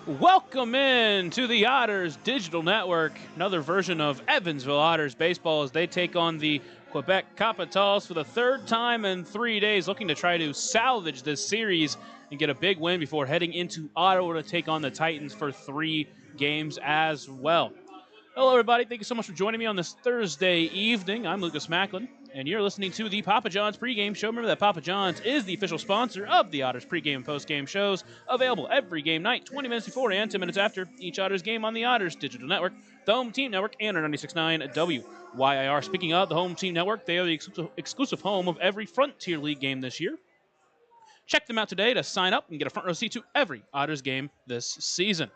Welcome in to the Otters Digital Network, another version of Evansville Otters baseball as they take on the Quebec Capitales for the third time in 3 days, looking to try to salvage this series and get a big win before heading into Ottawa to take on the Titans for 3 games as well. Hello, everybody. Thank you so much for joining me on this Thursday evening. I'm Lucas Macklin, and you're listening to the Papa John's pregame show. Remember that Papa John's is the official sponsor of the Otters pregame and postgame shows, available every game night, 20 minutes before and 10 minutes after each Otters game on the Otters Digital Network, the Home Team Network, and our 96.9 WYIR. Speaking of the Home Team Network, they are the exclusive home of every Frontier League game this year. Check them out today to sign up and get a front row seat to every Otters game this season.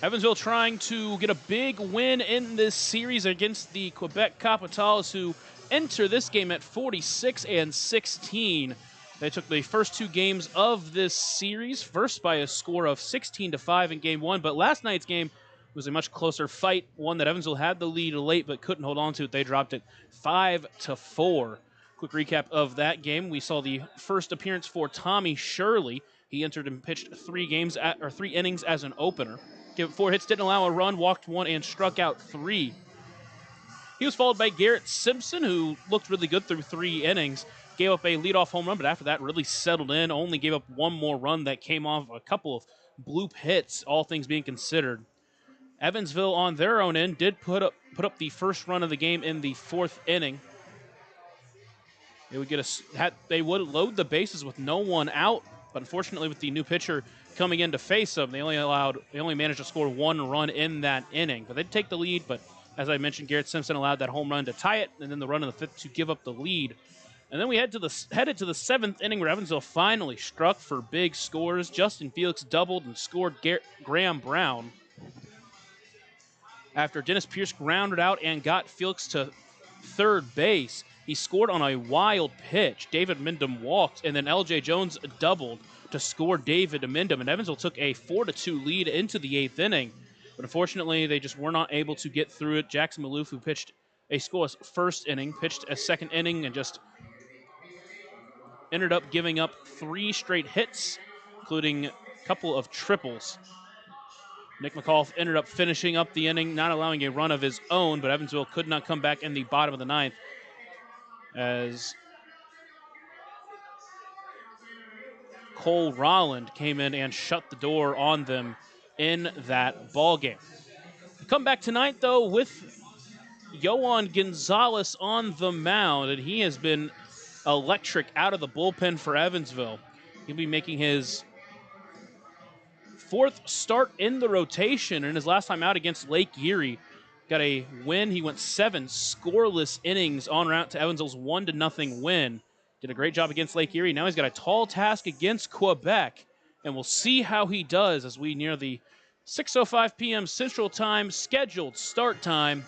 Evansville trying to get a big win in this series against the Quebec Capitales, who enter this game at 46-16. They took the first 2 games of this series, first by a score of 16-5 in game 1, but last night's game was a much closer fight, one that Evansville had the lead late but couldn't hold on to it. They dropped it 5-4. Quick recap of that game. We saw the first appearance for Tommy Shirley. He entered and pitched 3 innings as an opener. Gave 4 hits, didn't allow a run, walked 1, and struck out 3. He was followed by Garrett Simpson, who looked really good through 3 innings. Gave up a leadoff home run, but after that really settled in. Only gave up 1 more run that came off a couple of bloop hits, all things being considered. Evansville, on their own end, did put up the first run of the game in the 4th inning. They would load the bases with no one out, but unfortunately, with the new pitcher coming in to face them, they only managed to score 1 run in that inning. But they'd take the lead, but as I mentioned, Garrett Simpson allowed that home run to tie it, and then the run in the 5th to give up the lead. And then we headed to the 7th inning, where Evansville finally struck for big scores. Justin Felix doubled and scored Graham Brown after Dennis Pierce grounded out and got Felix to third base. He scored on a wild pitch. David Mindham walked, and then L.J. Jones doubled to score David Mindham, and Evansville took a 4-2 lead into the 8th inning. But unfortunately, they just were not able to get through it. Jackson Maloof, who pitched a scoreless first inning, pitched a 2nd inning and just ended up giving up 3 straight hits, including a couple of triples. Nick McAuliffe ended up finishing up the inning, not allowing a run of his own, but Evansville could not come back in the bottom of the 9th as Cole Rolland came in and shut the door on them in that ball game. Come back tonight, though, with Yohan Gonzalez on the mound, and he has been electric out of the bullpen for Evansville. He'll be making his 4th start in the rotation, and his last time out against Lake Erie. Got a win. He went 7 scoreless innings en route to Evansville's 1-0 win. Did a great job against Lake Erie. Now he's got a tall task against Quebec, and we'll see how he does as we near the 6:05 p.m. Central Time scheduled start time.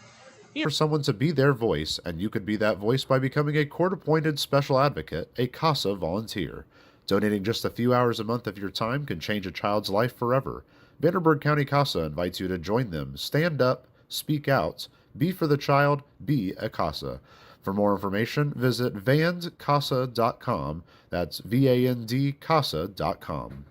For someone to be their voice, and you could be that voice by becoming a court-appointed special advocate, a CASA volunteer. Donating just a few hours a month of your time can change a child's life forever. Vanderburgh County CASA invites you to join them. Stand up, speak out, be for the child, be a CASA. For more information, visit vandcasa.com. That's VAND CASA.com.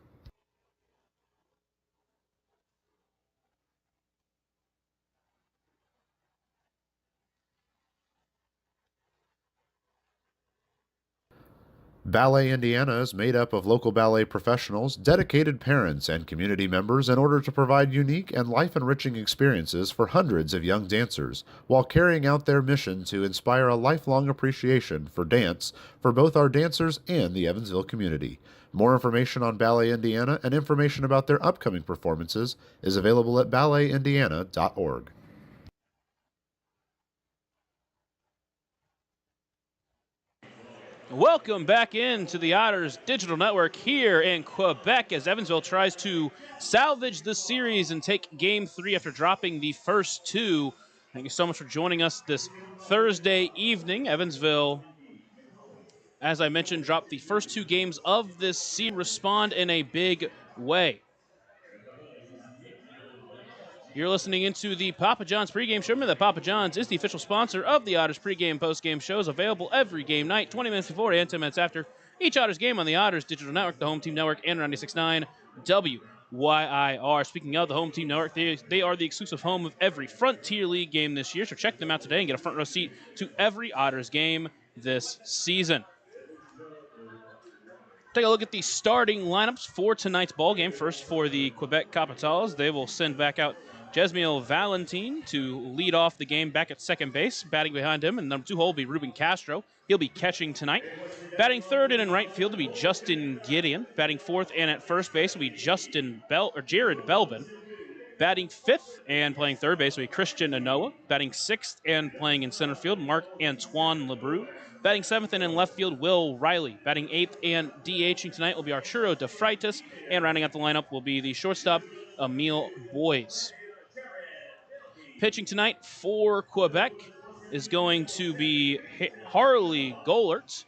Ballet Indiana is made up of local ballet professionals, dedicated parents, and community members in order to provide unique and life-enriching experiences for hundreds of young dancers, while carrying out their mission to inspire a lifelong appreciation for dance for both our dancers and the Evansville community. More information on Ballet Indiana and information about their upcoming performances is available at balletindiana.org. Welcome back into the Otters Digital Network here in Quebec as Evansville tries to salvage the series and take Game 3 after dropping the first 2. Thank you so much for joining us this Thursday evening. Evansville, as I mentioned, dropped the first 2 games of this series, respond in a big way. You're listening into the Papa John's pregame show. Remember that Papa John's is the official sponsor of the Otters pregame and postgame shows, available every game night, 20 minutes before and 10 minutes after each Otters game on the Otters Digital Network, the Home Team Network, and 96.9 WYIR. Speaking of the Home Team Network, they are the exclusive home of every Frontier League game this year, so check them out today and get a front row seat to every Otters game this season. Take a look at the starting lineups for tonight's ball game. First, for the Quebec Capitales, they will send back out Jesmiel Valentin to lead off the game back at second base. Batting behind him in number 2 hole will be Ruben Castro. He'll be catching tonight. Batting third and in right field will be Justin Gideon. Batting fourth and at first base will be Jared Belbin. Batting fifth and playing third base will be Christian Anoa. Batting sixth and playing in center field, Marc-Antoine Lebreu. Batting seventh and in left field, Will Riley. Batting eighth and DHing tonight will be Arturo De Freitas. And rounding out the lineup will be the shortstop, Emile Boyes. Pitching tonight for Quebec is going to be Harley Golert.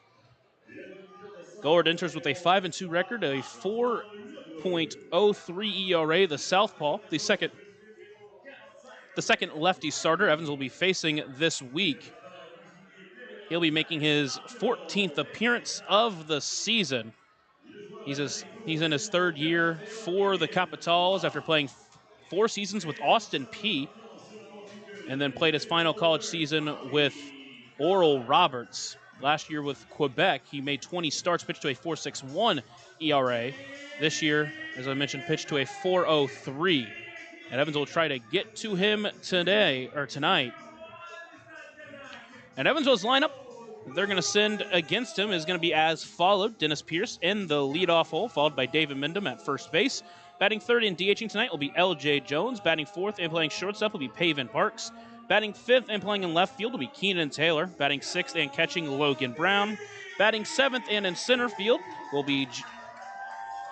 Golert enters with a 5-2 record, a 4.03 ERA, the southpaw, the second lefty starter Evans will be facing this week. He'll be making his 14th appearance of the season. He's in his third year for the Capitals after playing 4 seasons with Austin Peay, and then played his final college season with Oral Roberts. Last year with Quebec, he made 20 starts, pitched to a 4.61 ERA. This year, as I mentioned, pitched to a 4.03. And Evans will try to get to him tonight. And Evansville's lineup they're going to send against him is going to be as followed. Dennis Pierce in the leadoff hole, followed by David Mindham at first base. Batting third and DHing tonight will be L.J. Jones. Batting fourth and playing shortstop will be Paven Parks. Batting fifth and playing in left field will be Keenan Taylor. Batting sixth and catching Logan Brown. Batting seventh and in center field will be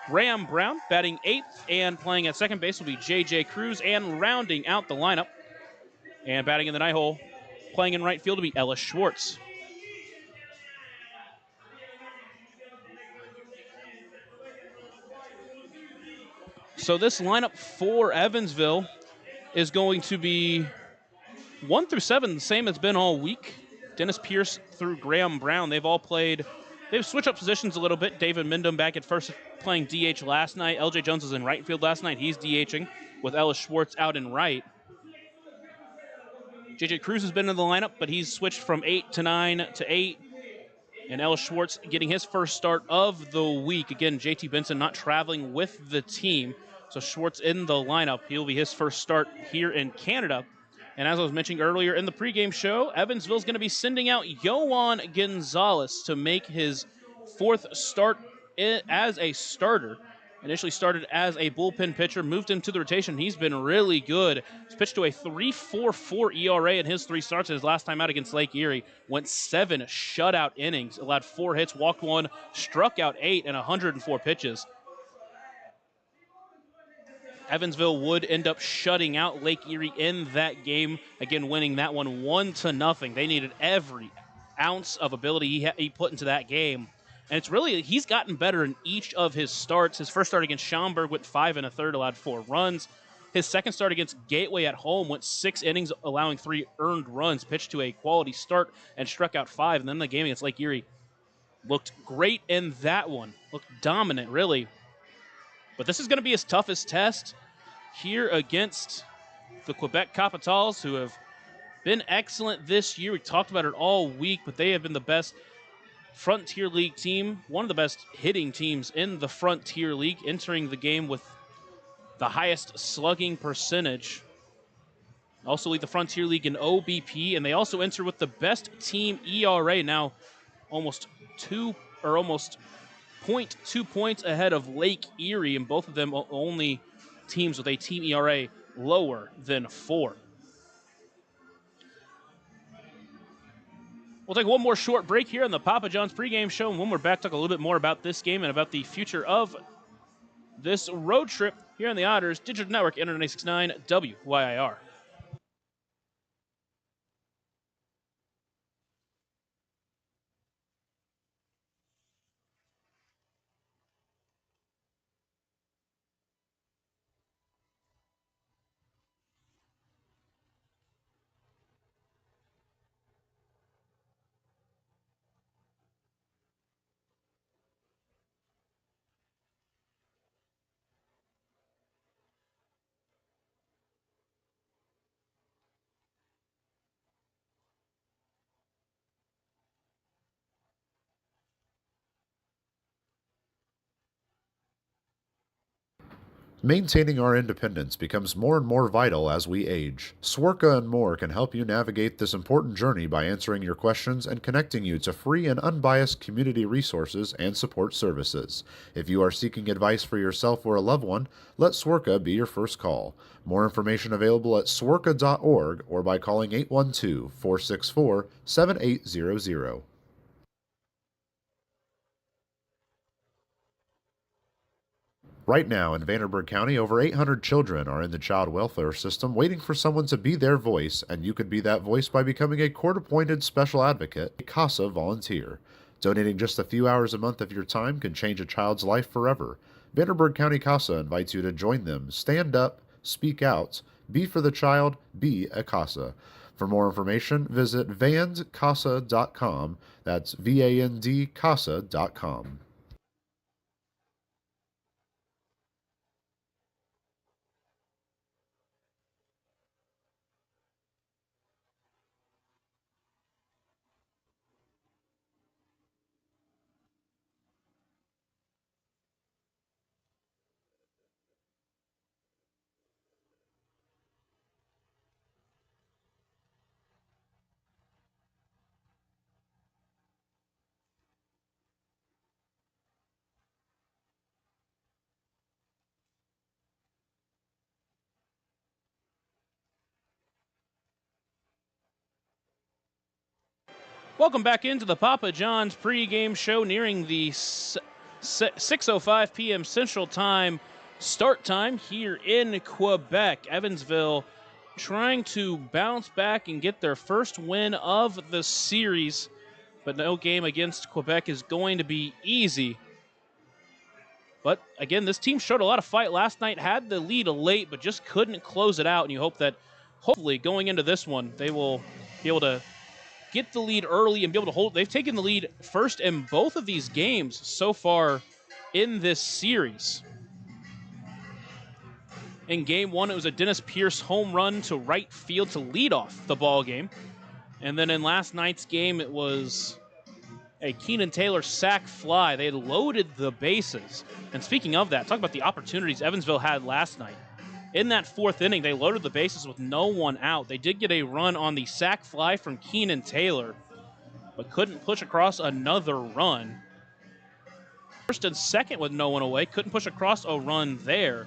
Graham Brown. Batting eighth and playing at second base will be J.J. Cruz. And rounding out the lineup and batting in the night hole, playing in right field will be Ellis Schwartz. So this lineup for Evansville is going to be 1 through 7, the same as been all week. Dennis Pierce through Graham Brown. They've switched up positions a little bit. David Mindham back at first playing DH last night. L.J. Jones was in right field last night. He's DHing with Ellis Schwartz out in right. J.J. Cruz has been in the lineup, but he's switched from 8 to 9 to 8. And Ellis Schwartz getting his first start of the week. Again, J.T. Benson not traveling with the team. So Schwartz in the lineup. He'll be his first start here in Canada. And as I was mentioning earlier in the pregame show, Evansville's going to be sending out Yoan Gonzalez to make his 4th start as a starter. Initially started as a bullpen pitcher, moved into the rotation. He's been really good. He's pitched to a 3.44 ERA in his 3 starts. His last time out against Lake Erie, went 7 shutout innings, allowed 4 hits, walked 1, struck out 8 and 104 pitches. Evansville would end up shutting out Lake Erie in that game, again winning that one 1-0. They needed every ounce of ability he put into that game. And he's gotten better in each of his starts. His first start against Schaumburg went 5 1/3, allowed 4 runs. His second start against Gateway at home went 6 innings, allowing 3 earned runs, pitched to a quality start, and struck out 5. And then the game against Lake Erie looked great in that one. Looked dominant, really. But this is going to be his toughest test here against the Quebec Capitales, who have been excellent this year. We talked about it all week, but they have been the best Frontier League team, one of the best hitting teams in the Frontier League, entering the game with the highest slugging percentage. Also lead the Frontier League in OBP, and they also enter with the best team ERA, now almost 0.2 points ahead of Lake Erie, and both of them only teams with a team ERA lower than 4. We'll take one more short break here on the Papa John's pregame show, and when we're back, talk a little bit more about this game and about the future of this road trip here on the Otters Digital Network, 96.9 WYIR. Maintaining our independence becomes more and more vital as we age. Swerka and more can help you navigate this important journey by answering your questions and connecting you to free and unbiased community resources and support services. If you are seeking advice for yourself or a loved one, let Swerka be your first call. More information available at swerka.org or by calling 812 464 7800. Right now, in Vanderburgh County, over 800 children are in the child welfare system waiting for someone to be their voice, and you could be that voice by becoming a court appointed special advocate, a CASA volunteer. Donating just a few hours a month of your time can change a child's life forever. Vanderburgh County CASA invites you to join them. Stand up, speak out, be for the child, be a CASA. For more information, visit vandcasa.com. That's VAND CASA.com. Welcome back into the Papa John's pregame show, nearing the 6:05 p.m. Central Time start time here in Quebec. Evansville trying to bounce back and get their first win of the series, but no game against Quebec is going to be easy. But again, this team showed a lot of fight last night, had the lead late, but just couldn't close it out. And you hope that hopefully going into this one, they will be able to get the lead early and be able to hold. They've taken the lead first in both of these games so far in this series. In game one, it was a Dennis Pierce home run to right field to lead off the ball game. And then in last night's game, it was a Keenan Taylor sac fly. They had loaded the bases. And speaking of that, talk about the opportunities Evansville had last night. In that fourth inning, they loaded the bases with no one out. They did get a run on the sac fly from Keenan Taylor, but couldn't push across another run. First and second with no one away, couldn't push across a run there.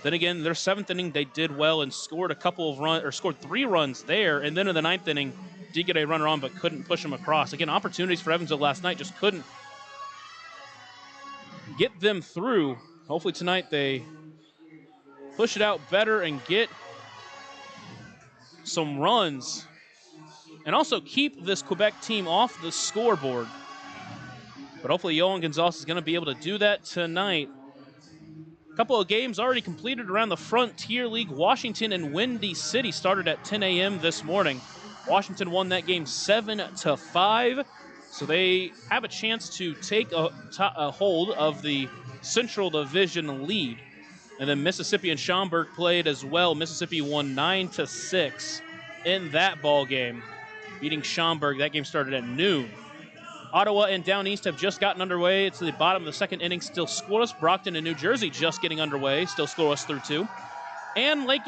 Then again, their seventh inning, they did well and scored a couple of runs, or scored 3 runs there. And then in the ninth inning, did get a runner on, but couldn't push them across. Again, opportunities for Evansville last night, just couldn't get them through. Hopefully tonight they push it out better and get some runs and also keep this Quebec team off the scoreboard. But hopefully Yohan Gonzalez is going to be able to do that tonight. A couple of games already completed around the Frontier League. Washington and Windy City started at 10 a.m. this morning. Washington won that game 7-5, so they have a chance to take a hold of the Central Division lead. And then Mississippi and Schaumburg played as well. Mississippi won 9-6 in that ball game, beating Schaumburg. That game started at noon. Ottawa and Down East have just gotten underway. It's the bottom of the second inning, still scoreless. Brockton and New Jersey just getting underway, still scoreless through 2. And Lake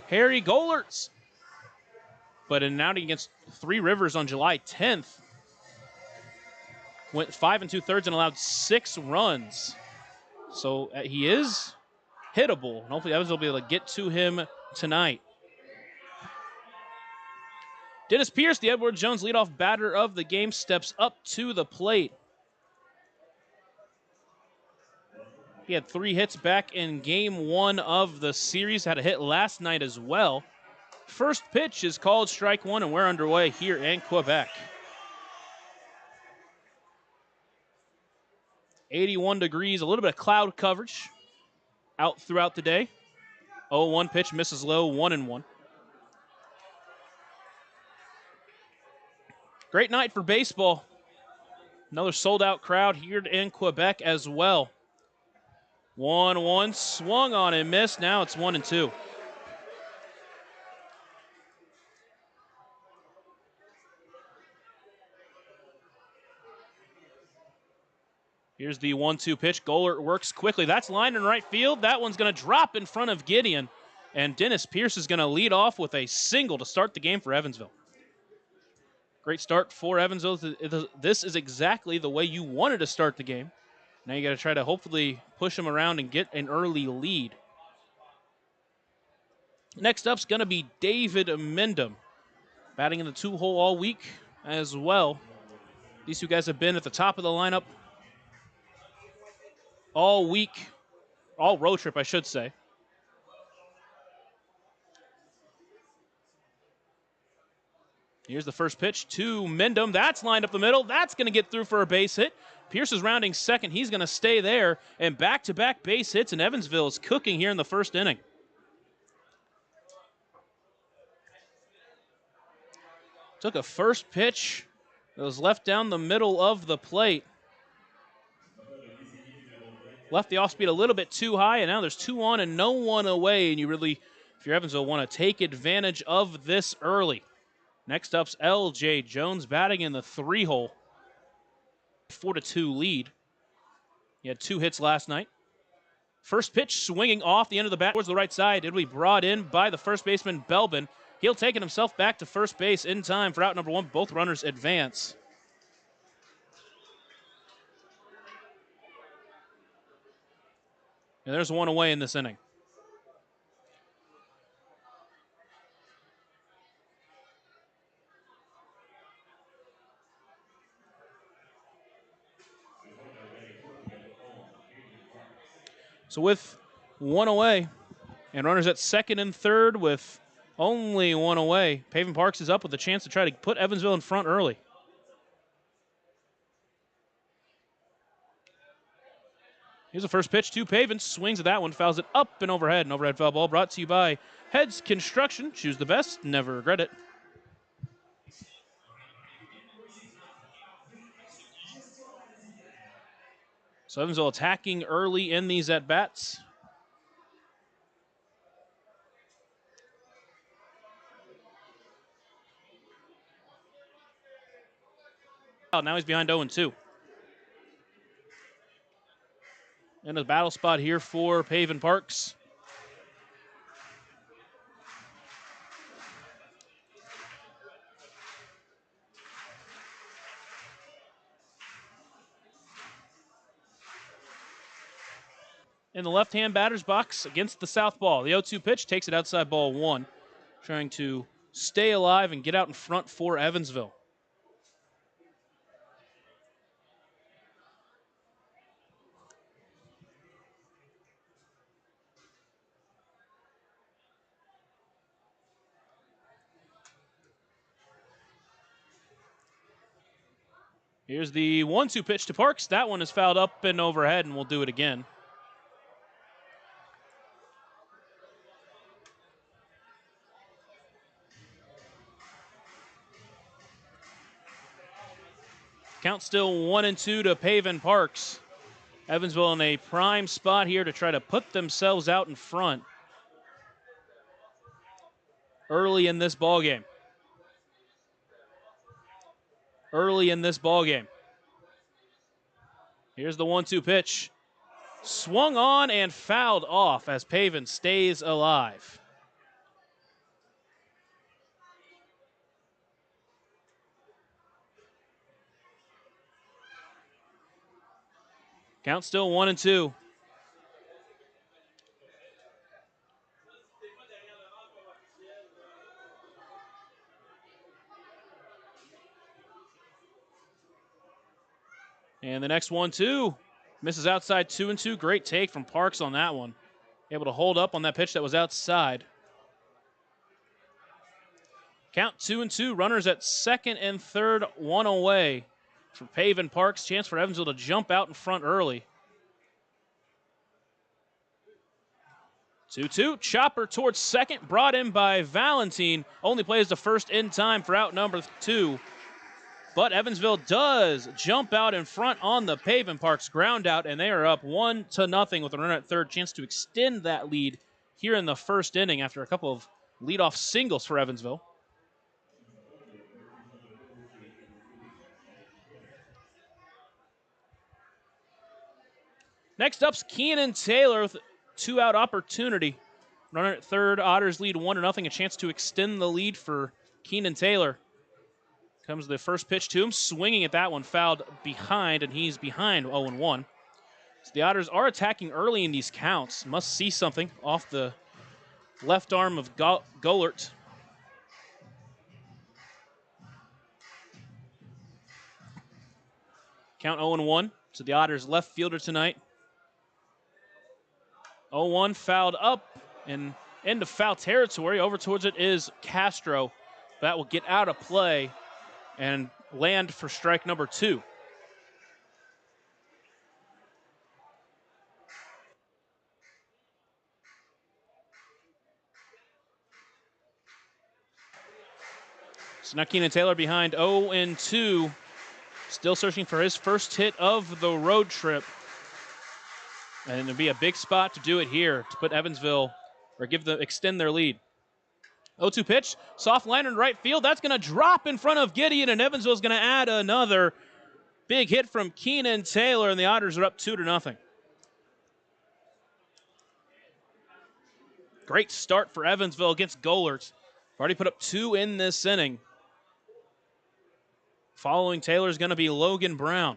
Harry Golerts. But in an outing against Three Rivers on July 10th, went 5 2/3 and allowed 6 runs. So he is hittable, and hopefully Evansville will be able to get to him tonight. Dennis Pierce, the Edward Jones leadoff batter of the game, steps up to the plate. He had 3 hits back in game 1 of the series, had a hit last night as well. First pitch is called strike 1, and we're underway here in Quebec. 81 degrees, a little bit of cloud coverage out throughout the day. 0-1 pitch, misses low, 1-1. Great night for baseball. Another sold-out crowd here in Quebec as well. 1-1, swung on and missed. Now it's 1-2. Here's the 1-2 pitch. Golert works quickly. That's lined in right field. That one's going to drop in front of Gideon. And Dennis Pierce is going to lead off with a single to start the game for Evansville. Great start for Evansville. This is exactly the way you wanted to start the game. Now you got to try to hopefully push them around and get an early lead. Next up's going to be David Mendham, batting in the 2-hole all week as well. These two guys have been at the top of the lineup all week, all road trip, I should say. Here's the first pitch to Mendham. That's lined up the middle. That's going to get through for a base hit. Pierce is rounding second. He's going to stay there. And back-to-back base hits, and Evansville is cooking here in the first inning. Took a first pitch that was left down the middle of the plate. Left the off-speed a little bit too high, and now there's 2 on and no one away. And you really, if you're Evansville, want to take advantage of this early. Next up's L.J. Jones batting in the 3-hole. 4-2 lead. He had 2 hits last night. First pitch swinging off the end of the bat towards the right side. It'll be brought in by the first baseman, Belbin. He'll take it himself back to first base in time for out number 1. Both runners advance. And there's 1 away in this inning. So with 1 away and runners at second and third with only 1 away, Pavin Parks is up with a chance to try to put Evansville in front early. Here's the first pitch to Pavin. Swings at that one, fouls it up and overhead. An overhead foul ball brought to you by Heads Construction. Choose the best, never regret it. So Evansville attacking early in these at-bats. Now he's behind 0-2. And a battle spot here for Pavin Parks. In the left-hand batter's box against the southpaw. The 0-2 pitch takes it outside ball 1. Trying to stay alive and get out in front for Evansville. Here's the 1-2 pitch to Parks. That one is fouled up and overhead, and we'll do it again. Count still 1-2 to Pavin Parks. Evansville in a prime spot here to try to put themselves out in front early in this ballgame. Here's the 1-2 pitch. Swung on and fouled off as Pavin stays alive. Count still 1-2. And the next 1-2. Misses outside 2-2. Great take from Parks on that one. Able to hold up on that pitch that was outside. Count 2-2. Runners at second and third, one away for Pavin Parks. Chance for Evansville to jump out in front early. 2-2. Chopper towards second. Brought in by Valentine. Only plays the first in time for out number 2. But Evansville does jump out in front on the Pavin Parks ground out, and they are up 1-0 with a runner at third. Chance to extend that lead here in the first inning after a couple of leadoff singles for Evansville. Next up's Keenan Taylor with a 2-out opportunity. Runner at third, Otters lead 1-0. A chance to extend the lead for Keenan Taylor. Comes the first pitch to him, swinging at that one, fouled behind, and he's behind 0-1. So the Otters are attacking early in these counts. Must see something off the left arm of Golert. Count 0-1 to the Otters left fielder tonight. 0-1 fouled up and into foul territory. Over towards it is Castro. That will get out of play and land for strike number 2. So now Keenan Taylor behind 0-2. Still searching for his first hit of the road trip. And it'll be a big spot to do it here to put Evansville, or extend their lead. 0-2 pitch, soft liner in right field. That's going to drop in front of Gideon, and Evansville's going to add another big hit from Keenan Taylor, and the Otters are up 2-0. Great start for Evansville against Golert. Already put up 2 in this inning. Following Taylor is going to be Logan Brown.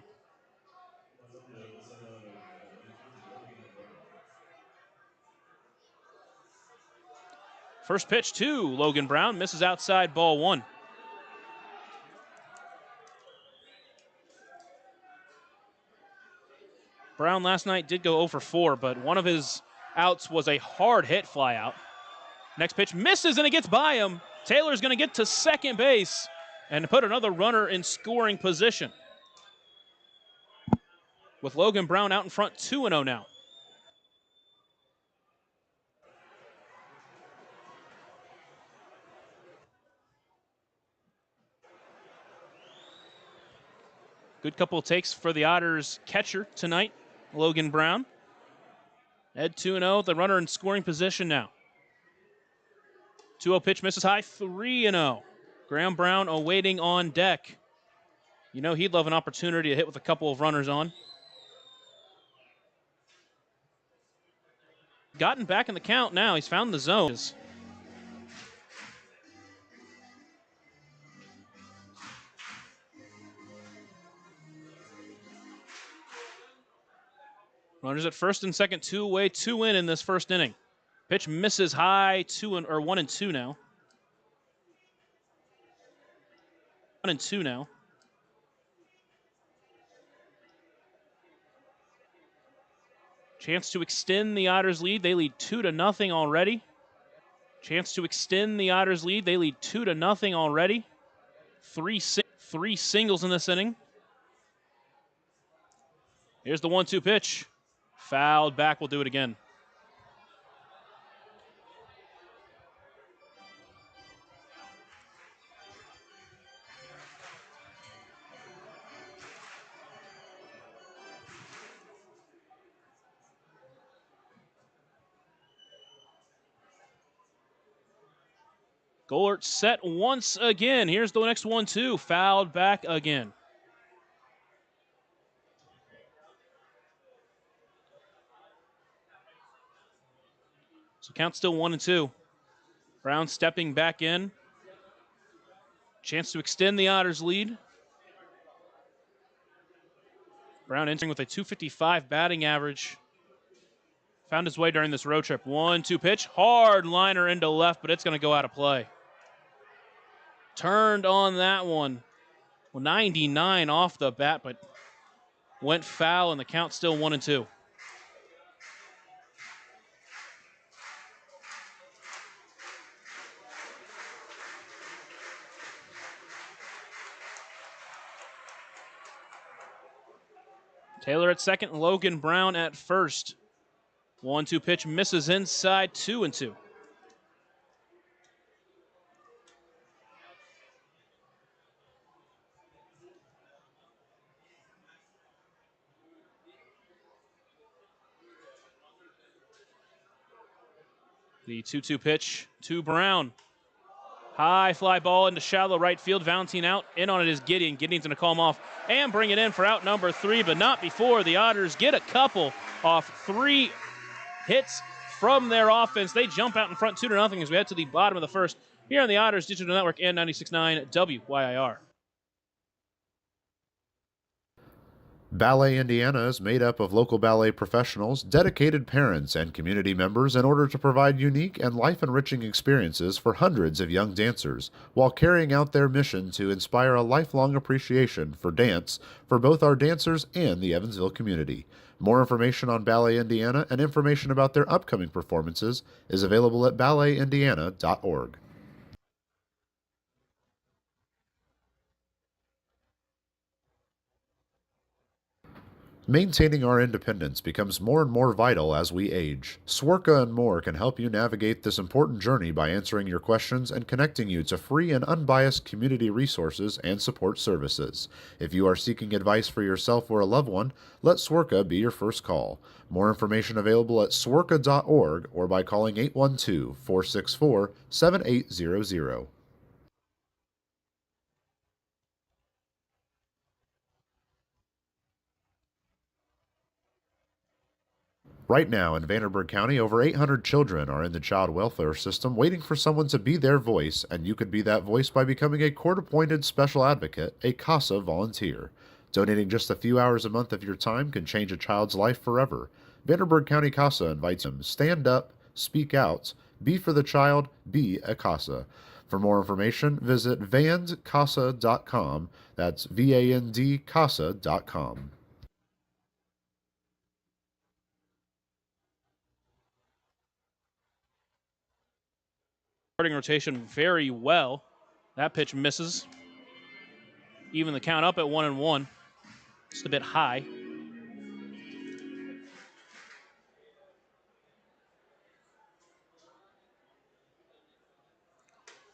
First pitch to Logan Brown, misses outside, ball 1. Brown last night did go 0 for 4, but one of his outs was a hard hit fly out. Next pitch misses and it gets by him. Taylor's going to get to second base and put another runner in scoring position. With Logan Brown out in front, 2-0 now. Good couple of takes for the Otters catcher tonight, Logan Brown. Ed 2-0, the runner in scoring position now. 2-0 pitch misses high, 3-0. Graham Brown awaiting on deck. You know he'd love an opportunity to hit with a couple of runners on. Gotten back in the count now. He's found the zone. Runners at first and second, 2 away, 2 in this first inning. Pitch misses high, 1-2 now. 1-2 now. Chance to extend the Otters lead. They lead 2-0 already. Chance to extend the Otters lead. They lead 2-0 already. Three singles in this inning. Here's the 1-2 pitch. Fouled back, we'll do it again. Golert set once again. Here's the next 1-2. Fouled back again. So count still 1-2. Brown stepping back in. Chance to extend the Otters lead. Brown entering with a .255 batting average. Found his way during this road trip. 1-2 pitch. Hard liner into left, but it's going to go out of play. Turned on that one. Well, 99 off the bat, but went foul, and the count's still 1-2. Taylor at second, Logan Brown at first. 1-2 pitch misses inside, 2-2. The 2-2 pitch to Brown. High fly ball into shallow right field. Valentine out. In on it is Gideon. Gideon's going to call him off and bring it in for out number 3, but not before the Otters get a couple off 3 hits from their offense. They jump out in front 2-0 as we head to the bottom of the first here on the Otters Digital Network and 96.9 WYIR. Ballet Indiana is made up of local ballet professionals, dedicated parents, and community members in order to provide unique and life-enriching experiences for hundreds of young dancers, while carrying out their mission to inspire a lifelong appreciation for dance for both our dancers and the Evansville community. More information on Ballet Indiana and information about their upcoming performances is available at balletindiana.org. Maintaining our independence becomes more and more vital as we age. Swerka and More can help you navigate this important journey by answering your questions and connecting you to free and unbiased community resources and support services. If you are seeking advice for yourself or a loved one, let Swerka be your first call. More information available at swerka.org or by calling 812-464-7800. Right now, in Vanderburgh County, over 800 children are in the child welfare system waiting for someone to be their voice, and you could be that voice by becoming a court-appointed special advocate, a CASA volunteer. Donating just a few hours a month of your time can change a child's life forever. Vanderburgh County CASA invites them. Stand up, speak out, be for the child, be a CASA. For more information, visit vandcasa.com. That's VAND-CASA.com. Starting rotation very well. That pitch misses. Even the count up at 1-1. Just a bit high.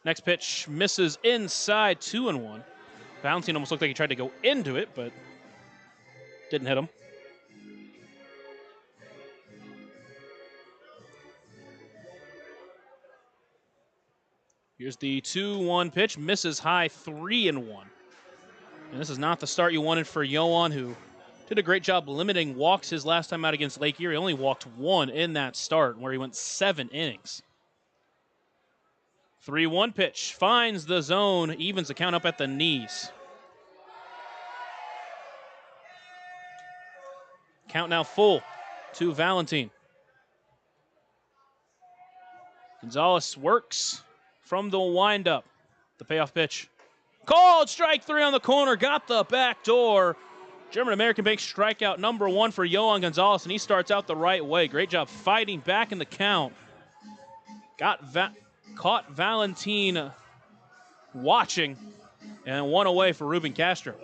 Next pitch misses inside, 2-1. Valentine almost looked like he tried to go into it, but didn't hit him. Here's the 2-1 pitch, misses high, 3-1. And this is not the start you wanted for Yoan, who did a great job limiting walks his last time out against Lake Erie. He only walked 1 in that start, where he went 7 innings. 3-1 pitch, finds the zone, evens the count up at the knees. Count now full to Valentine. Gonzalez works from the windup. The payoff pitch. Called strike 3 on the corner. Got the back door. German-American Bank strikeout number 1 for Yoan Gonzalez, and he starts out the right way. Great job fighting back in the count. Caught Valentine watching, and 1 away for Ruben Castro.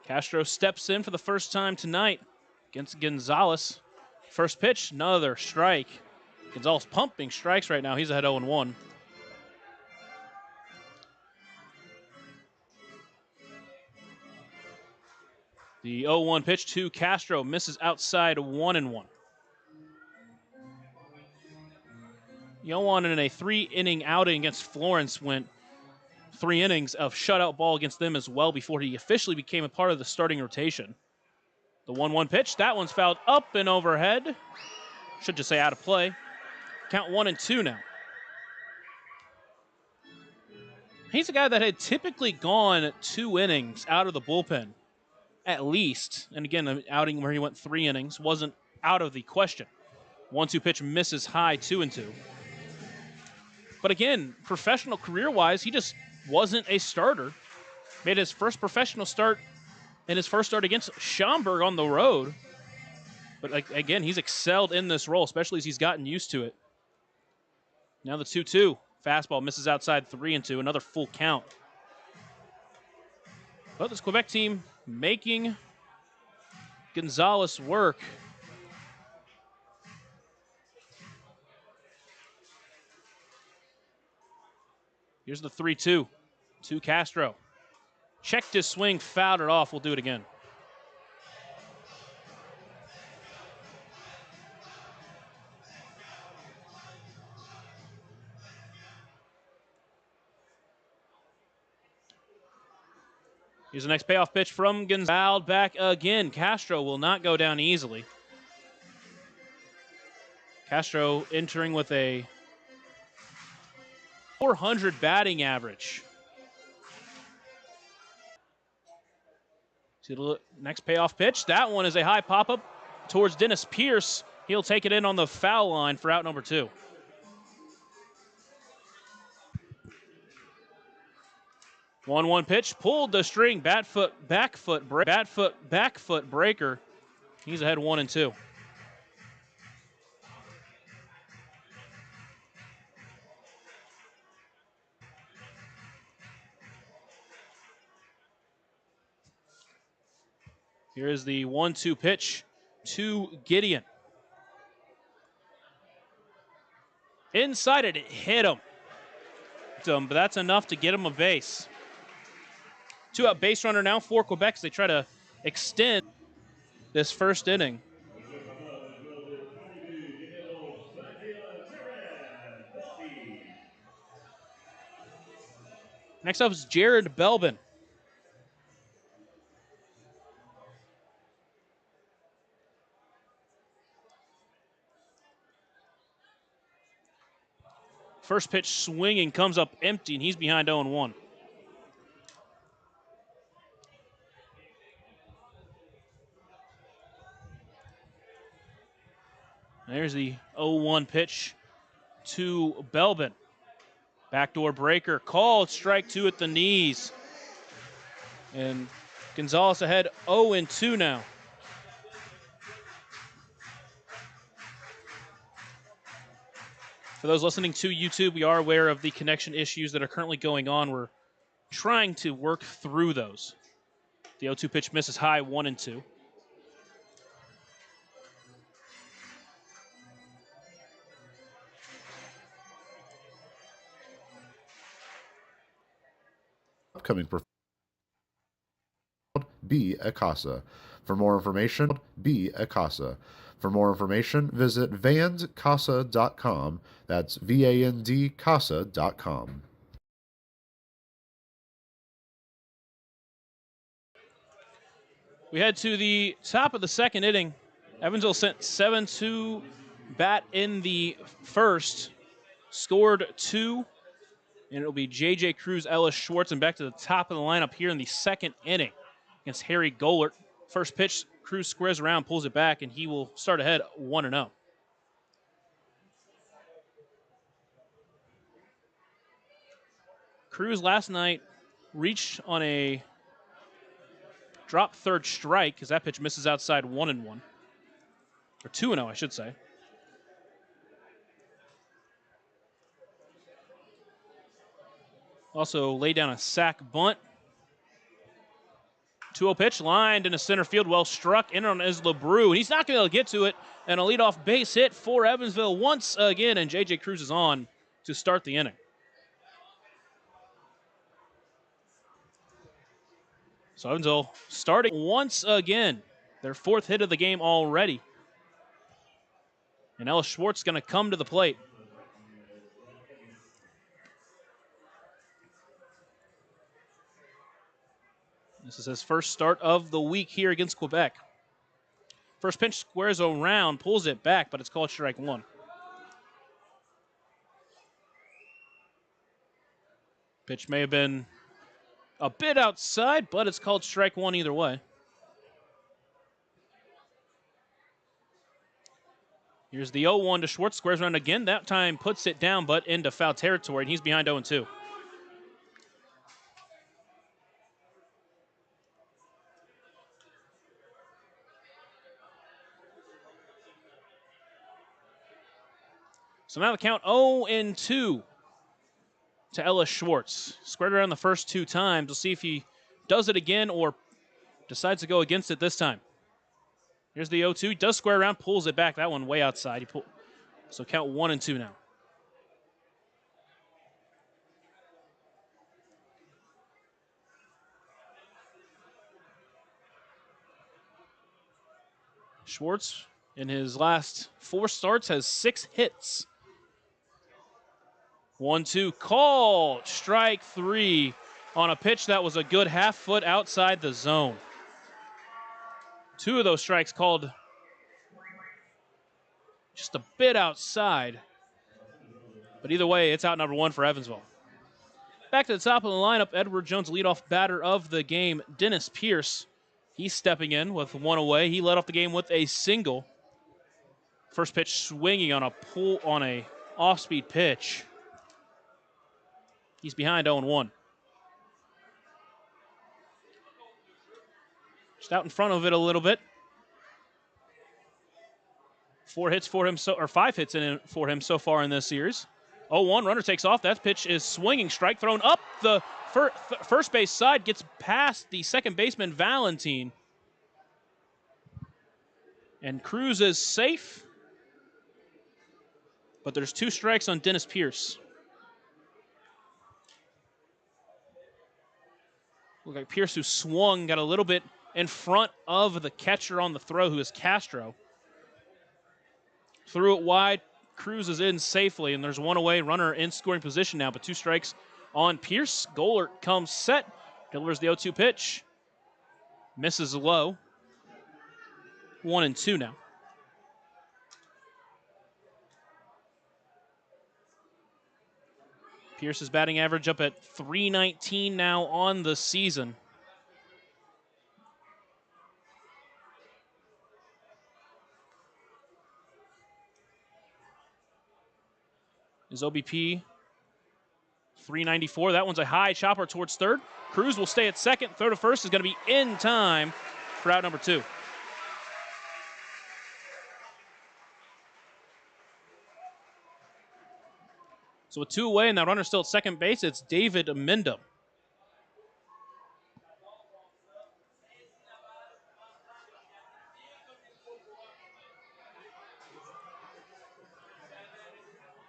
Castro steps in for the first time tonight against Gonzalez. First pitch, another strike. Gonzalez pumping strikes right now. He's ahead 0-1. The 0-1 pitch to Castro misses outside, 1-1. Yoan in a 3-inning outing against Florence went 3 innings of shutout ball against them as well before he officially became a part of the starting rotation. The 1-1 pitch, that one's fouled up and overhead. Should just say out of play. Count 1-2 now. He's a guy that had typically gone 2 innings out of the bullpen, at least. And again, an outing where he went 3 innings wasn't out of the question. 1-2 pitch misses high, 2-2. But again, professional career-wise, he just wasn't a starter. Made his first professional start in his first start against Schaumburg on the road. But again, he's excelled in this role, especially as he's gotten used to it. Now the 2-2. Fastball misses outside, 3-2. Another full count. But this Quebec team making Gonzalez work. Here's the 3-2 to Castro. Checked his swing, fouled it off. We'll do it again. Here's the next payoff pitch from Gonzalez. Back again. Castro will not go down easily. Castro entering with a .400 batting average. See the next payoff pitch. That one is a high pop-up towards Dennis Pierce. He'll take it in on the foul line for out number 2. One pitch, pulled the string, back foot breaker. He's ahead 1-2. Here is the 1-2 pitch to Gideon. Inside it hit him. But that's enough to get him a base. 2-out base runner now for Quebec as they try to extend this first inning. Next up is Jared Belbin. First pitch swinging, comes up empty, and he's behind 0-1. There's the 0-1 pitch to Belbin. Backdoor breaker, called, strike 2 at the knees. And Gonzalez ahead 0-2 now. For those listening to YouTube, we are aware of the connection issues that are currently going on. We're trying to work through those. The 0-2 pitch misses high, 1-2. Upcoming be a Casa. For more information, be a Casa. For more information, visit vandcasa.com. That's VAND Casa.com. We head to the top of the second inning. Evansville sent 7-2 bat in the first, scored 2, and it'll be J.J. Cruz, Ellis Schwartz, and back to the top of the lineup here in the second inning against Harry Golert. First pitch, Cruz squares around, pulls it back, and he will start ahead 1-0. Cruz last night reached on a drop third strike because that pitch misses outside 1-1. Or 2-0, I should say. Also laid down a sac bunt. 2-0 pitch, lined into center field, well struck. In on is LeBrew, and he's not going to get to it. And a leadoff base hit for Evansville once again, and J.J. Cruz is on to start the inning. So Evansville starting once again. Their 4th hit of the game already. And Ellis Schwartz going to come to the plate. This is his first start of the week here against Quebec. First pitch squares around, pulls it back, but it's called strike 1. Pitch may have been a bit outside, but it's called strike one either way. Here's the 0-1 to Schwartz. Squares around again. That time puts it down, but into foul territory, and he's behind 0-2. So now the count 0-2 to Ellis Schwartz. Squared around the first 2 times. We'll see if he does it again or decides to go against it this time. Here's the 0-2. He does square around, pulls it back. That one way outside. So count 1-2 now. Schwartz, in his last 4 starts, has 6 hits. 1-2, called. Strike 3 on a pitch that was a good half foot outside the zone. 2 of those strikes called just a bit outside. But either way, it's out number 1 for Evansville. Back to the top of the lineup, Edward Jones, leadoff batter of the game. Dennis Pierce, he's stepping in with 1 away. He led off the game with a single. First pitch swinging on a off-speed pitch. He's behind 0-1. Just out in front of it a little bit. 5 hits for him for him so far in this series. 0-1, runner takes off. That pitch is swinging, strike thrown up the first base side, gets past the second baseman Valentine. And Cruz is safe. But there's 2 strikes on Dennis Pierce. Look like Pierce, who swung, got a little bit in front of the catcher on the throw, who is Castro. Threw it wide. Cruz is in safely, and there's 1 away. Runner in scoring position now, but 2 strikes on Pierce. Gollert comes set, delivers the 0-2 pitch. Misses low. 1-2 now. Pierce's batting average up at .319 now on the season. His OBP, .394. That one's a high chopper towards third. Cruz will stay at second. Throw to first is going to be in time for out number 2. So with 2 away and that runner still at second base, it's David Mendham.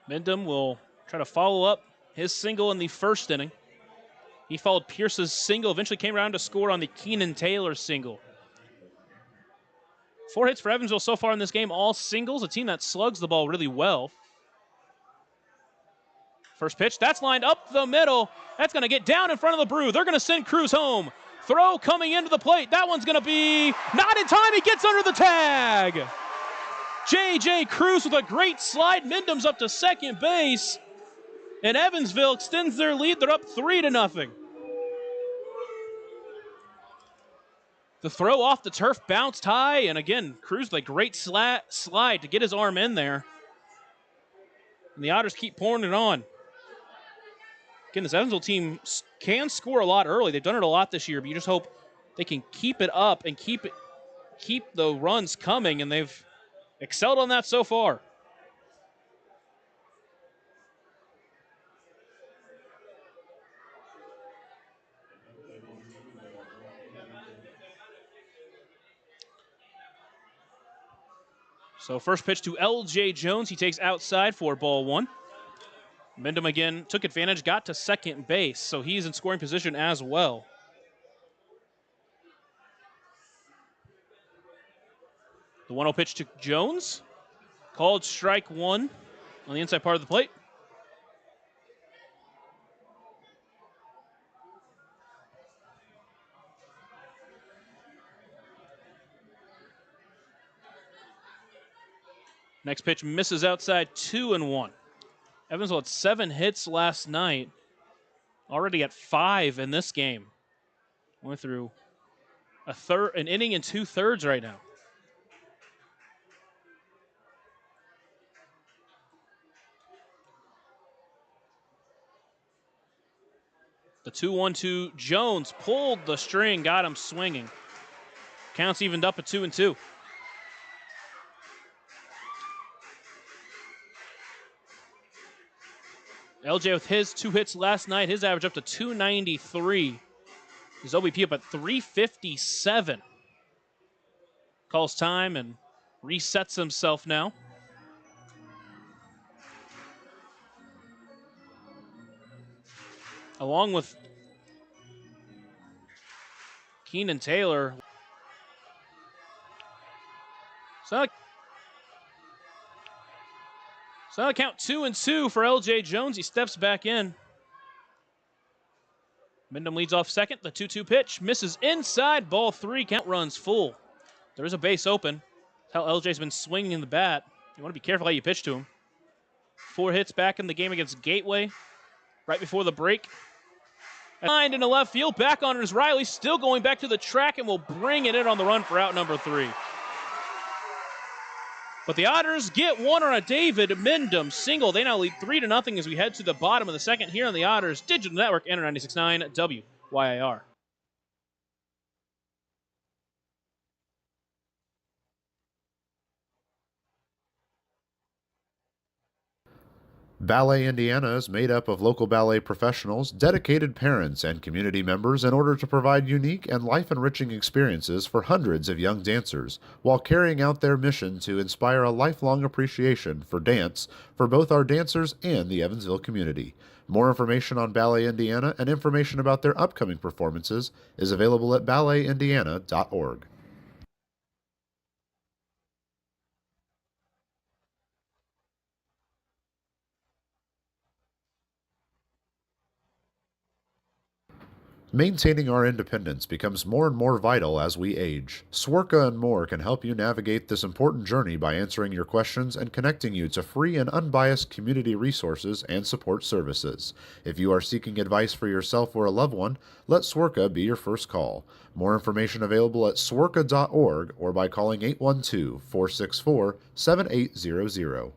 Mendham will try to follow up his single in the first inning. He followed Pierce's single, eventually came around to score on the Keenan Taylor single. 4 hits for Evansville so far in this game, all singles, a team that slugs the ball really well. First pitch, that's lined up the middle. That's going to get down in front of the Brew. They're going to send Cruz home. Throw coming into the plate. That one's going to be not in time. He gets under the tag. J.J. Cruz with a great slide. Mendham's up to second base. And Evansville extends their lead. They're up 3-0. The throw off the turf bounced high. And again, Cruz with a great slide to get his arm in there. And the Otters keep pouring it on. Again, this Evansville team can score a lot early. They've done it a lot this year, but you just hope they can keep it up and keep the runs coming, and they've excelled on that so far. So first pitch to L.J. Jones. He takes outside for ball 1. Mendham again took advantage, got to second base, so he's in scoring position as well. The 1-0 pitch to Jones. Called strike 1 on the inside part of the plate. Next pitch misses outside, 2-1. Evansville had 7 hits last night. already at 5 in this game. Went through an inning and 2/3 right now. The 2-1-2, Jones pulled the string, got him swinging. Counts evened up at 2-2. LJ with his 2 hits last night, his average up to 293. His OBP up at 357. Calls time and resets himself now. Along with Keenan Taylor. So now count 2-2 for LJ Jones. He steps back in. Wyndham leads off second. The 2-2 pitch misses inside. Ball 3. Count runs full. There is a base open. That's how LJ's been swinging the bat. You want to be careful how you pitch to him. 4 hits back in the game against Gateway right before the break. Lined into left field. Back on is Riley. Still going back to the track and will bring it in on the run for out number 3. But the Otters get one on a David Wyndham single. They now lead 3-0 as we head to the bottom of the second here on the Otters Digital Network, Enter 96.9 WYIR. Ballet Indiana is made up of local ballet professionals, dedicated parents, and community members in order to provide unique and life-enriching experiences for hundreds of young dancers, while carrying out their mission to inspire a lifelong appreciation for dance for both our dancers and the Evansville community. More information on Ballet Indiana and information about their upcoming performances is available at balletindiana.org. Maintaining our independence becomes more and more vital as we age. Swerka and more can help you navigate this important journey by answering your questions and connecting you to free and unbiased community resources and support services. If you are seeking advice for yourself or a loved one, let Swerka be your first call. More information available at swerka.org or by calling 812-464-7800.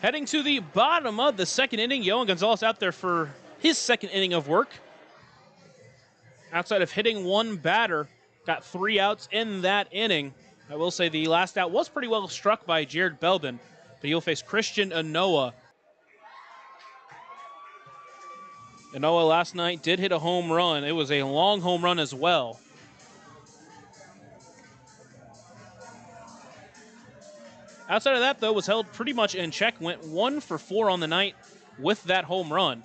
Heading to the bottom of the second inning, Yohan Gonzalez out there for his second inning of work. Outside of hitting one batter, got 3 outs in that inning. I will say the last out was pretty well struck by Jared Belbin, but he'll face Christian Anoa. Anoa last night did hit a home run. It was a long home run as well. Outside of that, though, was held pretty much in check. Went 1 for 4 on the night with that home run.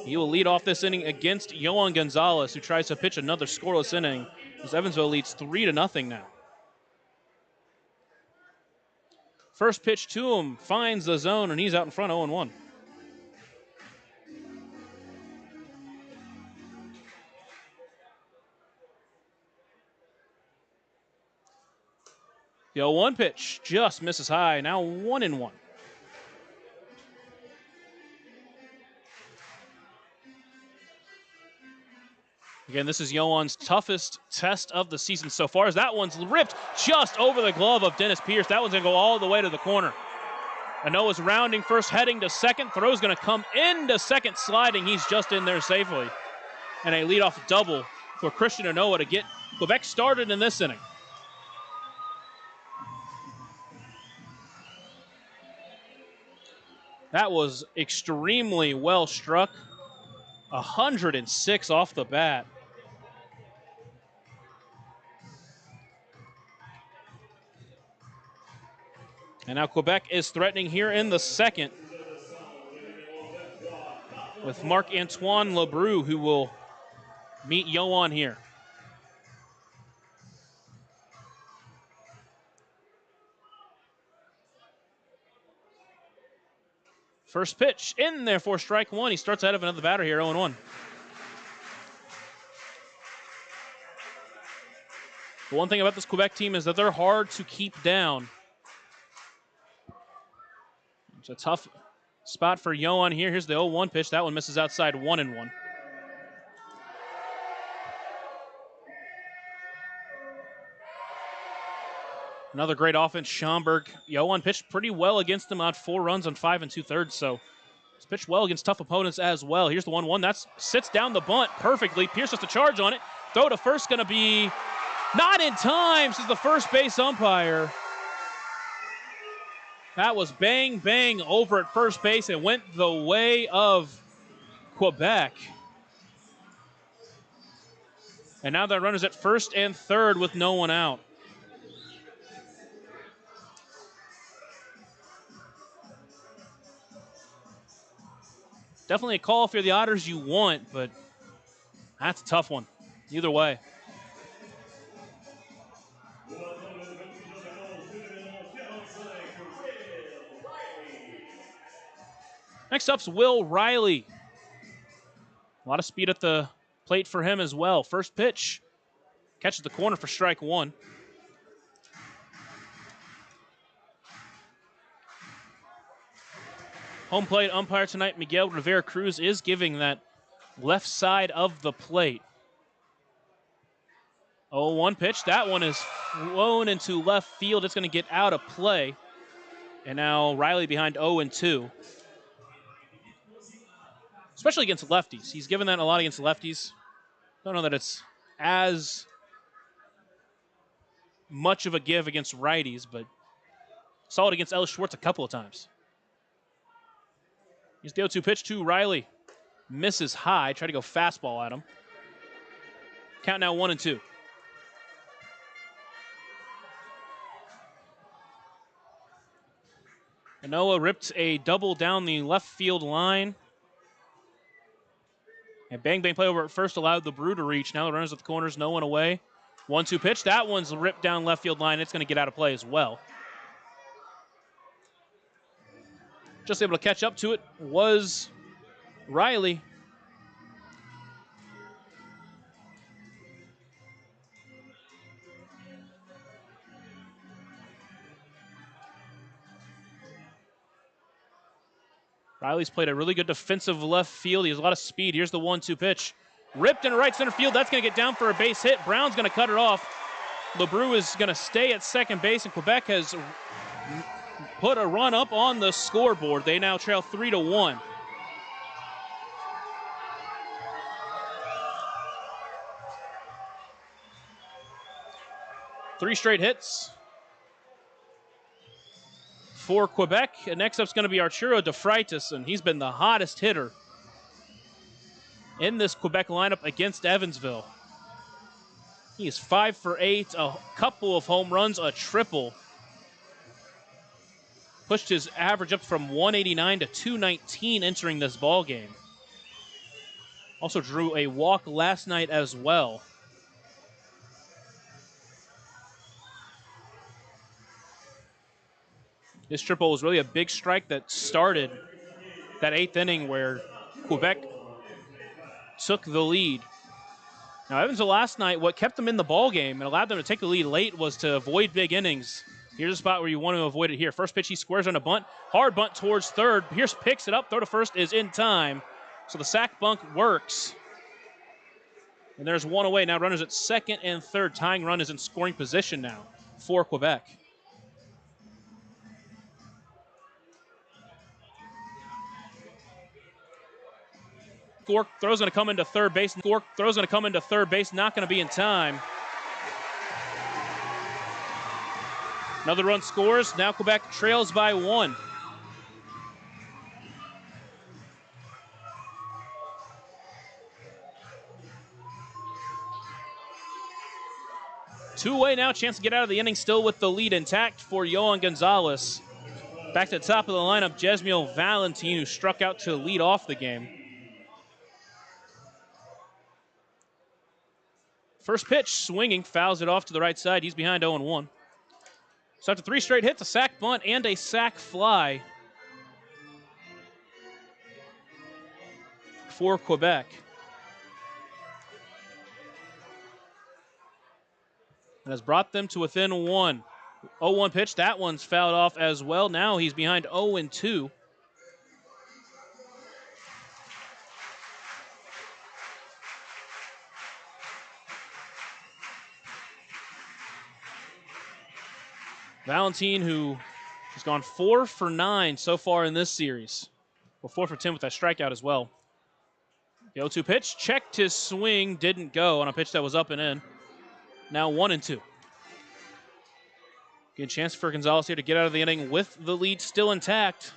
He will lead off this inning against Yohan Gonzalez, who tries to pitch another scoreless inning, as Evansville leads 3-0 now. First pitch to him, finds the zone, and he's out in front 0-1. The 0-1 pitch just misses high, now 1-1. Again, this is Yohan's toughest test of the season so far, as that one's ripped just over the glove of Dennis Pierce. That one's going to go all the way to the corner. Anoa's rounding first, heading to second. Throw's going to come into second, sliding. He's just in there safely. And a leadoff double for Christian Anoa to get Quebec started in this inning. That was extremely well struck. 106 off the bat. And now Quebec is threatening here in the second with Marc-Antoine Lebreu, who will meet Yohan here. First pitch in there for strike one. He starts ahead of another batter here, 0-1. The one thing about this Quebec team is that they're hard to keep down. It's a tough spot for Yohan here. Here's the 0-1 pitch. That one misses outside 1-1. Another great offense, Schomburg. Yohan pitched pretty well against them on 4 runs on 5 2/3, so he's pitched well against tough opponents as well. Here's the 1-1. That sits down the bunt perfectly. Pierce has to charge on it. Throw to first going to be not in time, says the first base umpire. That was bang, bang over at first base and went the way of Quebec. And now that runner's at first and third with no one out. Definitely a call if you're the Otters you want, but that's a tough one. Either way. Next up's Will Riley. A lot of speed at the plate for him as well. First pitch. Catches the corner for strike 1. Home plate umpire tonight, Miguel Rivera Cruz, is giving that left side of the plate. 0-1 pitch. That one is flown into left field. It's going to get out of play. And now Riley behind 0-2. Especially against lefties. He's given that a lot against lefties. Don't know that it's as much of a give against righties, but saw it against Ellis Schwartz a couple of times. Here's the 0-2 pitch to Riley. Misses high. Try to go fastball at him. Count now 1-2. Manoa ripped a double down the left field line. And bang, bang play over at first allowed the Brew to reach. Now the runners at the corners, no one away. 1-2 pitch. That one's ripped down left field line. It's going to get out of play as well. Just able to catch up to it was Riley. Riley's played a really good defensive left field. He has a lot of speed. Here's the 1-2 pitch. Ripped into right center field. That's going to get down for a base hit. Brown's going to cut it off. LeBrew is going to stay at second base, and Quebec has put a run up on the scoreboard. They now trail 3-1. Three straight hits for Quebec. And next up's going to be Arturo De Freitas, and he's been the hottest hitter in this Quebec lineup against Evansville. He is 5 for 8, a couple of home runs, a triple. Pushed his average up from 189 to 219 entering this ball game. Also drew a walk last night as well. This triple was really a big strike that started that 8th inning where Quebec took the lead. Now, Evansville last night, what kept them in the ball game and allowed them to take the lead late was to avoid big innings. Here's a spot where you want to avoid it here. First pitch, he squares on a bunt. Hard bunt towards third. Pierce picks it up. Throw to first is in time. So the sack bunt works. And there's one away. Now runners at second and third. Tying run is in scoring position now for Quebec. Gork throw's going to come into third base. Gork throw's going to come into third base. Not going to be in time. Another run scores. Now Quebec trails by 1. Two away now. Chance to get out of the inning still with the lead intact for Yohan Gonzalez. Back to the top of the lineup, Jesmiel Valentin, who struck out to lead off the game. First pitch, swinging, fouls it off to the right side. He's behind 0-1. So after 3 straight hits, a sack bunt and a sack fly for Quebec. and has brought them to within 1. 0-1 pitch. That one's fouled off as well. Now he's behind 0-2. Valentine, who has gone 4 for 9 so far in this series. Well, 4 for 10 with that strikeout as well. The 0-2 pitch, checked his swing, didn't go on a pitch that was up and in. Now 1-2. Good chance for Gonzalez here to get out of the inning with the lead still intact.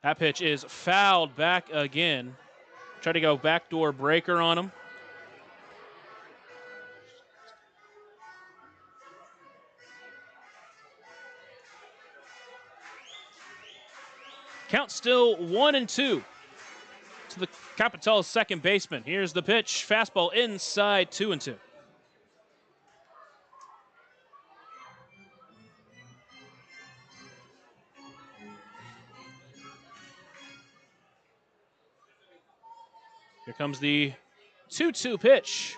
That pitch is fouled back again. Try to go backdoor breaker on him. Count still 1-2 to the Capitals' second baseman. Here's the pitch. Fastball inside, 2-2. Here comes the 2-2 pitch.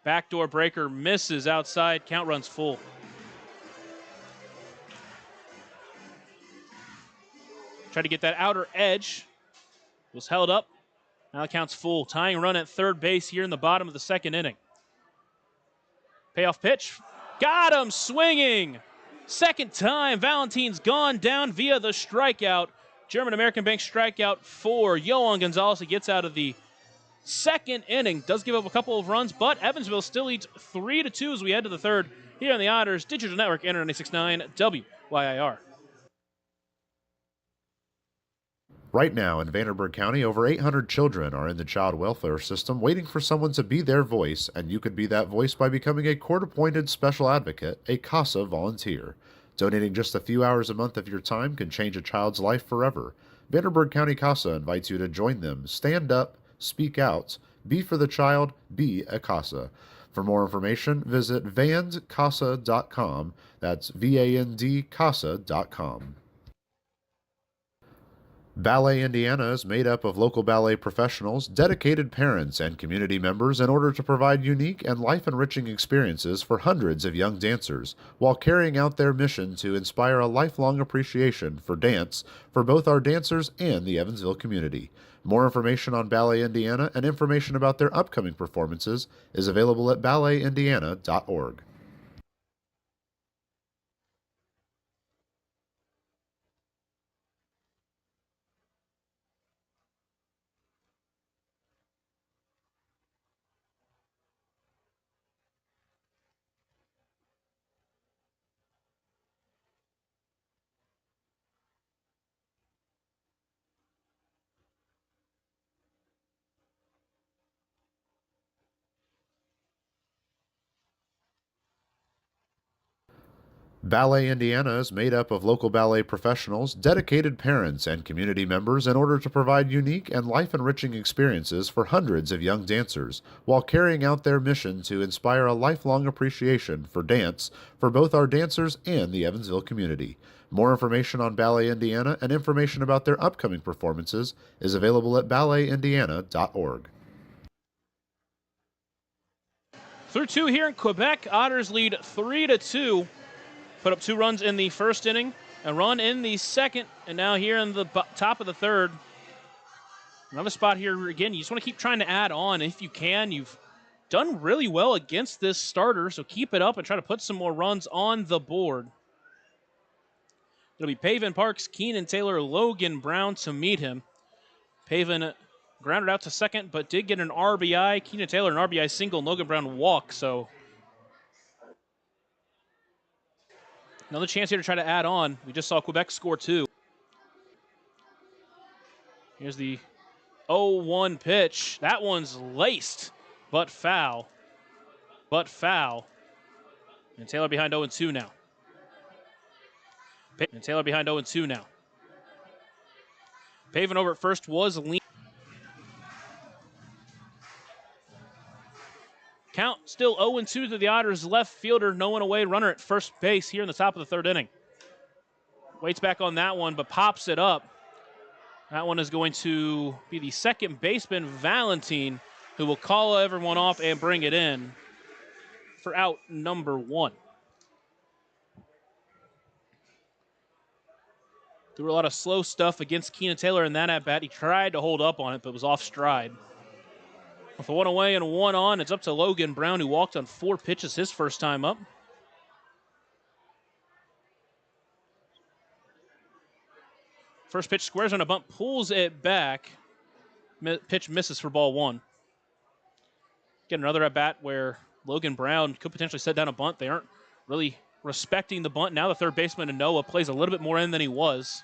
Backdoor breaker misses outside. Count runs full. Tried to get that outer edge. Was held up. Now the count's full. Tying run at third base here in the bottom of the second inning. Payoff pitch. Got him swinging. Second time Valentine's gone down via the strikeout. German American Bank strikeout for Yohan Gonzalez. He gets out of the second inning. Does give up a couple of runs, but Evansville still leads 3-2 as we head to the third here on the Otters Digital Network, Enter 96.9 WYIR. Right now in Vanderburgh County, over 800 children are in the child welfare system waiting for someone to be their voice, and you could be that voice by becoming a court-appointed special advocate, a CASA volunteer. Donating just a few hours a month of your time can change a child's life forever. Vanderburgh County CASA invites you to join them. Stand up, speak out, be for the child, be a CASA. For more information, visit vandcasa.com. That's VAND-CASA.com. Ballet Indiana is made up of local ballet professionals, dedicated parents, and community members in order to provide unique and life-enriching experiences for hundreds of young dancers, while carrying out their mission to inspire a lifelong appreciation for dance for both our dancers and the Evansville community. More information on Ballet Indiana and information about their upcoming performances is available at balletindiana.org. Ballet Indiana is made up of local ballet professionals, dedicated parents, and community members in order to provide unique and life-enriching experiences for hundreds of young dancers, while carrying out their mission to inspire a lifelong appreciation for dance for both our dancers and the Evansville community. More information on Ballet Indiana and information about their upcoming performances is available at balletindiana.org. Through 2 here in Quebec, Otters lead 3-2. Put up 2 runs in the first inning, a run in the second, and now here in the top of the third. Another spot here again. You just want to keep trying to add on if you can. You've done really well against this starter, so keep it up and try to put some more runs on the board. It'll be Pavin Parks, Keenan Taylor, Logan Brown to meet him. Pavin grounded out to second, but did get an RBI. Keenan Taylor, an RBI single, Logan Brown walk, so another chance here to try to add on. We just saw Quebec score 2. Here's the 0-1 pitch. That one's laced, but foul. And Taylor behind 0-2 now. Pavin over at first was lean. Count still 0-2 to the Otters left fielder. No one away. Runner at first base here in the top of the third inning. Waits back on that one, but pops it up. That one is going to be the second baseman, Valentine, who will call everyone off and bring it in for out number 1. Threw a lot of slow stuff against Keenan Taylor in that at-bat. He tried to hold up on it, but was off stride. With 1 away and 1 on, it's up to Logan Brown, who walked on 4 pitches his first time up. First pitch squares on a bunt, pulls it back. Pitch misses for ball 1. Get another at-bat where Logan Brown could potentially set down a bunt. They aren't really respecting the bunt. Now the third baseman, Noah, plays a little bit more in than he was.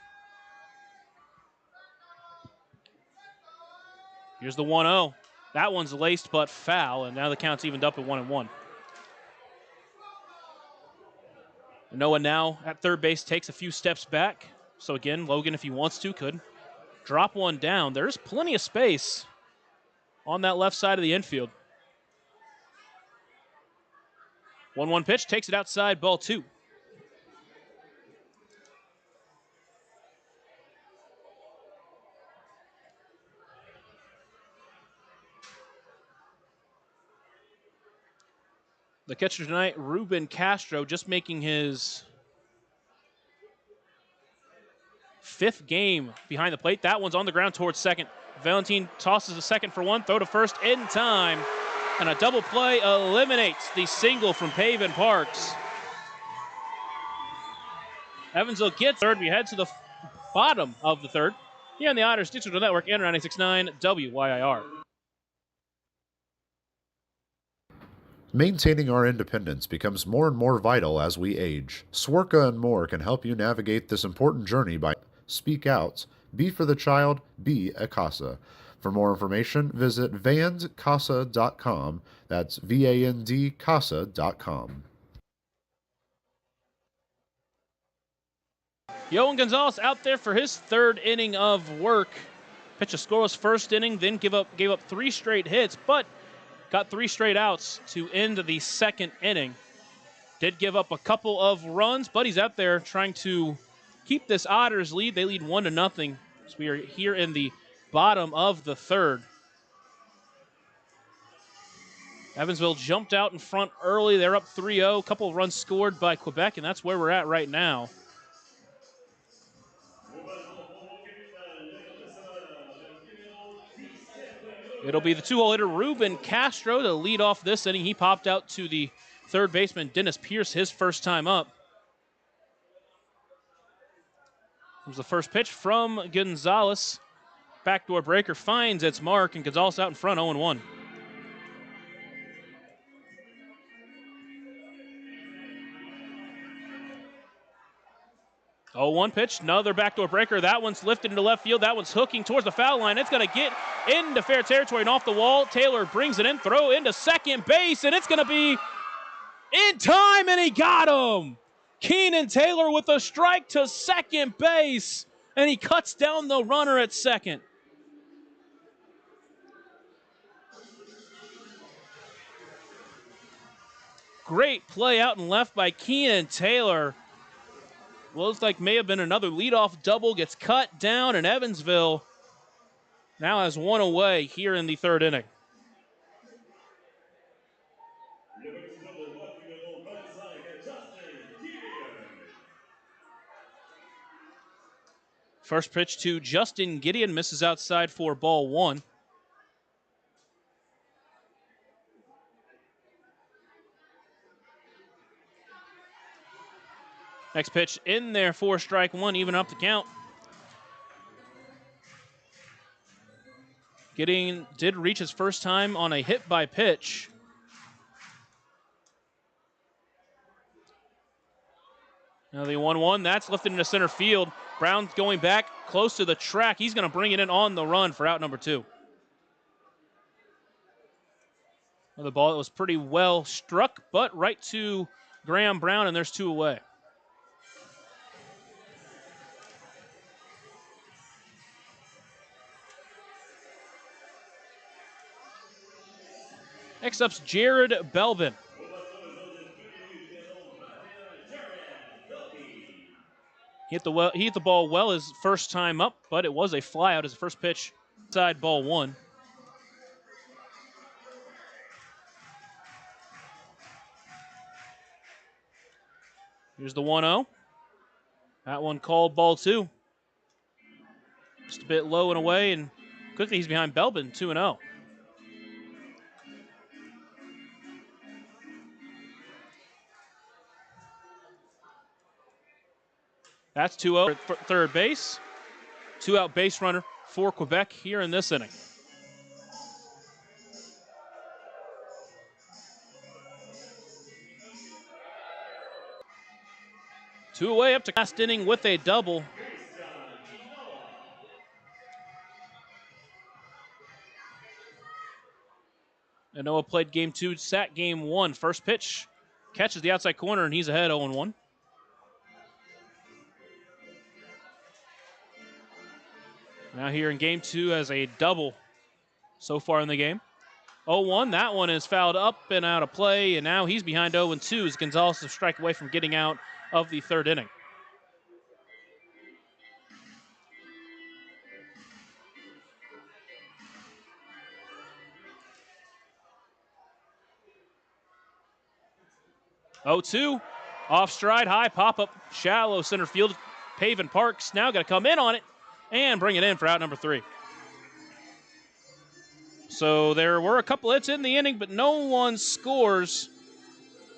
Here's the 1-0. That one's laced but foul, and now the count's evened up at 1-1. Noah now at third base takes a few steps back. So again, Logan, if he wants to, could drop one down. There's plenty of space on that left side of the infield. 1-1 pitch, takes it outside, ball 2. The catcher tonight, Ruben Castro, just making his 5th game behind the plate. That one's on the ground towards second. Valentine tosses a second for 1, throw to first in time. And a double play eliminates the single from Pavin Parks. Evansville gets third. We head to the bottom of the third here on the Otters Digital Network and 96.9 WYIR. Maintaining our independence becomes more and more vital as we age. Swerka and more can help you navigate this important journey by speak out, be for the child, be a CASA. For more information, visit vandcasa.com. That's VAND CASA.com. Yohan Gonzalez out there for his 3rd inning of work. Pitched a scoreless first inning, then gave up 3 straight hits, but got 3 straight outs to end the 2nd inning. Did give up a couple of runs, but he's out there trying to keep this Otters lead. They lead 1-0. So we are here in the bottom of the 3rd. Evansville jumped out in front early. They're up 3-0. A couple of runs scored by Quebec, and that's where we're at right now. It'll be the 2-hole hitter, Ruben Castro, to lead off this inning. He popped out to the third baseman, Dennis Pierce, his first time up. Comes the first pitch from Gonzalez. Backdoor breaker finds its mark, and Gonzalez out in front, 0-1. Oh, 1 pitch, another backdoor breaker. That one's lifted into left field. That one's hooking towards the foul line. It's going to get into fair territory and off the wall. Taylor brings it in, throw into second base, and it's going to be in time, and he got him. Keenan Taylor with a strike to second base, and he cuts down the runner at second. Great play out and left by Keenan Taylor. Looks like may have been another leadoff double, gets cut down, and Evansville now has 1 away here in the 3rd inning. First pitch to Justin Gideon, misses outside for ball 1. Next pitch in there for strike 1, even up the count. Gideon did reach his first time on a hit by pitch. Now the 1-1, that's lifted into center field. Brown's going back close to the track. He's going to bring it in on the run for out number 2. Another ball that was pretty well struck, but right to Graham Brown, and there's 2 away. Next up's Jared Belbin. He hit the ball well his first time up, but it was a flyout as the first pitch. Side ball 1. Here's the 1-0. That one called ball 2. Just a bit low and away, and quickly he's behind Belbin, 2-0. That's 2-0 at third base. 2-out base runner for Quebec here in this inning. Two away up to last inning with a double. And Noah played game 2, sat game 1. First pitch catches the outside corner, and he's ahead 0-1. Now here in game 2 as a double so far in the game. 0-1, that one is fouled up and out of play, and now he's behind 0-2 as Gonzalez is strike away from getting out of the third inning. Oh, 2, off stride, high pop-up, shallow center field. Pavin Parks now got to come in on it and bring it in for out number 3. So there were a couple hits in the inning, but no one scores.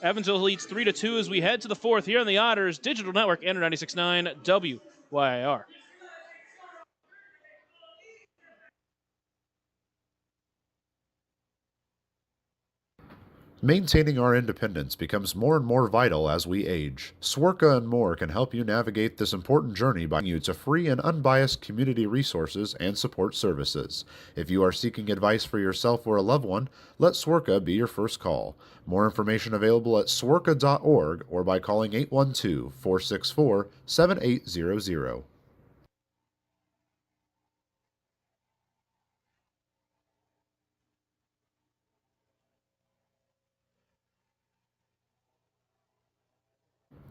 Evansville leads 3-2 as we head to the 4th here on the Otters Digital Network and 96.9 WYIR. Maintaining our independence becomes more and more vital as we age. Swerka and more can help you navigate this important journey by you to free and unbiased community resources and support services. If you are seeking advice for yourself or a loved one, let Swerka be your first call. More information available at swerka.org or by calling 812-464-7800.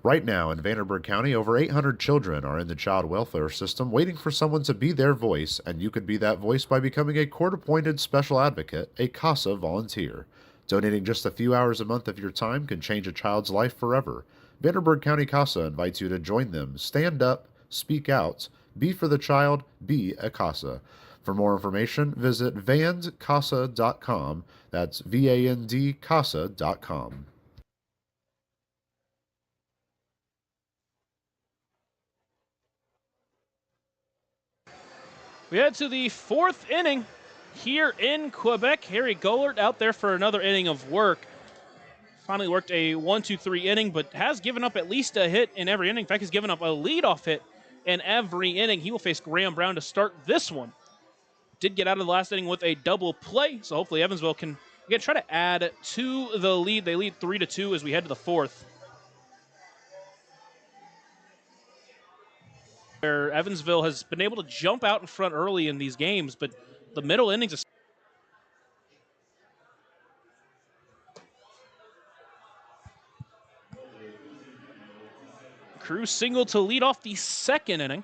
Right now in Vanderburgh County, over 800 children are in the child welfare system waiting for someone to be their voice, and you could be that voice by becoming a court-appointed special advocate, a CASA volunteer. Donating just a few hours a month of your time can change a child's life forever. Vanderburgh County CASA invites you to join them. Stand up, speak out, be for the child, be a CASA. For more information, visit vandcasa.com. That's VAND-CASA.com. We head to the 4th inning here in Quebec. Harry Golert out there for another inning of work. Finally worked a 1-2-3 inning, but has given up at least a hit in every inning. In fact, he's given up a leadoff hit in every inning. He will face Graham Brown to start this one. Did get out of the last inning with a double play, so hopefully Evansville can again try to add to the lead. They lead 3-2 as we head to the 4th. Where Evansville has been able to jump out in front early in these games, but the middle innings is Cruz single to lead off the 2nd inning.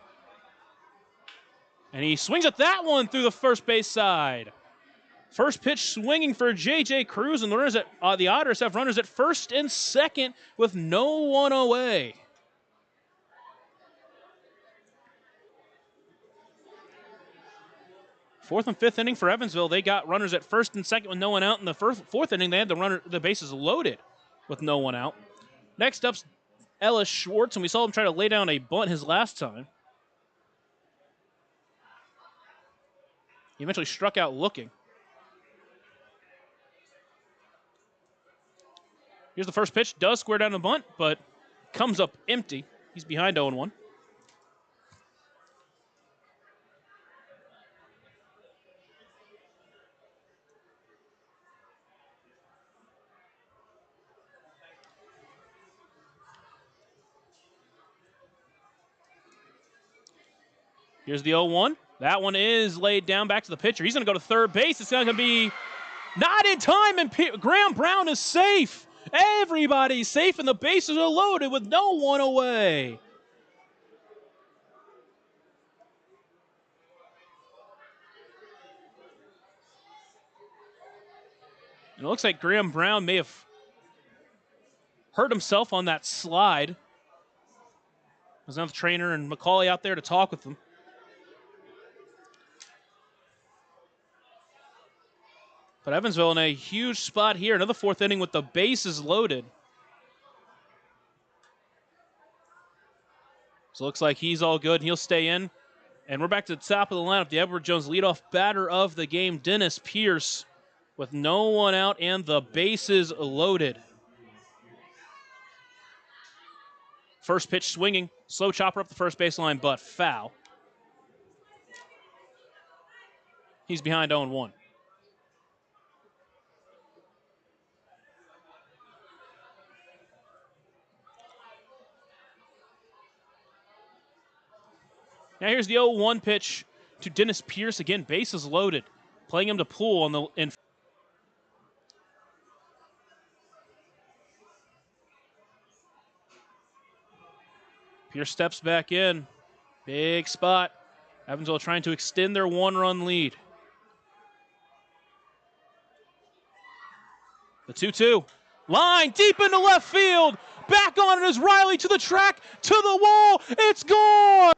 And he swings at that one through the first base side. First pitch swinging for J.J. Cruz, and the runners at the Otters have runners at first and second with no one away. Fourth and 5th inning for Evansville, they got runners at first and second with no one out. In the 4th inning, they had the bases loaded with no one out. Next up's Ellis Schwartz, and we saw him try to lay down a bunt his last time. He eventually struck out looking. Here's the first pitch, does square down the bunt, but comes up empty. He's behind 0-1. Here's the 0-1. That one is laid down back to the pitcher. He's going to go to third base. It's going to be not in time, and Graham Brown is safe. Everybody's safe, and the bases are loaded with no one away. And it looks like Graham Brown may have hurt himself on that slide. There's another trainer and McCauley out there to talk with him. But Evansville in a huge spot here. Another fourth inning with the bases loaded. So it looks like he's all good and he'll stay in. And we're back to the top of the lineup. The Edward Jones leadoff batter of the game, Dennis Pierce, with no one out and the bases loaded. First pitch swinging. Slow chopper up the first baseline, but foul. He's behind 0-1. Now here's the 0-1 pitch to Dennis Pierce. Again, bases loaded. Playing him to pull on the in. Pierce steps back in. Big spot. Evansville trying to extend their one-run lead. The 2-2. Line deep into left field. Back on it is Riley to the track, to the wall. It's gone.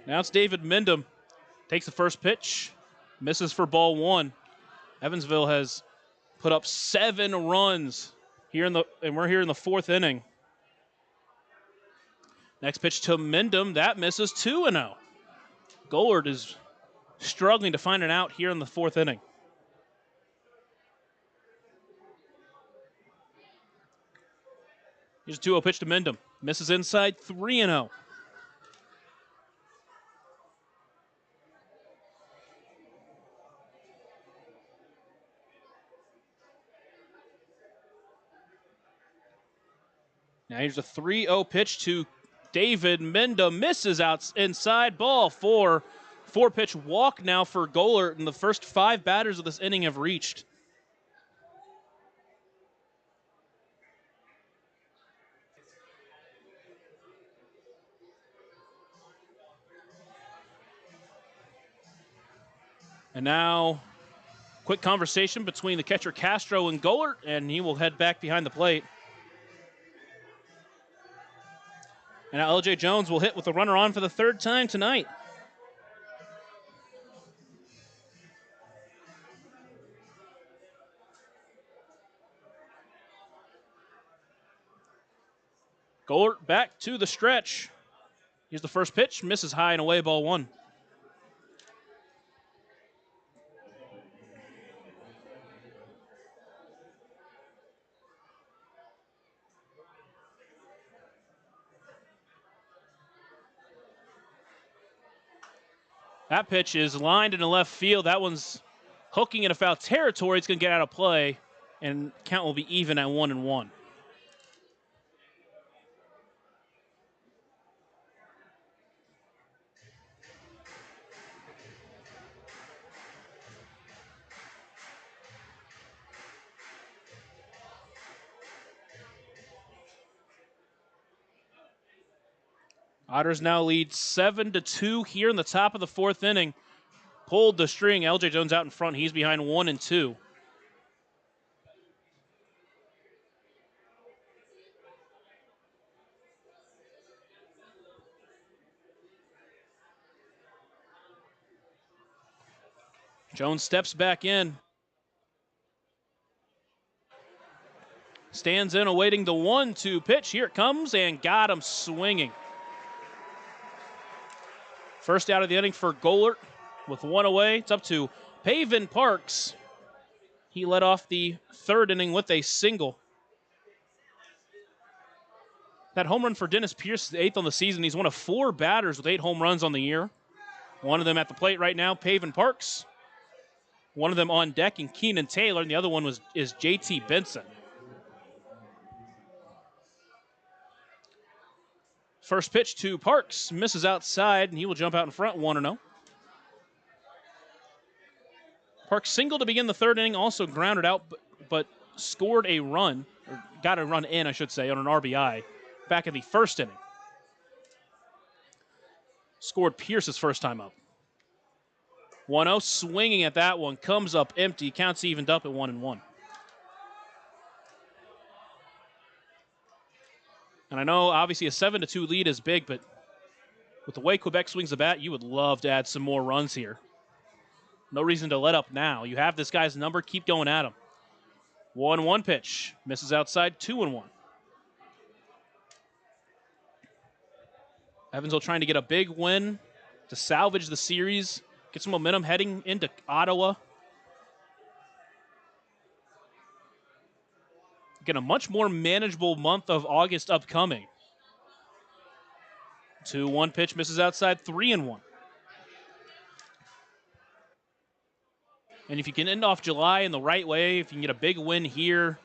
Now it's David Mendham. Takes the first pitch. Misses for ball one. Evansville has put up 7 runs here and we're here in the 4th inning. Next pitch to Mendham. That misses 2-0. Gollard is struggling to find an out here in the 4th inning. Here's a 2-0 pitch to Mendham. Misses inside, 3-0. Now here's a 3-0 pitch to David Mendham. Misses out inside, ball 4. 4-pitch walk now for Gollert, and the first 5 batters of this inning have reached. And now, quick conversation between the catcher Castro and Gollert, and he will head back behind the plate. And now LJ Jones will hit with the runner on for the 3rd time tonight. Gollert back to the stretch. Here's the first pitch, misses high and away, ball 1. That pitch is lined into left field. That one's hooking into foul territory. It's going to get out of play, and count will be even at 1-1. Otters now lead 7-2 here in the top of the 4th inning. Pulled the string. LJ Jones out in front. He's behind 1-2. Jones steps back in. Stands in awaiting the 1-2 pitch. Here it comes and got him swinging. First out of the inning for Gollert with 1 away. It's up to Paven Parks. He led off the 3rd inning with a single. That home run for Dennis Pierce is the 8th on the season. He's one of 4 batters with 8 home runs on the year. One of them at the plate right now, Paven Parks. One of them on deck in Keenan Taylor, and the other one is JT Benson. First pitch to Parks, misses outside, and he will jump out in front, 1-0. Parks singled to begin the 3rd inning, also grounded out, but scored a run, or got a run in, I should say, on an RBI back in the 1st inning. scored Pierce's first time up. 1-0, swinging at that one, comes up empty, counts evened up at 1-1. And I know, obviously, a 7-2 lead is big, but with the way Quebec swings the bat, you would love to add some more runs here. No reason to let up now. You have this guy's number. Keep going at him. 1-1 pitch. Misses outside. 2-1. Evansville trying to get a big win to salvage the series, get some momentum heading into Ottawa. Get a much more manageable month of August upcoming. 2-1 pitch. Misses outside. 3-1. And if you can end off July in the right way, if you can get a big win here,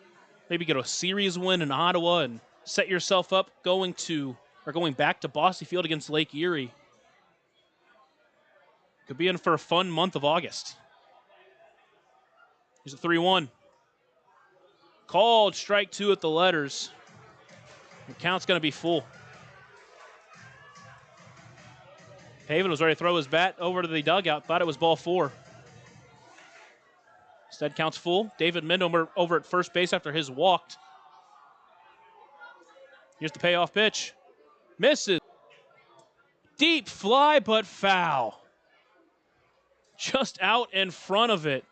maybe get a series win in Ottawa and set yourself up going back to Bosse Field against Lake Erie, could be in for a fun month of August. Here's a 3-1. Called strike 2 at the letters. The count's going to be full. Haven was ready to throw his bat over to the dugout. Thought it was ball 4. Instead, counts full. David Mendham over at first base after his walked. Here's the payoff pitch. Misses. Deep fly, but foul. Just out in front of it.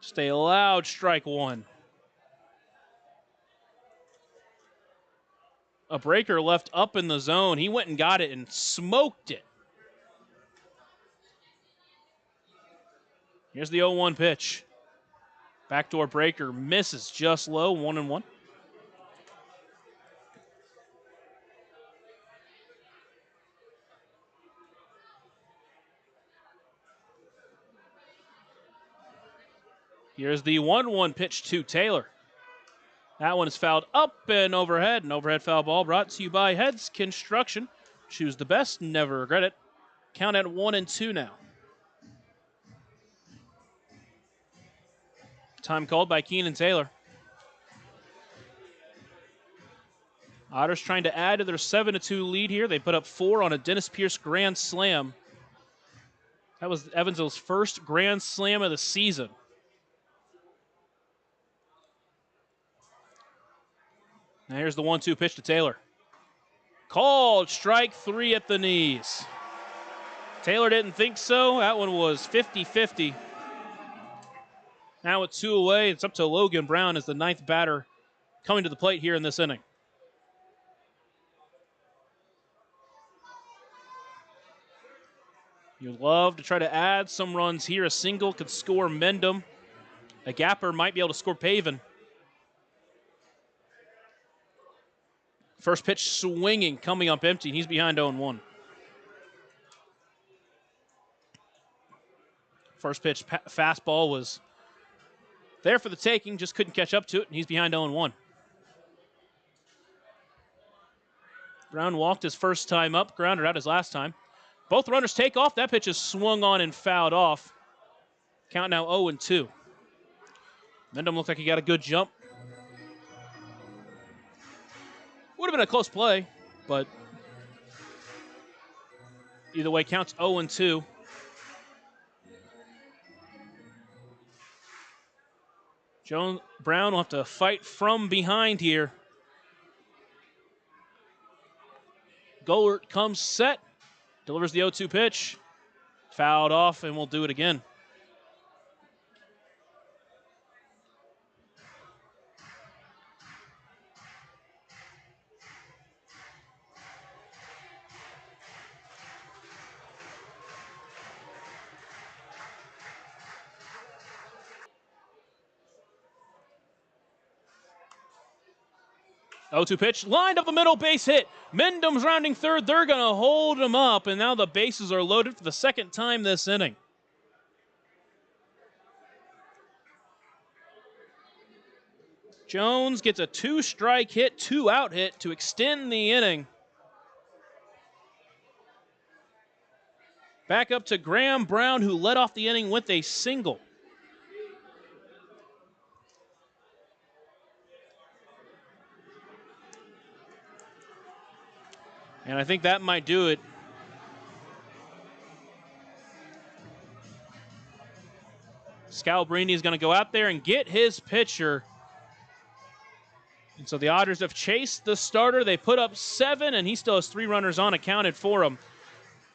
Just a loud strike 1. A breaker left up in the zone. He went and got it and smoked it. Here's the 0-1 pitch. Backdoor breaker misses just low, 1-1. Here's the 1-1 pitch to Taylor. That one is fouled up and overhead. An overhead foul ball brought to you by Heads Construction. Choose the best, never regret it. Count at 1-2 now. Time called by Keenan Taylor. Otters trying to add to their 7-2 lead here. They put up 4 on a Dennis Pierce grand slam. That was Evansville's first grand slam of the season. Now here's the 1-2 pitch to Taylor. Called strike 3 at the knees. Taylor didn't think so. That one was 50-50. Now with 2 away, it's up to Logan Brown as the 9th batter coming to the plate here in this inning. You'd love to try to add some runs here. A single could score Mendham. A gapper might be able to score Paven. First pitch swinging, coming up empty. He's behind 0-1. First pitch fastball was there for the taking, just couldn't catch up to it, and he's behind 0-1. Brown walked his first time up, grounded out his last time. Both runners take off. That pitch is swung on and fouled off. Count now 0-2. Mendham looked like he got a good jump. Would have been a close play, but either way, counts 0-2. Brown will have to fight from behind here. Golert comes set, delivers the 0-2 pitch, fouled off, and we'll do it again. Oh, 2 pitch, lined up the middle, base hit. Mendham's rounding third. They're going to hold him up, and now the bases are loaded for the second time this inning. Jones gets a 2-strike hit, 2-out hit to extend the inning. Back up to Graham Brown, who led off the inning with a single. And I think that might do it. Scalabrini is going to go out there and get his pitcher. And so the Otters have chased the starter. They put up 7, and he still has 3 runners on, accounted for him.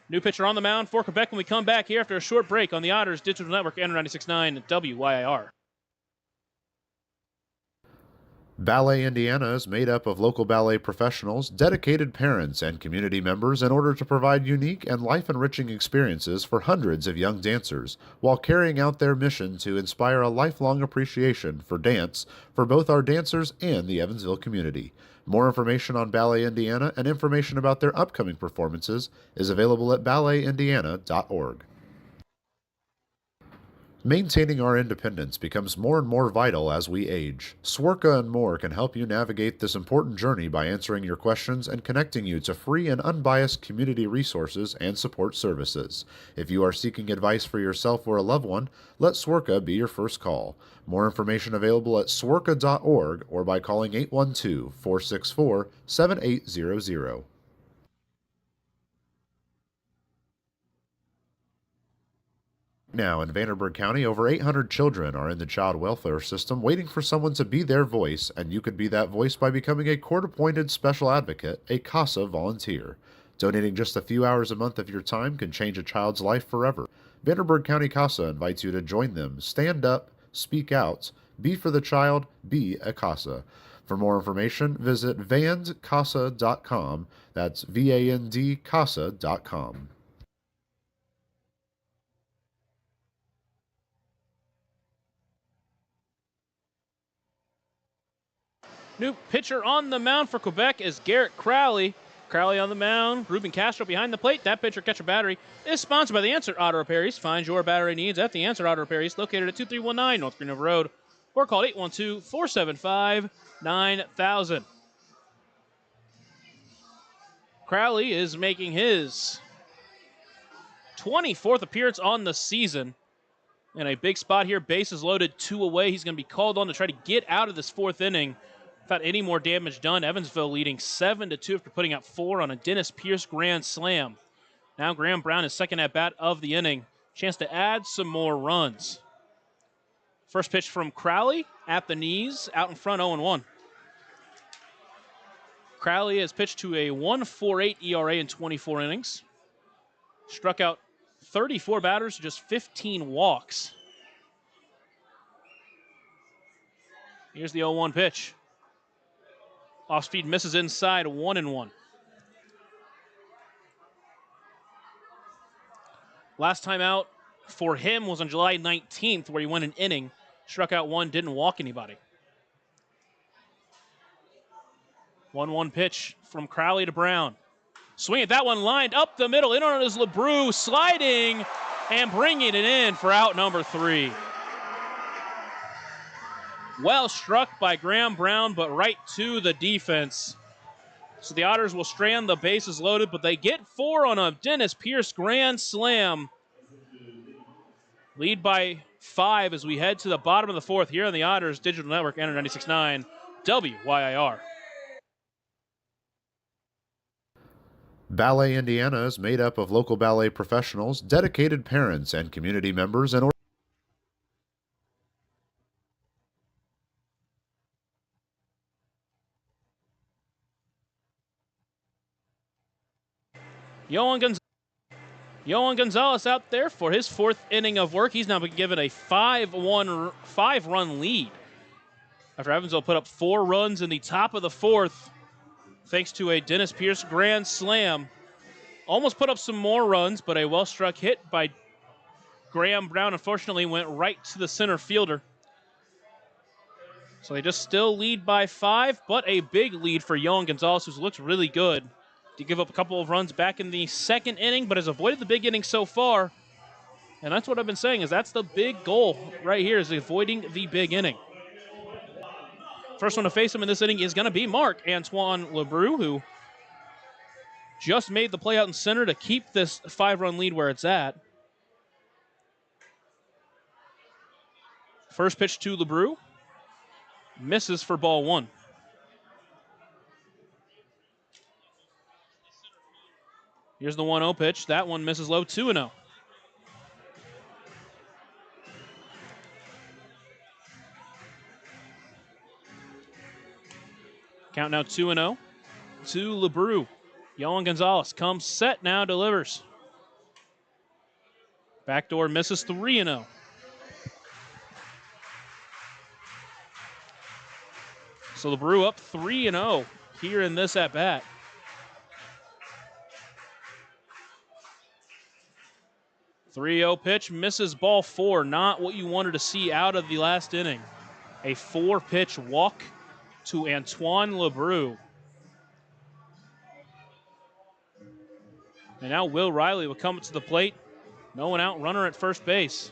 New pitcher on the mound for Quebec when we come back here after a short break on the Otters Digital Network, N96.9 WYIR. Ballet Indiana is made up of local ballet professionals, dedicated parents, and community members in order to provide unique and life-enriching experiences for hundreds of young dancers, while carrying out their mission to inspire a lifelong appreciation for dance for both our dancers and the Evansville community. More information on Ballet Indiana and information about their upcoming performances is available at balletindiana.org. Maintaining our independence becomes more and more vital as we age. Swerka and more can help you navigate this important journey by answering your questions and connecting you to free and unbiased community resources and support services. If you are seeking advice for yourself or a loved one, let Swerka be your first call. More information available at swerka.org or by calling 812-464-7800. Now, in Vanderburgh County, over 800 children are in the child welfare system waiting for someone to be their voice, and you could be that voice by becoming a court-appointed special advocate, a CASA volunteer. Donating just a few hours a month of your time can change a child's life forever. Vanderburgh County CASA invites you to join them. Stand up, speak out, be for the child, be a CASA. For more information, visit vandcasa.com. That's VAND-CASA.com. New pitcher on the mound for Quebec is Garrett Crowley. Crowley on the mound. Ruben Castro behind the plate. That pitcher catcher battery is sponsored by the Answer Auto Repairs. Find your battery needs at the Answer Auto Repairs, located at 2319 North Greenville Road, or call 812-475-9000. Crowley is making his 24th appearance on the season. In a big spot here, bases loaded, 2 away. He's going to be called on to try to get out of this 4th inning without any more damage done. Evansville leading 7-2 after putting up 4 on a Dennis Pierce grand slam. Now Graham Brown is second at bat of the inning. Chance to add some more runs. First pitch from Crowley at the knees, out in front, 0-1. Crowley has pitched to a 1.48 ERA in 24 innings. Struck out 34 batters, just 15 walks. Here's the 0-1 pitch. Off speed, misses inside, 1-1. Last time out for him was on July 19th, where he went an inning, struck out 1, didn't walk anybody. 1-1 pitch from Crowley to Brown. Swing at that one, lined up the middle. In on it is LeBrew, sliding and bringing it in for out number 3. Well struck by Graham Brown, but right to the defense. So the Otters will strand the bases loaded, but they get 4 on a Dennis Pierce grand slam. Lead by 5 as we head to the bottom of the 4th here on the Otters Digital Network, N96.9 WYIR. Ballet Indiana is made up of local ballet professionals, dedicated parents, and community members in order. Yohan Gonzalez out there for his 4th inning of work. He's now been given a 5-run lead after Evansville put up 4 runs in the top of the 4th, thanks to a Dennis Pierce grand slam. Almost put up some more runs, but a well-struck hit by Graham Brown unfortunately went right to the center fielder. So they just still lead by 5, but a big lead for Yohan Gonzalez, who's looked really good. To give up a couple of runs back in the 2nd inning, but has avoided the big inning so far. And that's what I've been saying, is that's the big goal right here, is avoiding the big inning. First one to face him in this inning is going to be Marc-Antoine LeBrew, who just made the play out in center to keep this 5-run lead where it's at. First pitch to LeBrew. Misses for ball 1. Here's the 1-0 pitch. That one misses low, 2-0. Count now 2-0 to LeBrew. Yohan Gonzalez comes set now, delivers. Backdoor misses 3-0. So LeBrew up 3-0 here in this at-bat. .30 pitch, misses ball 4. Not what you wanted to see out of the last inning. A 4-pitch walk to Antoine LeBrew. And now Will Riley will come to the plate. No one out, runner at first base.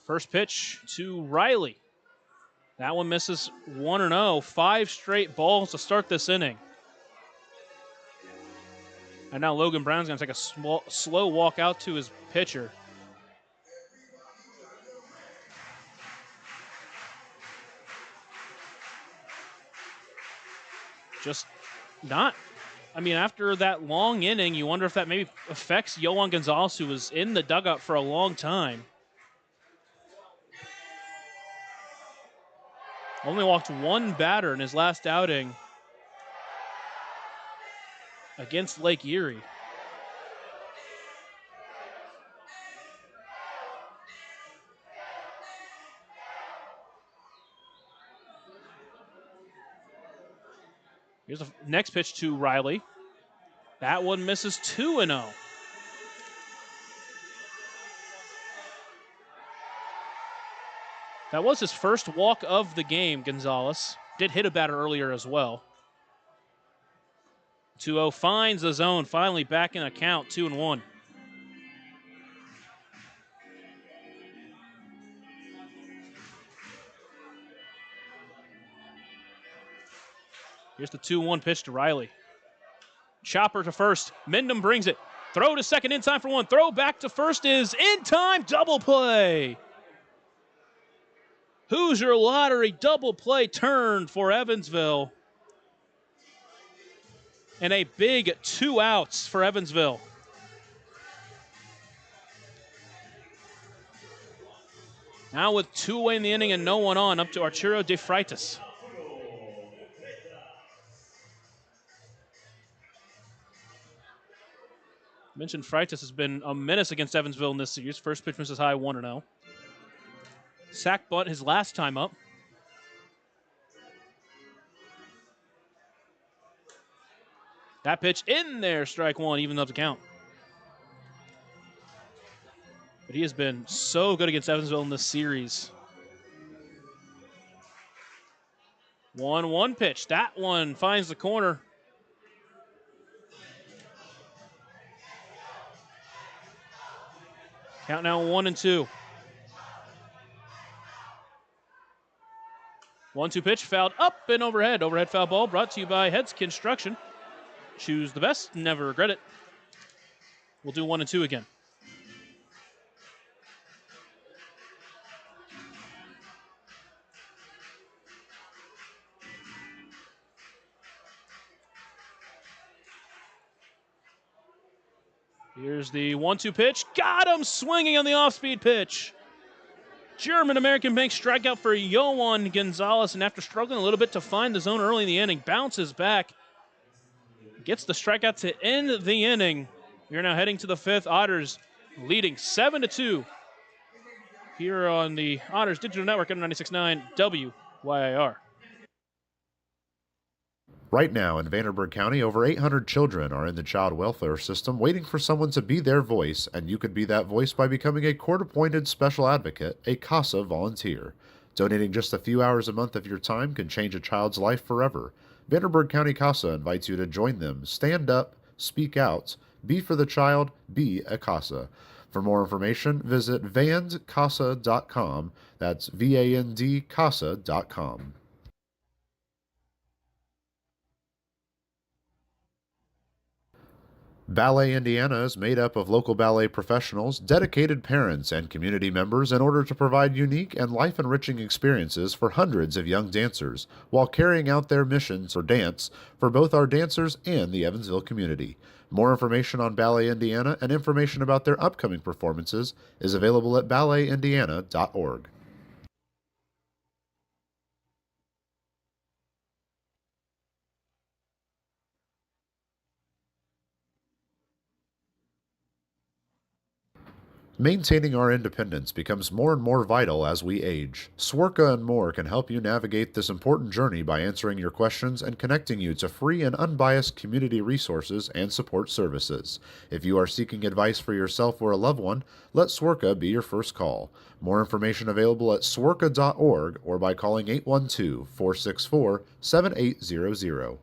First pitch to Riley. That one misses 1-0. 5 straight balls to start this inning. And now Logan Brown's going to take a slow walk out to his pitcher. Just not. I mean, after that long inning, you wonder if that maybe affects Yohan Gonzalez, who was in the dugout for a long time. Only walked one batter in his last outing against Lake Erie. Here's the next pitch to Riley. That one misses 2-0. That was his first walk of the game, Gonzalez. Did hit a batter earlier as well. 2-0 finds the zone, finally back in a count, 2-1. Here's the 2-1 pitch to Riley. Chopper to first. Mendham brings it. Throw to second in time for one. Throw back to first is in time. Double play. Hoosier Lottery double play turn for Evansville. And a big 2 outs for Evansville. Now with 2 away in the inning and no one on, up to Arturo De Freitas. Mentioned Freitas has been a menace against Evansville in this series. First pitch misses high, 1-0. Sack bunt his last time up. That pitch in there, strike one, evens up the count. But he has been so good against Evansville in this series. 1-1 pitch. That one finds the corner. Count now 1-2. 1-2 pitch, fouled up and overhead. Overhead foul ball brought to you by Heads Construction. Choose the best, never regret it. We'll do 1-2 again. Here's the 1-2 pitch. Got him swinging on the off-speed pitch. German-American Bank strikeout for Yohan Gonzalez, and after struggling a little bit to find the zone early in the inning, bounces back, gets the strikeout to end the inning. We are now heading to the 5th. Otters leading 7-2 here on the Otters Digital Network at 96.9 WYIR. Right now in Vanderburgh County, over 800 children are in the child welfare system waiting for someone to be their voice, and you could be that voice by becoming a court-appointed special advocate, a CASA volunteer. Donating just a few hours a month of your time can change a child's life forever. Vanderburgh County CASA invites you to join them. Stand up, speak out, be for the child, be a CASA. For more information, visit vandcasa.com. That's VAND-CASA.com. Ballet Indiana is made up of local ballet professionals, dedicated parents, and community members in order to provide unique and life enriching experiences for hundreds of young dancers while carrying out their missions for dance for both our dancers and the Evansville community. More information on Ballet Indiana and information about their upcoming performances is available at balletindiana.org. Maintaining our independence becomes more and more vital as we age. Swerka and more can help you navigate this important journey by answering your questions and connecting you to free and unbiased community resources and support services. If you are seeking advice for yourself or a loved one, let Swerka be your first call. More information available at swerka.org or by calling 812-464-7800.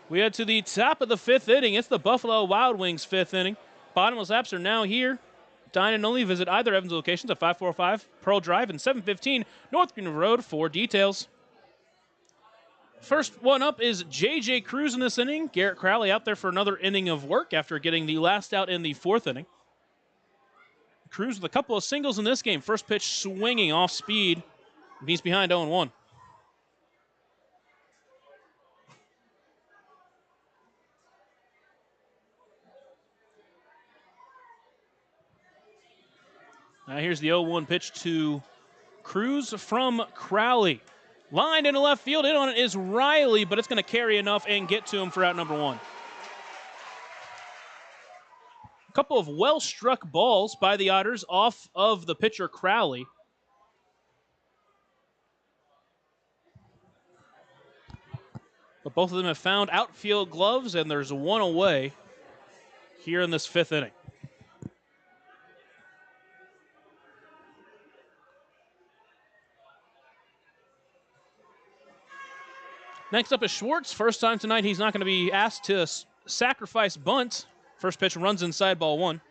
We head to the top of the fifth inning. It's the Buffalo Wild Wings' fifth inning. Bottomless Apps are now here. Dine and only. Visit either Evansville locations at 545 Pearl Drive and 715 North Green Road for details. First one up is J.J. Cruz in this inning. Garrett Crowley out there for another inning of work after getting the last out in the fourth inning. Cruz with a couple of singles in this game. First pitch swinging off speed. He's behind 0-1. Now here's the 0-1 pitch to Cruz from Crowley. Lined into left field. In on it is Riley, but it's going to carry enough and get to him for out number one. A couple of well-struck balls by the Otters off of the pitcher Crowley. But both of them have found outfield gloves, and there's one away here in this fifth inning. Next up is Schwartz. First time tonight he's not going to be asked to sacrifice bunt. First pitch runs inside, ball one.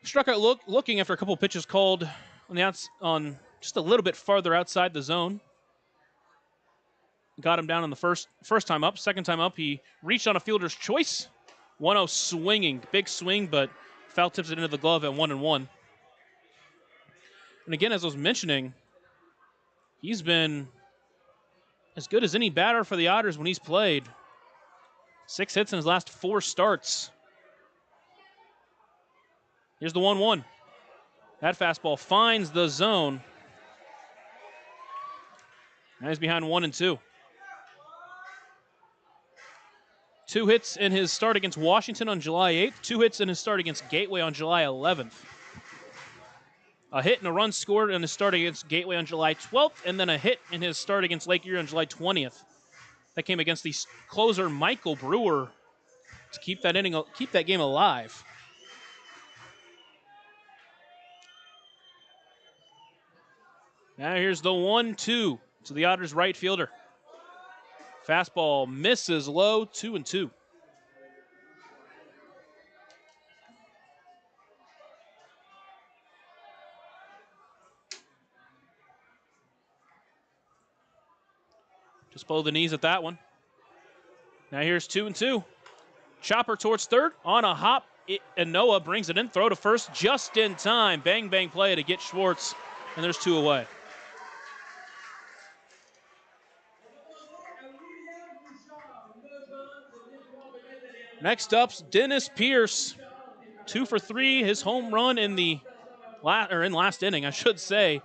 Struck out looking after a couple pitches called on just a little bit farther outside the zone. Got him down on the first time up. Second time up, he reached on a fielder's choice. 1-0 swinging. Big swing, but foul tips it into the glove at 1-1. And again, as I was mentioning, he's been as good as any batter for the Otters when he's played. 6 hits in his last 4 starts. Here's the 1-1. That fastball finds the zone. Now he's behind 1-2. 2 hits in his start against Washington on July 8th. 2 hits in his start against Gateway on July 11th. A hit and a run scored in his start against Gateway on July 12th, and then a hit in his start against Lake Erie on July 20th. That came against the closer Michael Brewer to keep that game alive. Now here's the 1-2 to the Otters right fielder. Fastball misses low, 2-2. Just below the knees at that one. Now here's 2-2. Chopper towards third on a hop. And Noah brings it in. Throw to first just in time. Bang, bang play to get Schwartz. And there's 2 away. Next up's Dennis Pierce. 2 for 3. His home run in last inning, I should say.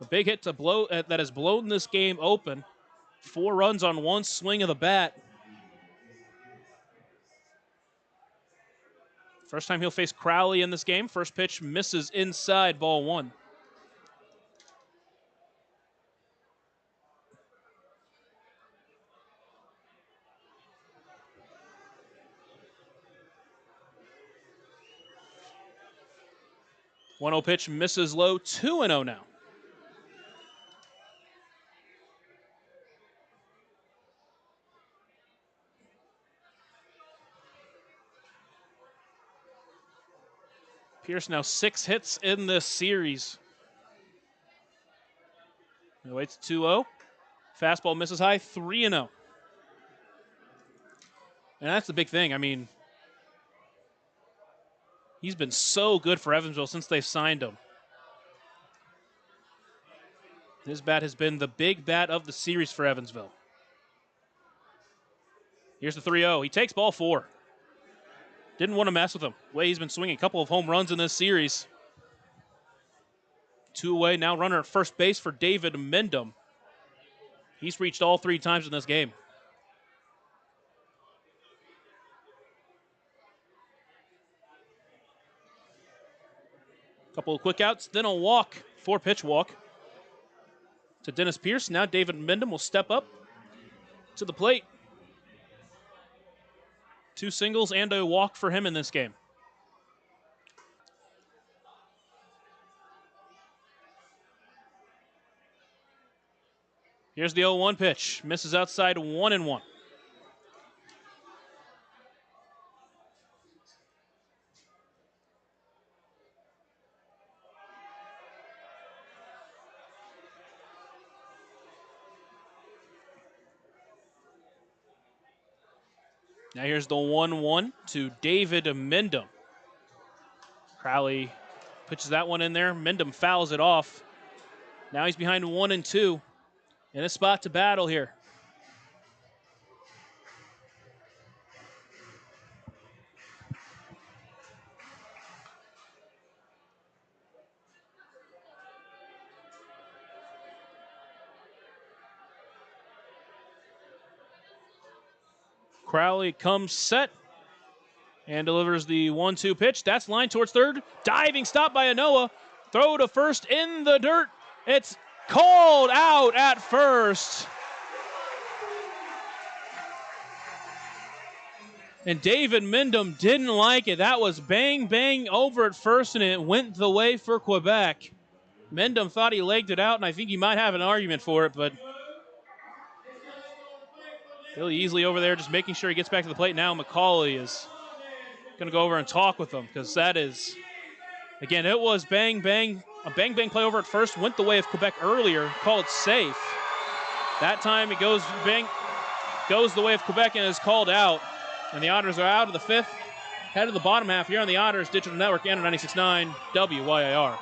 A big hit to blow that has blown this game open. 4 runs on 1 swing of the bat. First time he'll face Crowley in this game. First pitch misses inside, ball 1. One-0 pitch misses low, 2-0 now. Pierce now 6 hits in this series. He waits 2-0. Fastball misses high, 3-0. And that's the big thing. I mean, he's been so good for Evansville since they signed him. His bat has been the big bat of the series for Evansville. Here's the 3-0. He takes ball 4. Didn't want to mess with him. The way he's been swinging a couple of home runs in this series. 2 away, now runner at first base for David Mendham. He's reached all 3 times in this game. Couple of quick outs, then a walk, 4-pitch walk to Dennis Pierce. Now David Mendham will step up to the plate. 2 singles and a walk for him in this game. Here's the 0-1 pitch. Misses outside, 1-1. Now here's the 1-1 to David Mendham. Crowley pitches that one in there. Mendham fouls it off. Now he's behind 1-2. In a spot to battle here. Crowley comes set and delivers the 1-2 pitch. That's line towards third. Diving stop by Anoa. Throw to first in the dirt. It's called out at first. And David Mendham didn't like it. That was bang, bang over at first, and it went the way for Quebec. Mendham thought he legged it out, and I think he might have an argument for it, but really easily over there, just making sure he gets back to the plate. Now McCauley is going to go over and talk with him, because that is, again, it was bang, bang. A bang-bang play over at first went the way of Quebec earlier, called safe. That time it goes the way of Quebec and is called out. And the Otters are out of the 5th. Head of the bottom half here on the Otters Digital Network and on 96.9 WYIR.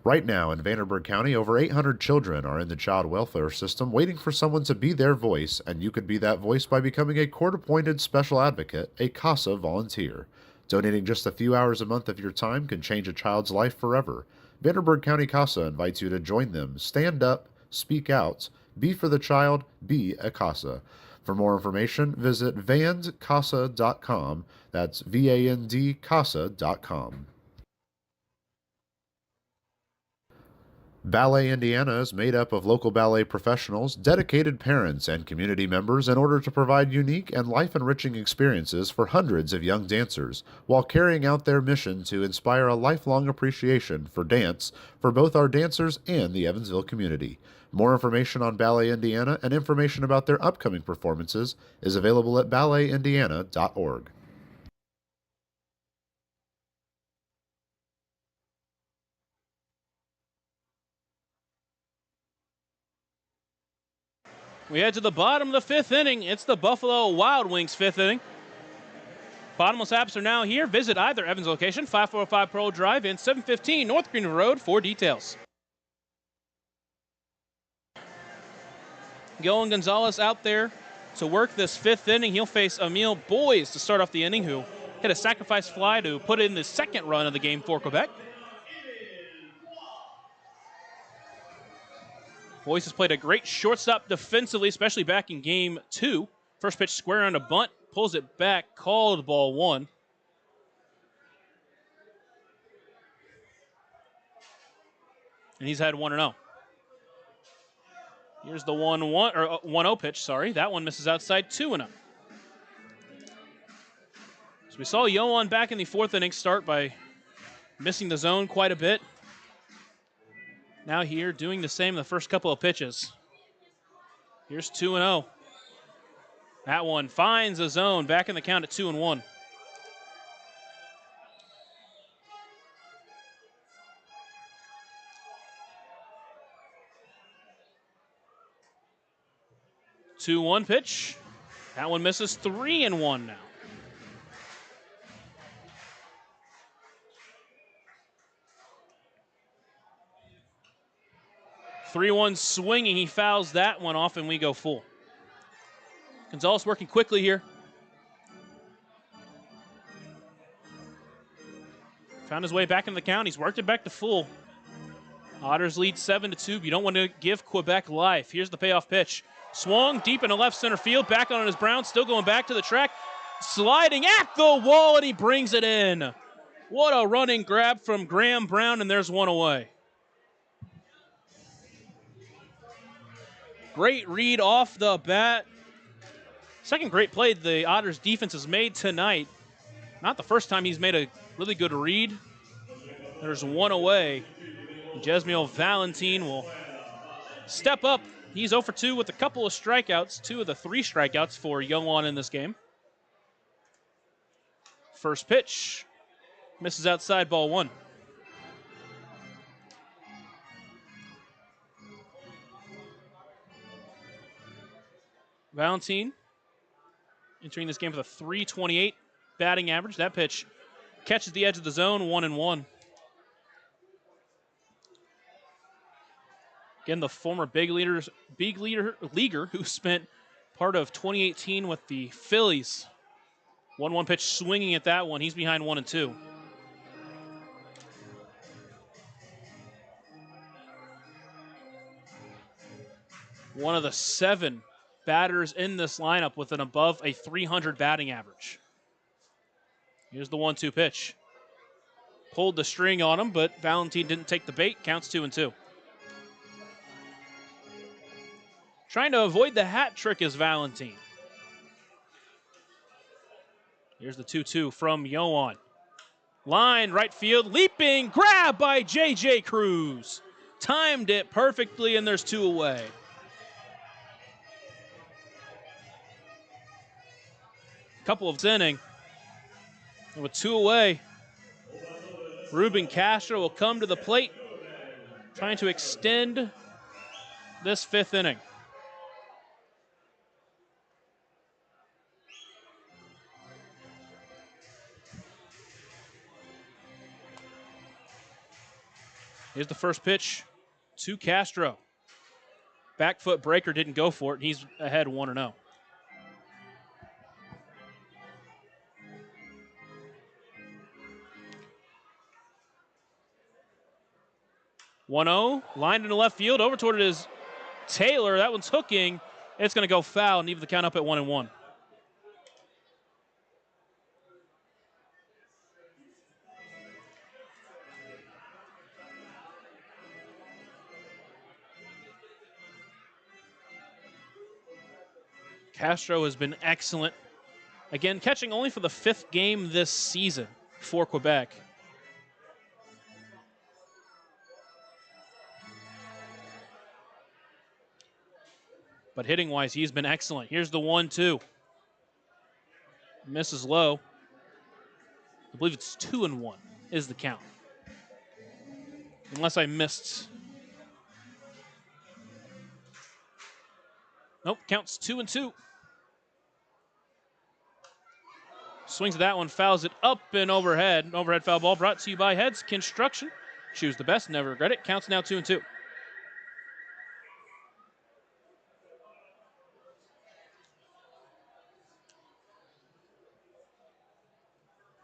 Right now in Vanderburgh County, over 800 children are in the child welfare system waiting for someone to be their voice, and you could be that voice by becoming a court-appointed special advocate, a CASA volunteer. Donating just a few hours a month of your time can change a child's life forever. Vanderburgh County CASA invites you to join them. Stand up, speak out, be for the child, be a CASA. For more information, visit vandcasa.com. That's VAND CASA.com. Ballet Indiana is made up of local ballet professionals, dedicated parents, and community members in order to provide unique and life-enriching experiences for hundreds of young dancers, while carrying out their mission to inspire a lifelong appreciation for dance for both our dancers and the Evansville community. More information on Ballet Indiana and information about their upcoming performances is available at balletindiana.org. We head to the bottom of the 5th inning. It's the Buffalo Wild Wings 5th inning. Bottomless apps are now here. Visit either Evans location, 545 Pearl Drive and 715 North Green Road for details. Gillen Gonzalez out there to work this 5th inning. He'll face Emil Boyes to start off the inning, who hit a sacrifice fly to put in the 2nd run of the game for Quebec. Boyes has played a great shortstop defensively, especially back in game 2. First pitch square on a bunt, pulls it back, called ball 1. And he's had 1-0. Here's the 1-0 pitch, sorry. That one misses outside, 2-0. So we saw Yohan back in the 4th inning start by missing the zone quite a bit. Now here doing the same the first couple of pitches. Here's 2-0. That one finds a zone, back in the count at 2-1. 2-1 pitch. That one misses. 3-1 now. (3-1) swinging. He fouls that one off, and we go full. Gonzalez working quickly here. Found his way back in the count. He's worked it back to full. Otters lead 7-2. You don't want to give Quebec life. Here's the payoff pitch. Swung deep into left center field. Back on his Brown. Still going back to the track. Sliding at the wall, and he brings it in. What a running grab from Graham Brown, and there's one away. Great read off the bat. Second great play the Otters defense has made tonight. Not the first time he's made a really good read. There's one away. Jesmiel Valentin will step up. He's 0 for 2 with a couple of strikeouts, 2 of the 3 strikeouts for Yoan in this game. First pitch, misses outside, ball 1. Valentin entering this game with a .328 batting average. That pitch catches the edge of the zone, 1-1. Again, the former big leaguer who spent part of 2018 with the Phillies. 1-1 pitch swinging at that one. He's behind 1-2. One of the 7 batters in this lineup with an above a .300 batting average. Here's the 1-2 pitch. Pulled the string on him, but Valentin didn't take the bait. Counts 2-2. Trying to avoid the hat trick is Valentin. Here's the 2-2 from Yoan. Line, right field, leaping, grab by J.J. Cruz. Timed it perfectly, and there's 2 away. Couple of inning. And with 2 away, Ruben Castro will come to the plate, trying to extend this 5th inning. Here's the first pitch to Castro. Back foot breaker didn't go for it, and he's ahead 1-0. 1-0, lined into left field, over toward it is Taylor. That one's hooking. It's going to go foul and leave the count up at 1-1. Castro has been excellent. Again, catching only for the 5th game this season for Quebec. But hitting-wise, he's been excellent. Here's the 1-2. Misses low. I believe it's 2-1 is the count. Unless I missed. Nope, counts 2-2. Swings at that one, fouls it up and overhead. Overhead foul ball brought to you by Heads Construction. Choose the best, never regret it. Counts now 2-2.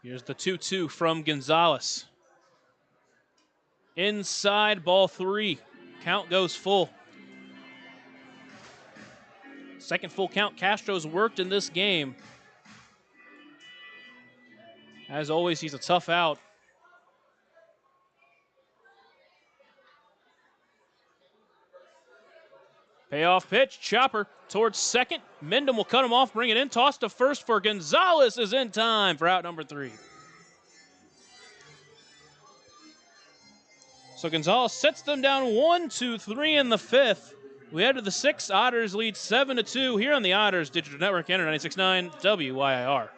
Here's the 2-2 from Gonzalez. Inside, ball 3. Count goes full. Second full count Castro's worked in this game. As always, he's a tough out. Payoff pitch, chopper towards second. Mendham will cut him off, bring it in. Toss to first for Gonzalez is in time for out number 3. So Gonzalez sets them down 1-2-3 in the 5th. We head to the 6th. Otters lead 7-2 here on the Otters Digital Network, Enter 96.9 WYIR.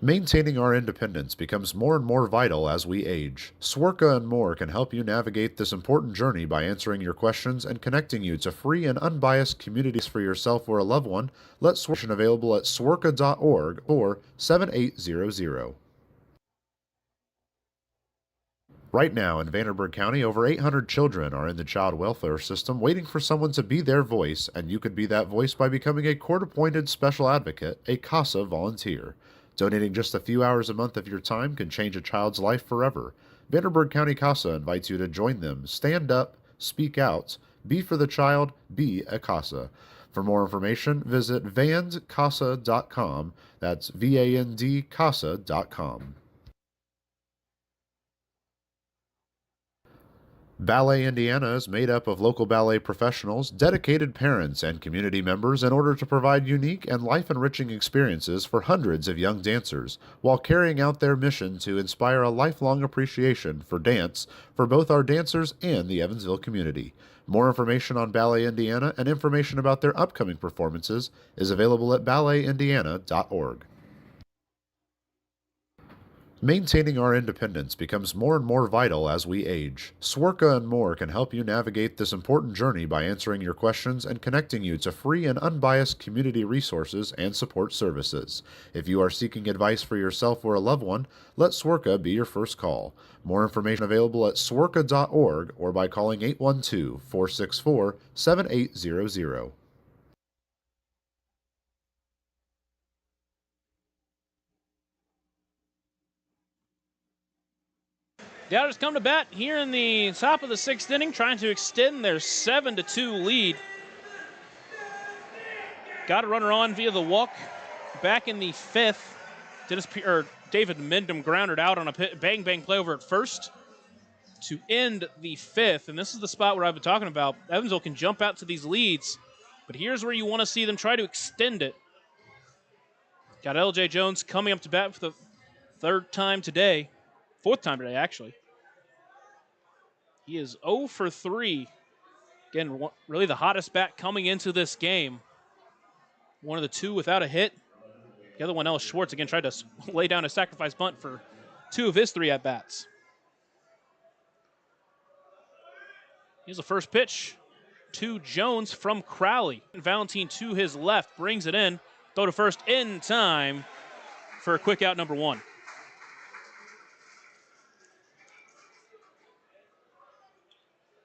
Maintaining our independence becomes more and more vital as we age. Swerka and more can help you navigate this important journey by answering your questions and connecting you to free and unbiased communities for yourself or a loved one. Let Swerka available at swerka.org or 7800. Right now in Vanderburgh County, over 800 children are in the child welfare system waiting for someone to be their voice, and you could be that voice by becoming a court-appointed special advocate, a CASA volunteer. Donating just a few hours a month of your time can change a child's life forever. Vanderburgh County CASA invites you to join them. Stand up, speak out, be for the child, be a CASA. For more information, visit vandcasa.com. That's VAND CASA.com. Ballet Indiana is made up of local ballet professionals, dedicated parents, and community members in order to provide unique and life-enriching experiences for hundreds of young dancers, while carrying out their mission to inspire a lifelong appreciation for dance for both our dancers and the Evansville community. More information on Ballet Indiana and information about their upcoming performances is available at balletindiana.org. Maintaining our independence becomes more and more vital as we age. Swerka and more can help you navigate this important journey by answering your questions and connecting you to free and unbiased community resources and support services. If you are seeking advice for yourself or a loved one, let Swerka be your first call. More information available at swerka.org or by calling 812-464-7800. The Otters come to bat here in the top of the sixth inning, trying to extend their 7-2 lead. Got a runner on via the walk back in the fifth. David Mendham grounded out on a bang-bang play over at first to end the fifth. And this is the spot where I've been talking about. Evansville can jump out to these leads, but here's where you want to see them try to extend it. Got L.J. Jones coming up to bat for the fourth time today, actually. He is 0 for 3. Again, really the hottest bat coming into this game. One of the two without a hit. The other one, Ellis Schwartz, again, tried to lay down a sacrifice bunt for 2 of his 3 at-bats. Here's the first pitch to Jones from Crowley. Valentine to his left, brings it in. Throw to first in time for a quick out number 1.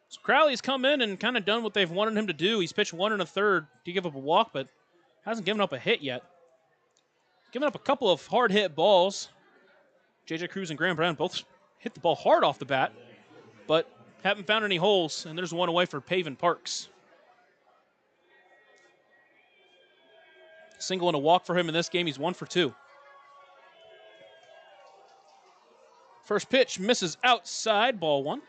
So Crowley's come in and kind of done what they've wanted him to do. He's pitched 1 1/3 to give up a walk, but hasn't given up a hit yet. Given up a couple of hard hit balls. J.J. Cruz and Graham Brown both hit the ball hard off the bat, but haven't found any holes, and there's one away for Pavin Parks. Single and a walk for him in this game. He's 1 for 2. First pitch misses outside, ball 1.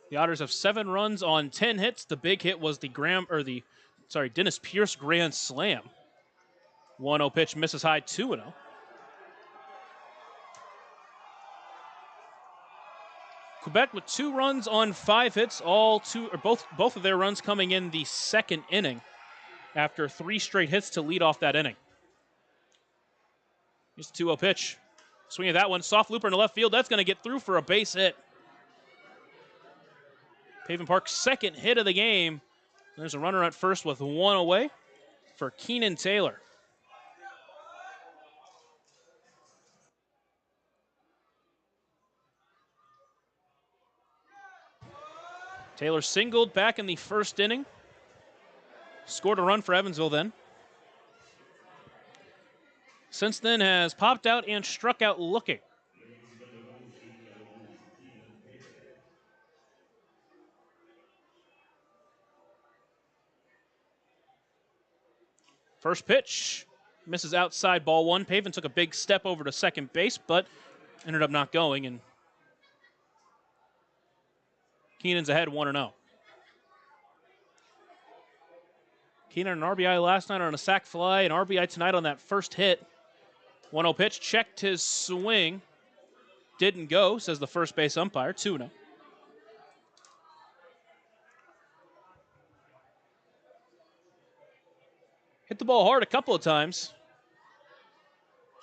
The Otters have 7 runs on 10 hits. The big hit was the Dennis Pierce grand slam. 1-0 pitch misses high, 2-0. Quebec with 2 runs on 5 hits, both of their runs coming in the second inning after 3 straight hits to lead off that inning. Here's the 2-0 pitch. Swing at that one, soft looper in the left field. That's going to get through for a base hit. Pavin Park's second hit of the game. There's a runner at first with 1 away for Keenan Taylor. Taylor singled back in the first inning. Scored a run for Evansville then. Since then has popped out and struck out looking. First pitch misses outside, ball 1. Pavin took a big step over to second base, but ended up not going, and Keenan's ahead 1-0. Keenan an RBI last night on a sac fly, an RBI tonight on that first hit. 1-0 pitch, checked his swing. Didn't go, says the first base umpire, 2-0. Hit the ball hard a couple of times.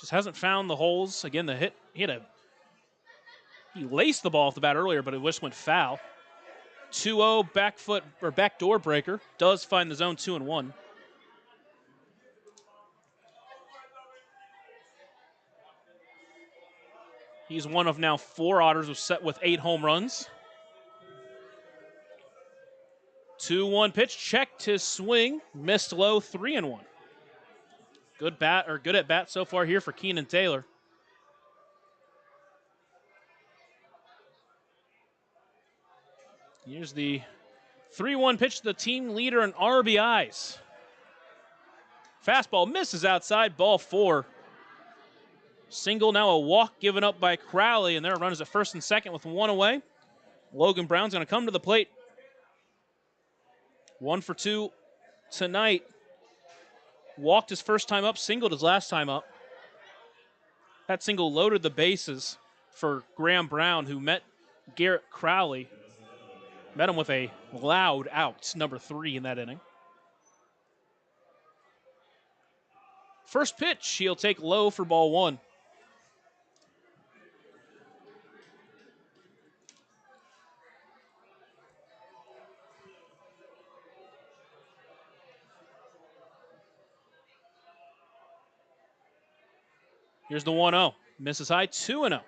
Just hasn't found the holes. Again, the hit, he laced the ball off the bat earlier, but it just went foul. 2-0 back foot or backdoor breaker. Does find the zone 2-1. He's one of now 4 Otters with 8 home runs. 2-1 pitch, checked his swing, missed low, 3-1. Good at bat so far here for Keenan Taylor. Here's the 3-1 pitch to the team leader in RBIs. Fastball misses outside, ball 4. Single, now a walk given up by Crowley, and there are runners at first and second with 1 away. Logan Brown's going to come to the plate. 1 for 2 tonight. Walked his first time up, singled his last time up. That single loaded the bases for Graham Brown, who met Garrett Crowley. Met him with a loud out, number 3 in that inning. First pitch, he'll take low for ball 1. Here's the 1-0. Misses high, 2-0.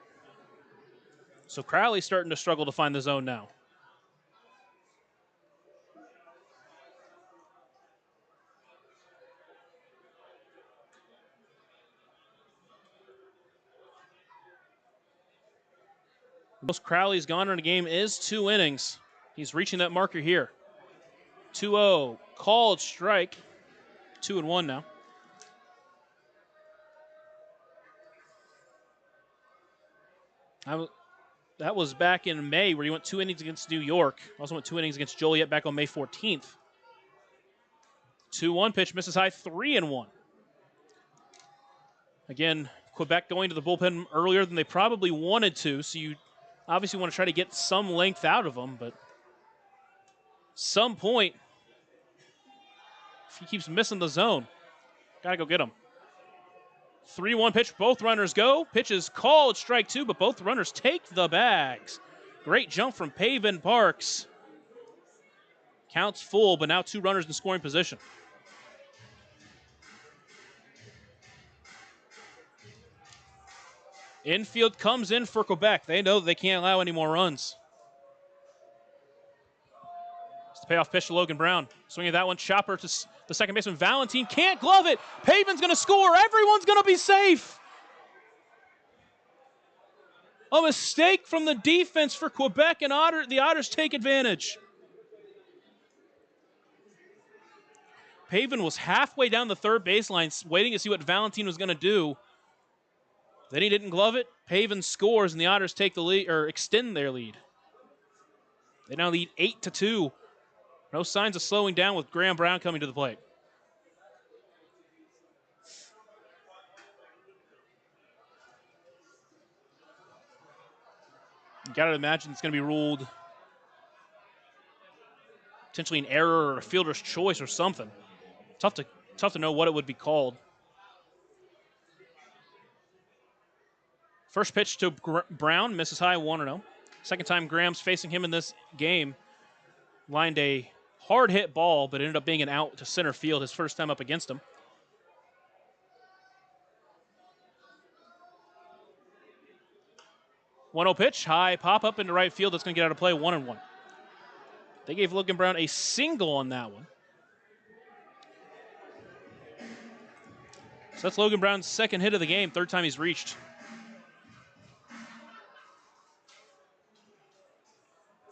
So Crowley's starting to struggle to find the zone now. The most Crowley's gone in a game is 2 innings. He's reaching that marker here. 2-0, called strike. 2-1 now. That was back in May where he went 2 innings against New York. Also went 2 innings against Joliet back on May 14th. 2-1 pitch, misses high, 3-1. Again, Quebec going to the bullpen earlier than they probably wanted to, so you obviously want to try to get some length out of them, but some point, if he keeps missing the zone, got to go get him. 3-1 pitch, both runners go. Pitch is called, strike 2, but both runners take the bags. Great jump from Paven Parks. Counts full, but now 2 runners in scoring position. Infield comes in for Quebec. They know that they can't allow any more runs. It's the payoff pitch to Logan Brown. Swinging that one, chopper to the second baseman. Valentin can't glove it. Paven's going to score. Everyone's going to be safe. A mistake from the defense for Quebec, and the Otters take advantage. Paven was halfway down the third baseline, waiting to see what Valentin was going to do. Then he didn't glove it. Paven scores, and the Otters take the lead, or extend their lead. They now lead 8-2. No signs of slowing down with Graham Brown coming to the plate. You got to imagine it's going to be ruled potentially an error or a fielder's choice or something. Tough to know what it would be called. First pitch to Brown, misses high, 1-0. Second time Graham's facing him in this game. Lined a hard hit ball, but ended up being an out to center field his first time up against him. One-0 pitch, high pop up into right field. That's going to get out of play, 1-1. They gave Logan Brown a single on that one. So that's Logan Brown's second hit of the game, third time he's reached.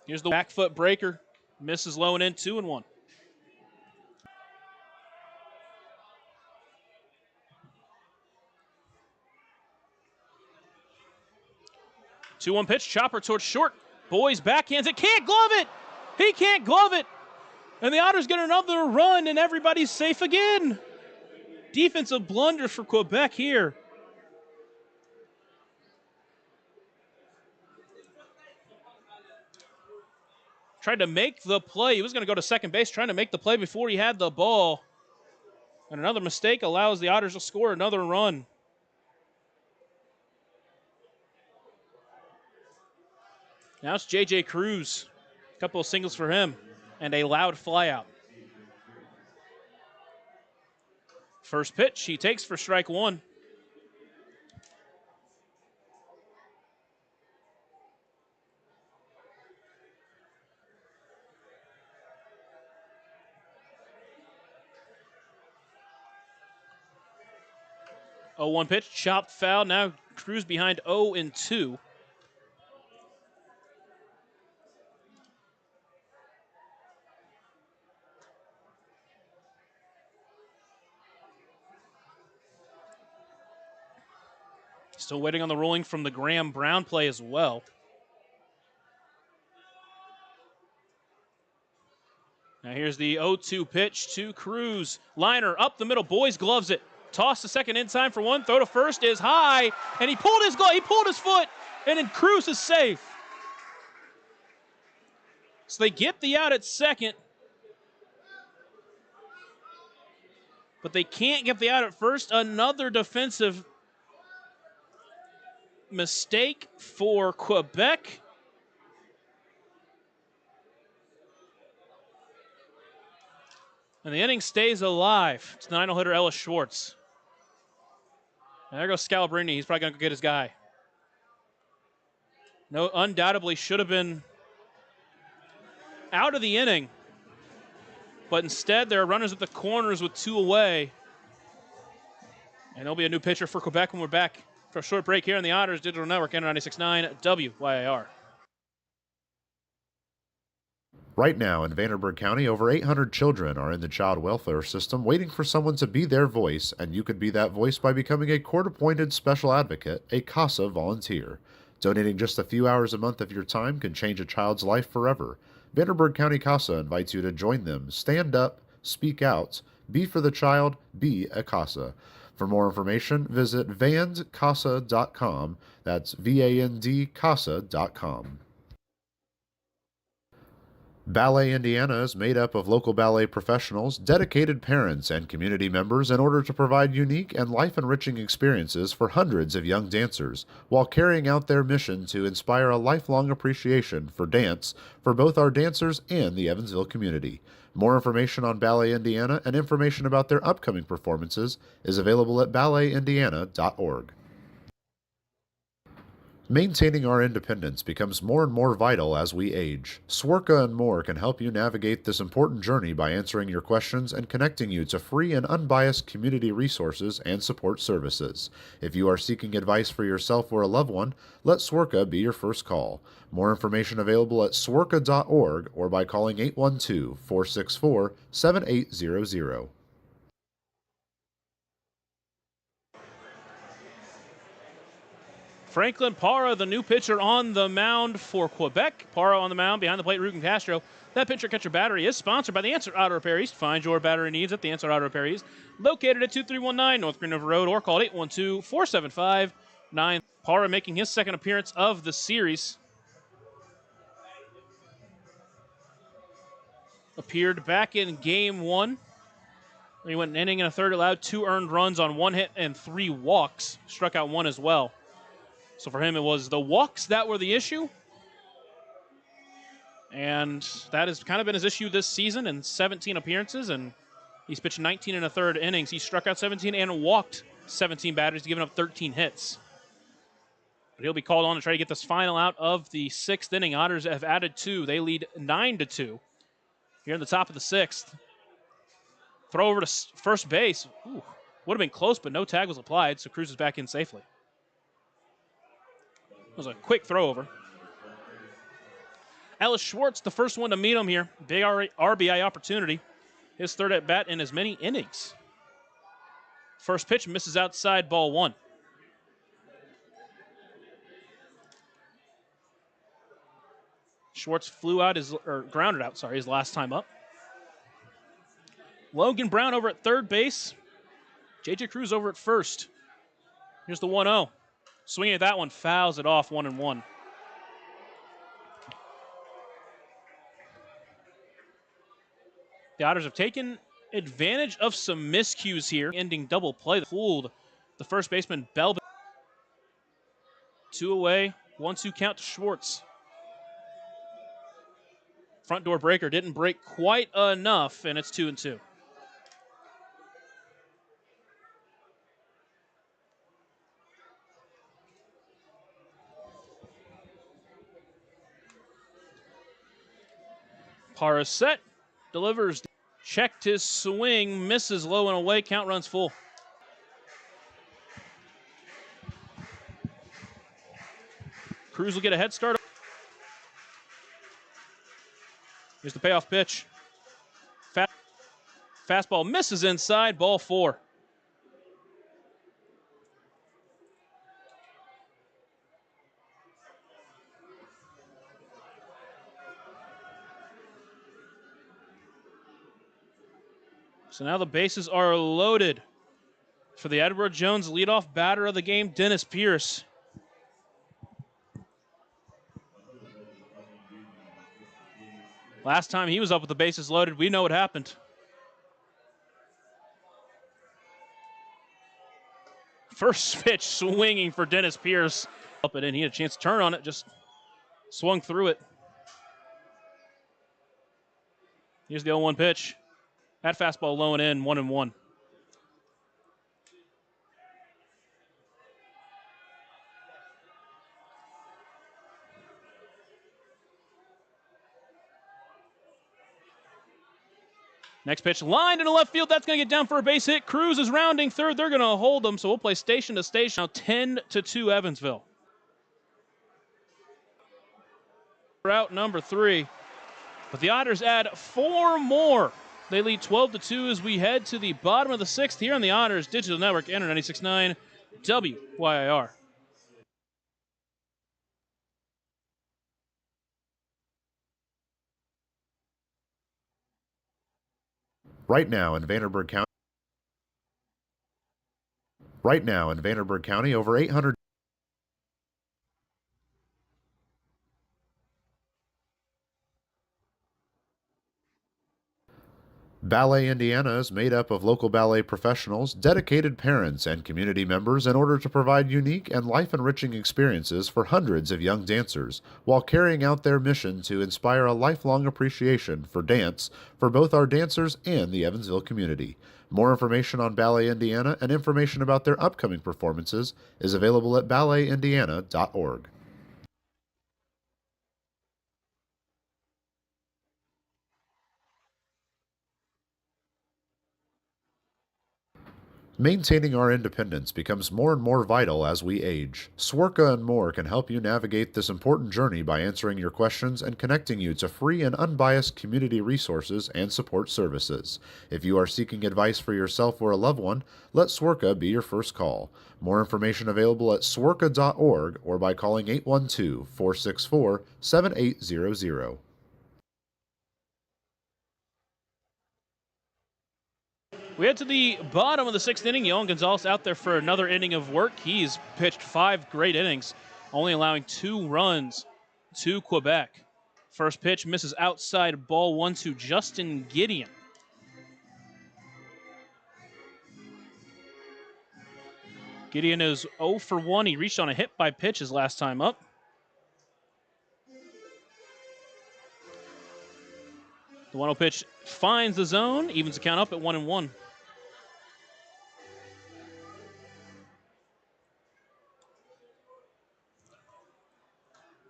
Here's the back foot breaker. Misses low and in, 2-1. Two-one pitch, chopper towards short. Boys backhands it, can't glove it! He can't glove it! And the Otters get another run, and everybody's safe again. Defensive blunder for Quebec here. Tried to make the play. He was going to go to second base, trying to make the play before he had the ball. And another mistake allows the Otters to score another run. Now it's J.J. Cruz. A couple of singles for him and a loud flyout. First pitch he takes for strike one. Oh, 1 pitch, chopped foul. Now Cruz behind 0-2. Still waiting on the rolling from the Graham Brown play as well. Now here's the 0-2 pitch to Cruz. Liner up the middle, boys gloves it. Toss to second in time for one. Throw to first is high, and he pulled his glove. He pulled his foot, and then Cruz is safe. So they get the out at second, but they can't get the out at first. Another defensive mistake for Quebec. And the inning stays alive. It's the 9-0 hitter Ellis Schwartz. And there goes Scalabrini. He's probably going to go get his guy. No, undoubtedly should have been out of the inning. But instead, there are runners at the corners with 2 away. And there'll be a new pitcher for Quebec when we're back for a short break here on the Otters Digital Network, N96.9 WYIR. Right now in Vanderburgh County, over 800 children are in the child welfare system waiting for someone to be their voice, and you could be that voice by becoming a court-appointed special advocate, a CASA volunteer. Donating just a few hours a month of your time can change a child's life forever. Vanderburgh County CASA invites you to join them. Stand up, speak out, be for the child, be a CASA. For more information, visit vandcasa.com. That's VAND-CASA.com. Ballet Indiana is made up of local ballet professionals, dedicated parents, and community members in order to provide unique and life-enriching experiences for hundreds of young dancers, while carrying out their mission to inspire a lifelong appreciation for dance for both our dancers and the Evansville community. More information on Ballet Indiana and information about their upcoming performances is available at balletindiana.org. Maintaining our independence becomes more and more vital as we age. Swerka and more can help you navigate this important journey by answering your questions and connecting you to free and unbiased community resources and support services. If you are seeking advice for yourself or a loved one, let Swerka be your first call. More information available at swerka.org or by calling 812-464-7800. Franklin Parra, the new pitcher on the mound for Quebec. Parra on the mound, behind the plate, Rugen Castro. That pitcher-catcher battery is sponsored by the Answer Auto Repair East. Find your battery needs at the Answer Auto Repair East, located at 2319 North Green River Road, or call 812-475-9. Parra making his second appearance of the series. Appeared back in Game 1. He went an inning and a third, allowed 2 earned runs on 1 hit and 3 walks. Struck out 1 as well. So for him, it was the walks that were the issue. And that has kind of been his issue this season in 17 appearances. And he's pitched 19 and a third innings. He struck out 17 and walked 17 batters, giving up 13 hits. But he'll be called on to try to get this final out of the 6th inning. Otters have added 2. They lead 9-2 here in the top of the 6th. Throw over to first base. Ooh, would have been close, but no tag was applied, so Cruz is back in safely. It was a quick throw over. Ellis Schwartz, the first one to meet him here. Big RBI opportunity. His third at bat in as many innings. First pitch misses outside, ball 1. Schwartz grounded out, his last time up. Logan Brown over at third base. J.J. Cruz over at first. Here's the 1-0. Swinging at that one, fouls it off 1-1. The Otters have taken advantage of some miscues here. Ending double play that fooled the first baseman, Bell. 2 away, 1-2 count to Schwartz. Front door breaker didn't break quite enough, and it's 2-2. Paraset delivers, checked his swing, misses low and away, count runs full. Cruz will get a head start. Here's the payoff pitch. Fastball misses inside, ball 4. So now the bases are loaded for the Edward Jones leadoff batter of the game, Dennis Pierce. Last time he was up with the bases loaded, we know what happened. First pitch swinging for Dennis Pierce. Up it in, he had a chance to turn on it, just swung through it. Here's the 0-1 pitch. That fastball low and in, 1-1. Next pitch lined into left field. That's going to get down for a base hit. Cruz is rounding third. They're going to hold them, so we'll play station to station. Now 10-2 Evansville. Route number 3. But the Otters add 4 more. They lead 12-2 as we head to the bottom of the 6th here on the Otters Digital Network, Enter 96.9 WYIR. Right now in Vanderburgh County, over 800 Ballet Indiana is made up of local ballet professionals, dedicated parents, and community members in order to provide unique and life-enriching experiences for hundreds of young dancers, while carrying out their mission to inspire a lifelong appreciation for dance for both our dancers and the Evansville community. More information on Ballet Indiana and information about their upcoming performances is available at balletindiana.org. Maintaining our independence becomes more and more vital as we age. Swerka and More can help you navigate this important journey by answering your questions and connecting you to free and unbiased community resources and support services. If you are seeking advice for yourself or a loved one, let Swerka be your first call. More information available at swerka.org or by calling 812-464-7800. We head to the bottom of the 6th inning. Yohan Gonzalez out there for another inning of work. He's pitched 5 great innings, only allowing 2 runs to Quebec. First pitch misses outside, ball 1 to Justin Gideon. Gideon is 0 for 1. He reached on a hit by pitch his last time up. The 1-0 pitch finds the zone, evens the count up at 1-1.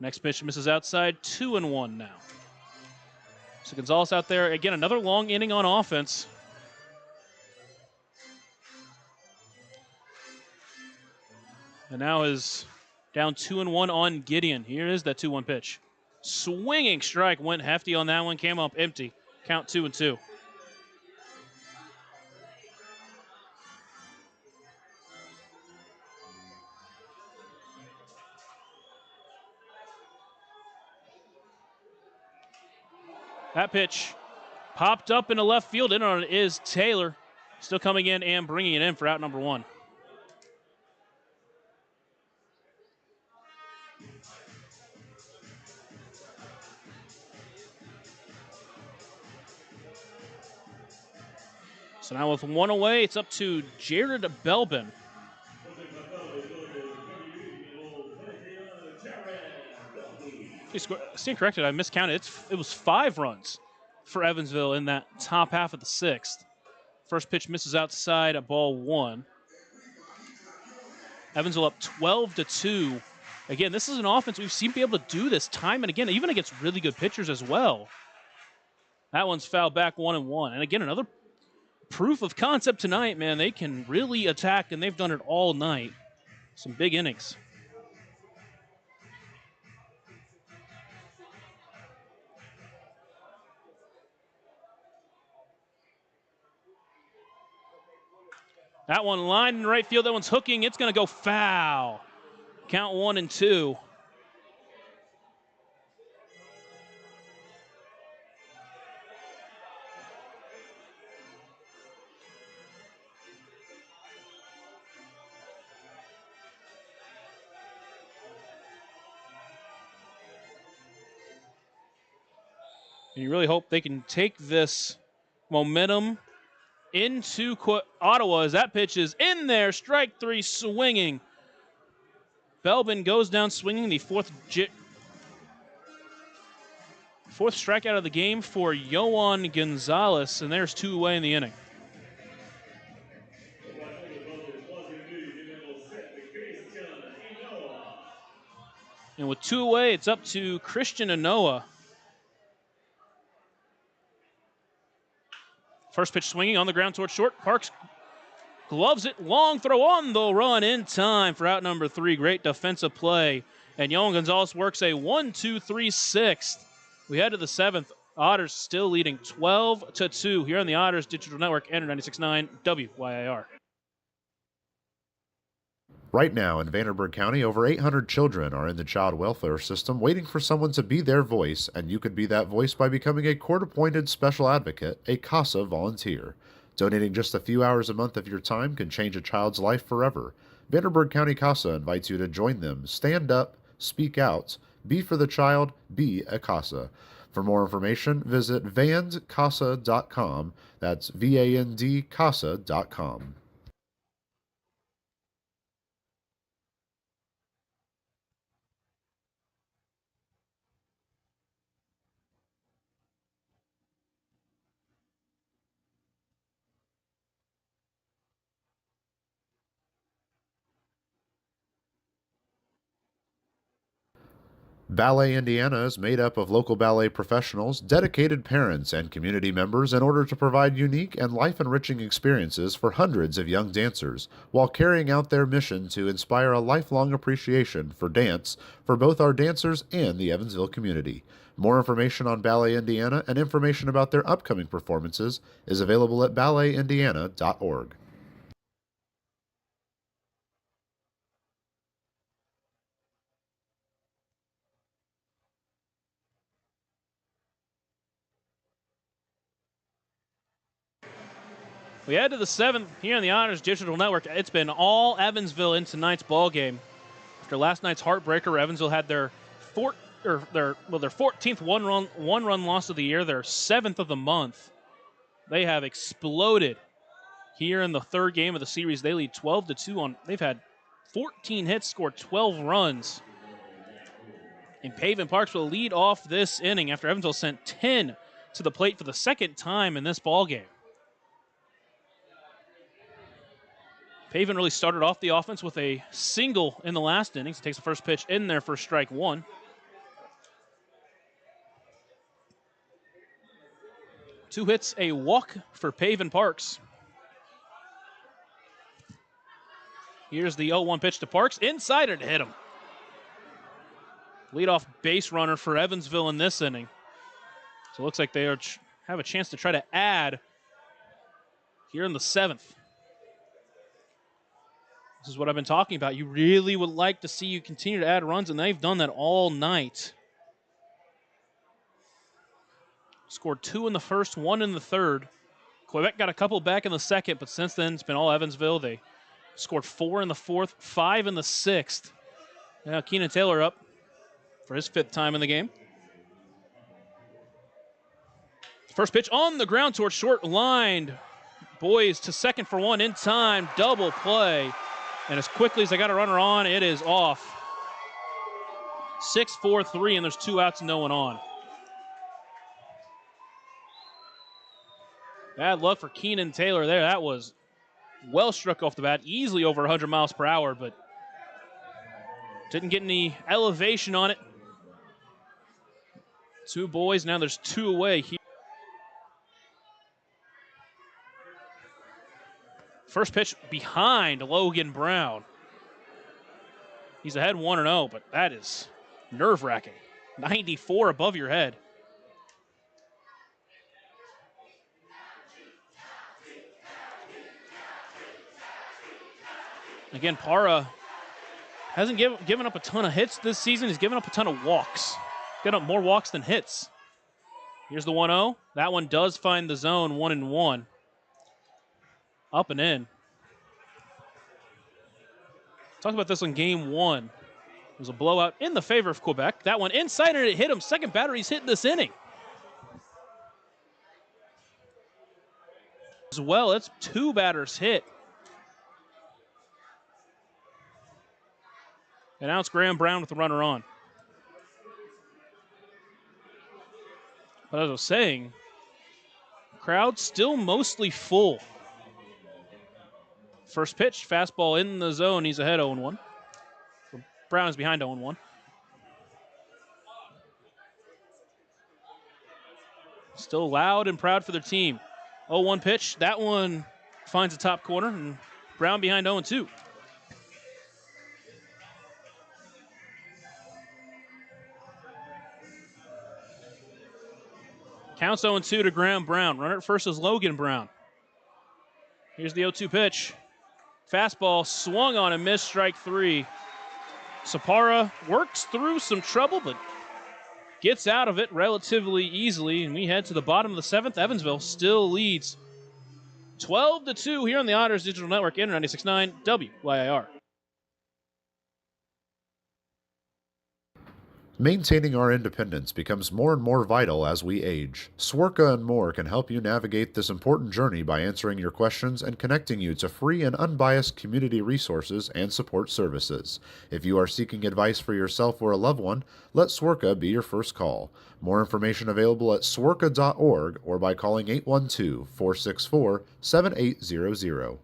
Next pitch misses outside, 2-1 now. So Gonzalez out there, again, another long inning on offense. And now is down 2-1 on Gideon. Here is that 2-1 pitch. Swinging strike, went hefty on that one, came up empty. Count 2-2. That pitch popped up into left field. In on it is Taylor. Still coming in and bringing it in for out number 1. So now with one away, it's up to Jared Belbin. Stand corrected, I miscounted. It was 5 runs for Evansville in that top half of the 6th. First pitch misses outside at ball 1. Evansville up 12-2. Again, this is an offense we've seen be able to do this time and again, even against really good pitchers as well. That one's fouled back 1-1. And again, another proof of concept tonight, man. They can really attack, and they've done it all night. Some big innings. That one lined in right field. That one's hooking. It's going to go foul. Count 1-2. And you really hope they can take this momentum into Ottawa as that pitch is in there. Strike 3 swinging. Belbin goes down swinging, the fourth strikeout of the game for Yohan Gonzalez, and there's 2 away in the inning. And with 2 away, it's up to Christian Anoa. First pitch swinging on the ground towards short. Parks gloves it. Long throw on the run in time for out number 3. Great defensive play. And Yohan Gonzalez works a 1-2-3 6th. We head to the 7th. Otters still leading 12-2 here on the Otters Digital Network and 96.9 WYIR. Right now in Vanderburgh County, over 800 children are in the child welfare system waiting for someone to be their voice, and you could be that voice by becoming a court-appointed special advocate, a CASA volunteer. Donating just a few hours a month of your time can change a child's life forever. Vanderburgh County CASA invites you to join them. Stand up, speak out, be for the child, be a CASA. For more information, visit vandcasa.com. That's VAND CASA.com. Ballet Indiana is made up of local ballet professionals, dedicated parents, and community members in order to provide unique and life-enriching experiences for hundreds of young dancers, while carrying out their mission to inspire a lifelong appreciation for dance for both our dancers and the Evansville community. More information on Ballet Indiana and information about their upcoming performances is available at balletindiana.org. We head to the 7th here on the Otters Digital Network. It's been all Evansville in tonight's ball game. After last night's heartbreaker, Evansville had their 14th one-run loss of the year, their 7th of the month. They have exploded here in the 3rd game of the series. They lead 12-2 on. They've had 14 hits, scored 12 runs. And Pavin Parks will lead off this inning after Evansville sent 10 to the plate for the 2nd time in this ball game. Pavin really started off the offense with a single in the last innings. He takes the first pitch in there for strike 1. Two hits, a walk for Pavin Parks. Here's the 0-1 pitch to Parks. Inside it, hit him. Leadoff base runner for Evansville in this inning. So it looks like they have a chance to try to add here in the 7th. This is what I've been talking about. You really would like to see you continue to add runs, and they've done that all night. Scored 2 in the first, 1 in the 3rd. Quebec got a couple back in the 2nd, but since then it's been all Evansville. They scored 4 in the 4th, 5 in the 6th. Now Keenan Taylor up for his 5th time in the game. First pitch on the ground towards short, lined Boys to second for one in time, double play. And as quickly as I got a runner on, it is off. 6-4-3, and there's 2 outs and no one on. Bad luck for Keenan Taylor there. That was well struck off the bat, easily over 100 miles per hour, but didn't get any elevation on it. 2 boys, now there's 2 away here. First pitch behind Logan Brown. He's ahead 1-0, but that is nerve-wracking. 94 above your head. Again, Parra hasn't given up a ton of hits this season. He's given up a ton of walks. Given up more walks than hits. Here's the 1-0. That one does find the zone, 1-1. Up and in. Talked about this in game 1. It was a blowout in the favor of Quebec. That one inside and it hit him. Second batter he's hit this inning. As well, it's 2 batters hit. And now it's Graham Brown with the runner on. But as I was saying, crowd still mostly full. First pitch, fastball in the zone. He's ahead 0-1. Brown is behind 0-1. Still loud and proud for their team. 0-1 pitch. That one finds the top corner, and Brown behind 0-2. Counts 0-2 to Graham Brown. Runner at first is Logan Brown. Here's the 0-2 pitch. Fastball swung on and missed, strike 3. Sapara works through some trouble, but gets out of it relatively easily, and we head to the bottom of the 7th. Evansville still leads 12-2 here on the Otters Digital Network, Inter 96.9 WYIR. Maintaining our independence becomes more and more vital as we age. Swerka and more can help you navigate this important journey by answering your questions and connecting you to free and unbiased community resources and support services. If you are seeking advice for yourself or a loved one, let Swerka be your first call. More information available at swerka.org or by calling 812-464-7800.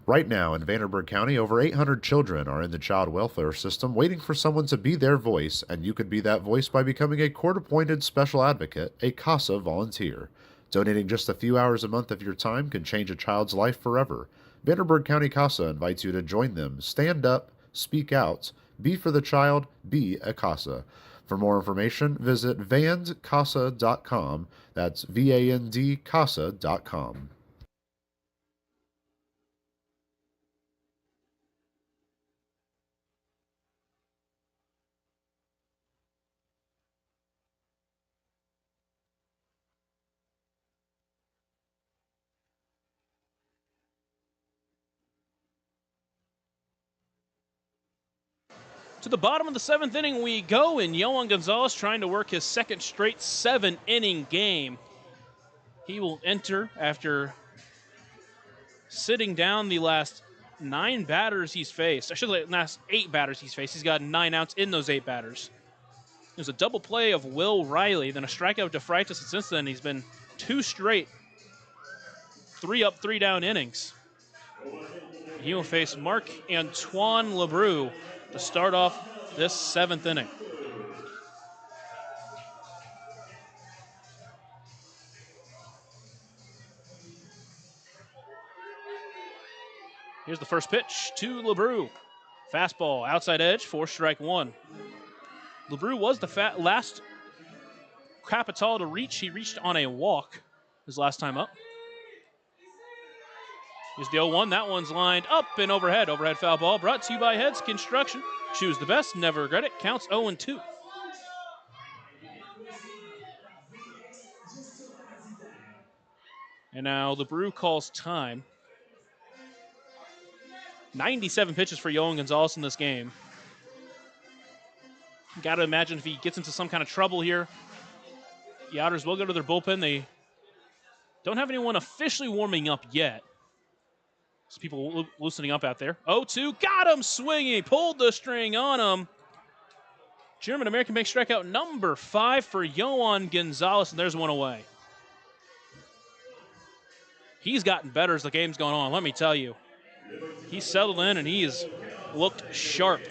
Right now in Vanderburgh County, over 800 children are in the child welfare system waiting for someone to be their voice, and you could be that voice by becoming a court-appointed special advocate, a CASA volunteer. Donating just a few hours a month of your time can change a child's life forever. Vanderburgh County CASA invites you to join them. Stand up, speak out, be for the child, be a CASA. For more information, visit vandcasa.com. That's VAND-CASA.com. To the bottom of the 7th inning we go, and Yohan Gonzalez trying to work his second straight 7-inning game. He will enter after sitting down the last 9 batters he's faced. I should say last 8 batters he's faced. He's got 9 outs in those 8 batters. There's a double play of Will Riley, then a strikeout to Freitas, and since then he's been 2 straight 3 up, 3 down innings. He will face Marc-Antoine Lebreu to start off this 7th inning. Here's the first pitch to Lebreu. Fastball, outside edge, 4-1. Lebreu was the last Capital to reach. He reached on a walk his last time up. Here's the 0-1. That one's lined up and overhead. Overhead foul ball brought to you by Heads Construction. Choose the best, never regret it. Counts 0-2. And now Lebreu calls time. 97 pitches for Yohan Gonzalez in this game. Got to imagine if he gets into some kind of trouble here, The Otters will go to their bullpen. They don't have anyone officially warming up yet. There's people loosening up out there. 0-2, got him swinging, pulled the string on him. German-American bank strikeout number 5 for Yohan Gonzalez, and there's one away. He's gotten better as the game's gone on, let me tell you. He's settled in, and he has looked sharp.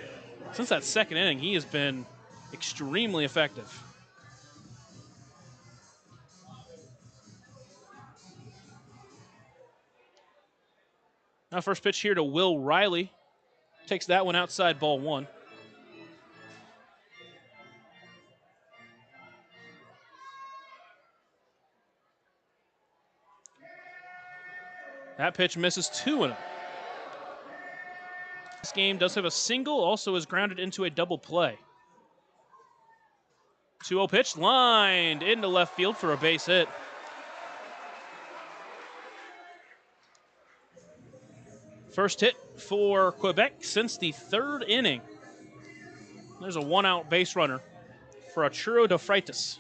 Since that second inning, he has been extremely effective. Now first pitch here to Will Riley. Takes that one outside, ball 1. That pitch misses 2-0. This game does have a single, also is grounded into a double play. 2-0 pitch, lined into left field for a base hit. First hit for Quebec since the 3rd inning. There's a 1-out base runner for Arturo de Freitas.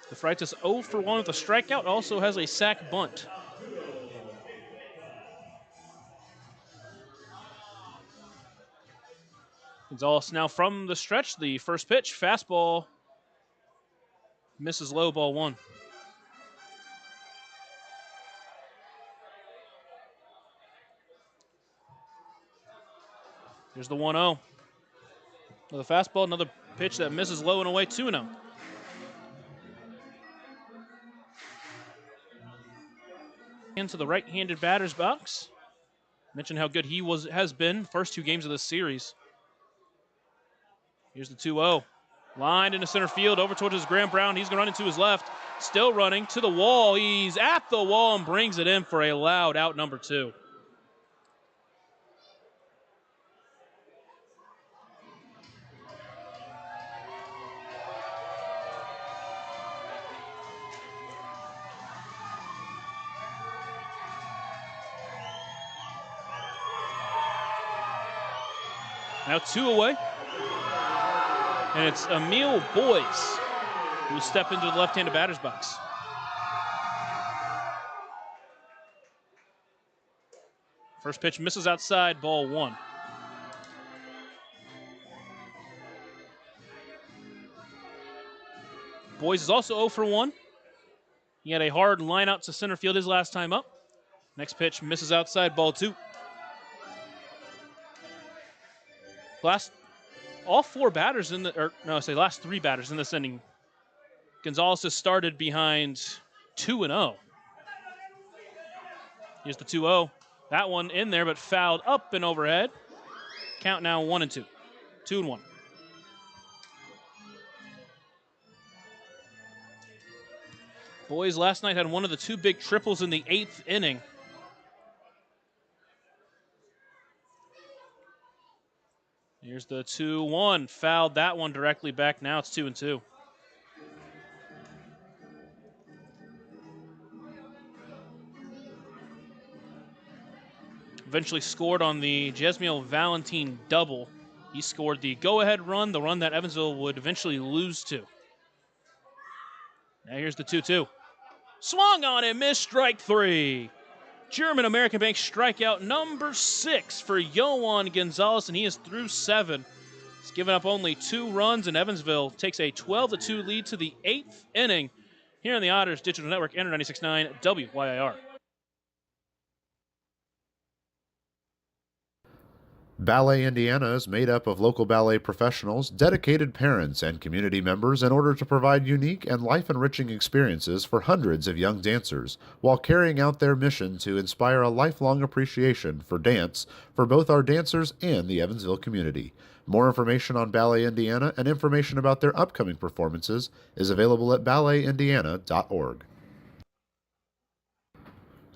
De Freitas 0 for 1 with a strikeout, also has a sac bunt. Gonzalez now from the stretch. The first pitch, fastball, misses low, ball 1. Here's the 1-0. With a fastball, another pitch that misses low and away, 2-0. Into the right-handed batter's box. Mentioned how good he has been first 2 games of this series. Here's the 2-0. Lined into center field, over towards his Graham Brown. He's going to run into his left. Still running to the wall. He's at the wall and brings it in for a loud out number 2. Now 2 away. And it's Emil Boyce who will step into the left-handed batter's box. First pitch misses outside, ball 1. Boyce is also 0 for 1. He had a hard line out to center field his last time up. Next pitch misses outside, ball 2. Last 3 batters in this inning. Gonzalez has started behind 2-0. Here's the 2-0. That one in there, but fouled up and overhead. Count now 1-2. 2-1. Boys last night had one of the 2 big triples in the 8th inning. Here's the 2-1. Fouled that one directly back. Now it's 2-2. Eventually scored on the Jesmiel Valentin double. He scored the go-ahead run, the run that Evansville would eventually lose to. Now here's the 2-2. Swung on and missed, strike 3. German-American Bank strikeout number 6 for Yohan Gonzalez, and he is through 7. He's given up only 2 runs, and Evansville takes a 12-2 lead to the 8th inning here on the Otters Digital Network, Enter 96.9 WYIR. Ballet Indiana is made up of local ballet professionals, dedicated parents, and community members in order to provide unique and life-enriching experiences for hundreds of young dancers, while carrying out their mission to inspire a lifelong appreciation for dance for both our dancers and the Evansville community. More information on Ballet Indiana and information about their upcoming performances is available at balletindiana.org.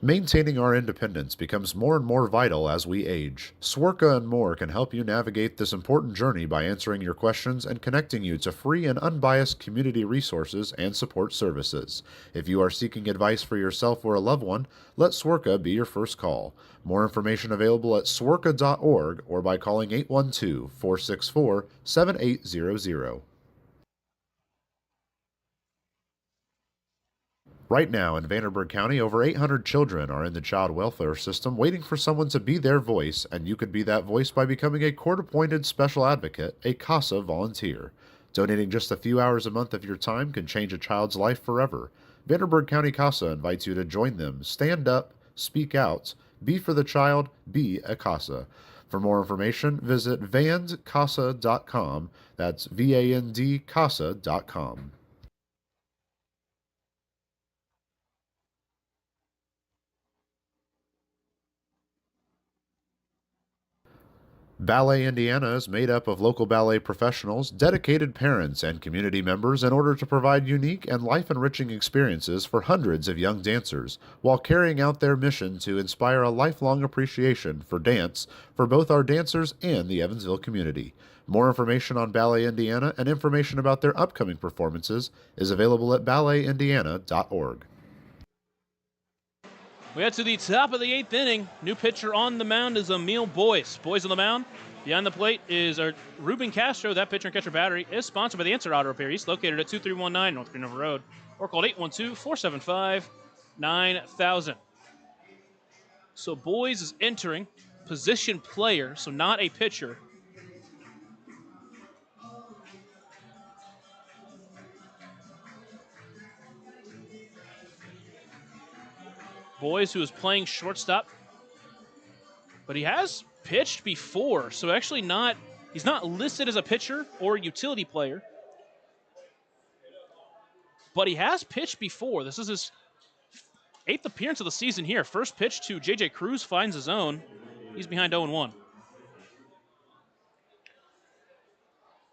Maintaining our independence becomes more and more vital as we age. Swerka and more can help you navigate this important journey by answering your questions and connecting you to free and unbiased community resources and support services. If you are seeking advice for yourself or a loved one, let Swerka be your first call. More information available at swerka.org or by calling 812-464-7800. Right now in Vanderburgh County, over 800 children are in the child welfare system waiting for someone to be their voice, and you could be that voice by becoming a court-appointed special advocate, a CASA volunteer. Donating just a few hours a month of your time can change a child's life forever. Vanderburgh County CASA invites you to join them. Stand up, speak out, be for the child, be a CASA. For more information, visit vandcasa.com. That's VAND-CASA.com. Ballet Indiana is made up of local ballet professionals, dedicated parents, and community members in order to provide unique and life-enriching experiences for hundreds of young dancers, while carrying out their mission to inspire a lifelong appreciation for dance for both our dancers and the Evansville community. More information on Ballet Indiana and information about their upcoming performances is available at balletindiana.org. We head to the top of the 8th inning. New pitcher on the mound is Emil Boyce. Boyce on the mound. Behind the plate is our Ruben Castro. That pitcher and catcher battery is sponsored by the Answer Auto Repair East, located at 2319 North Greenville Road, or called 812-475-9000. So Boyce is entering, position player, so not a pitcher. Boyce, who is playing shortstop, but he has pitched before, so actually he's not listed as a pitcher or a utility player, but he has pitched before. This is his 8th appearance of the season here. First pitch to J.J. Cruz finds his own. He's behind 0-1.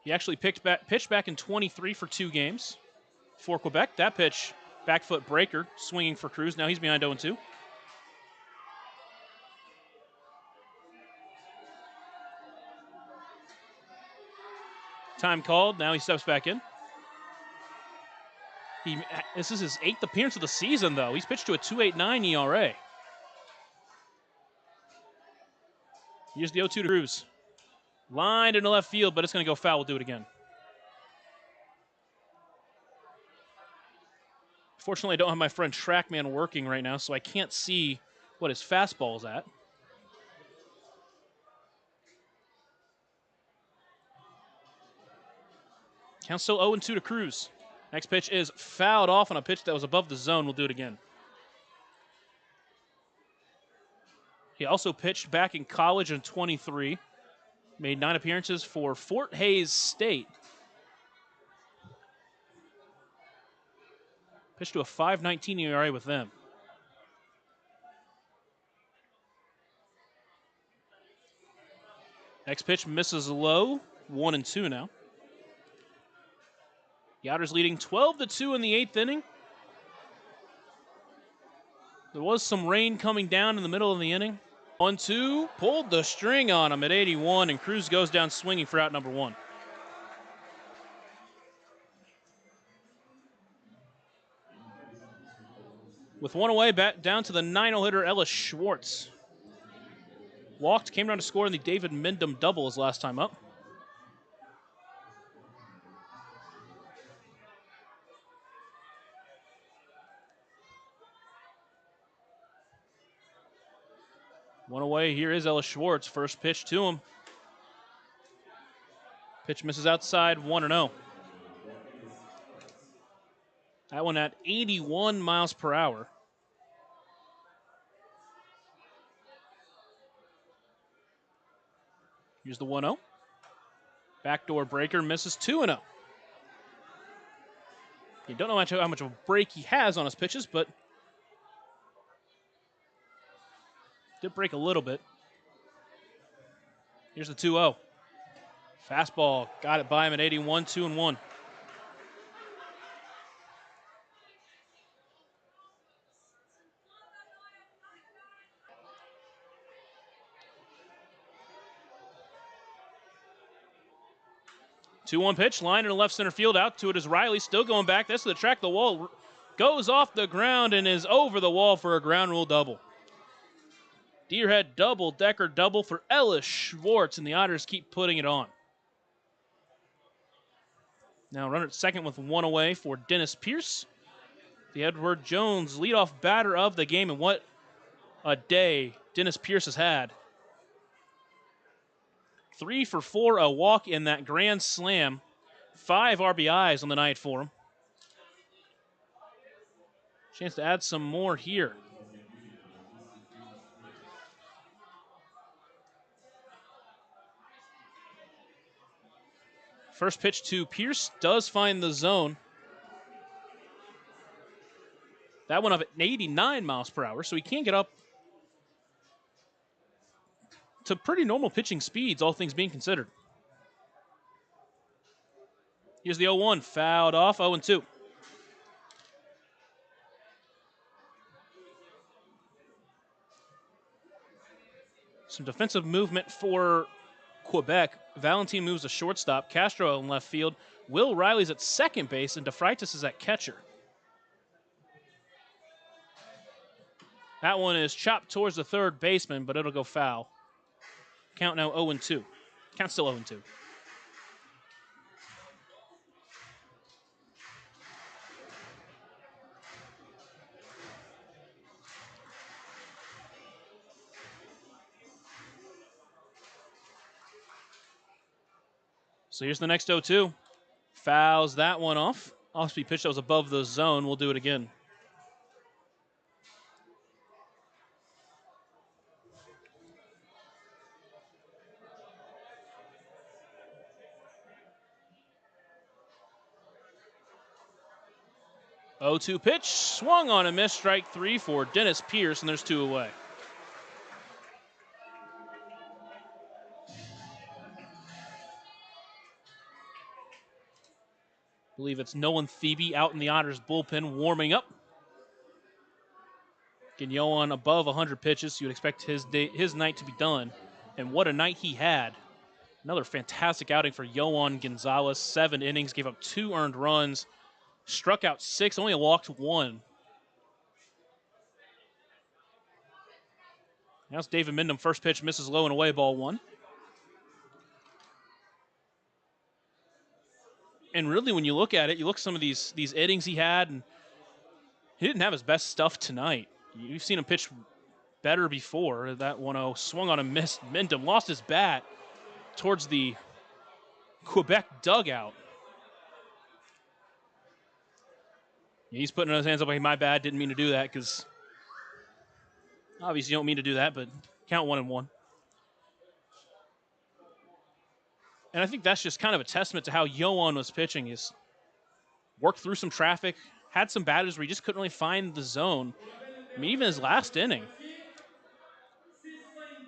He actually pitched back in 23 for 2 games for Quebec. That pitch, back foot breaker, swinging for Cruz. Now he's behind 0-2. Time called. Now he steps back in. This is his 8th appearance of the season, though. He's pitched to a 2.89 ERA. Here's the 0-2 to Cruz. Lined into left field, but it's going to go foul. We'll do it again. Fortunately, I don't have my friend Trackman working right now, so I can't see what his fastball is at. Count still 0-2 to Cruz. Next pitch is fouled off on a pitch that was above the zone. We'll do it again. He also pitched back in college in 23. Made 9 appearances for Fort Hays State. Pitched to a 5.19 ERA with them. Next pitch misses low. 1-2 now. The Otters leading 12-2 in the 8th inning. There was some rain coming down in the middle of the inning. 1-2, pulled the string on him at 81, and Cruz goes down swinging for out number 1. With 1 away, back down to the 9-0 hitter, Ellis Schwartz. Walked, came down to score in the David Mindom double his last time up. One away, here is Ellis Schwartz. First pitch to him. Pitch misses outside, 1-0. That one at 81 miles per hour. Here's the 1-0. Backdoor breaker misses 2-0. You don't know how much of a break he has on his pitches, but did break a little bit. Here's the 2-0. Fastball, got it by him at 81, 2-1. 2-1 pitch, line in left center field. Out to it is Riley, still going back. This is the track. The wall goes off the ground and is over the wall for a ground rule double. Deerhead double, Decker double for Ellis Schwartz, and the Otters keep putting it on. Now runner at second with one away for Dennis Pierce. The Edward Jones leadoff batter of the game, and what a day Dennis Pierce has had. 3 for 4, a walk in that grand slam. 5 RBIs on the night for him. Chance to add some more here. First pitch to Pierce does find the zone. That went up at 89 miles per hour, so he can't get up to pretty normal pitching speeds, all things being considered. Here's the 0-1, fouled off, 0-2. Some defensive movement for Quebec. Valentin moves to shortstop, Castro in left field, Will Riley's at second base, and DeFreitas is at catcher. That one is chopped towards the third baseman, but it'll go foul. Count now 0-2. Count still 0-2. So here's the next 0-2. Fouls that one off. Off-speed pitch that was above the zone. We'll do it again. Oh, 2 pitch, swung on and missed, strike 3 for Dennis Pierce, and there's 2 away. I believe it's Nolan Thebe out in the Otters bullpen warming up. Getting Yohan above 100 pitches, so you'd expect his night to be done. And what a night he had. Another fantastic outing for Yohan Gonzalez. 7 innings, gave up 2 earned runs. Struck out 6, only walked 1. Now it's David Mindham. First pitch misses low and away, ball 1. And really, when you look at it, you look at some of these innings he had, and he didn't have his best stuff tonight. You've seen him pitch better before. That 1-0 swung on and missed. Mindham lost his bat towards the Quebec dugout. He's putting his hands up like, my bad, didn't mean to do that, because obviously you don't mean to do that, but count 1-1. And I think that's just kind of a testament to how Yohan was pitching. He's worked through some traffic, had some batters where he just couldn't really find the zone. I mean, even his last inning,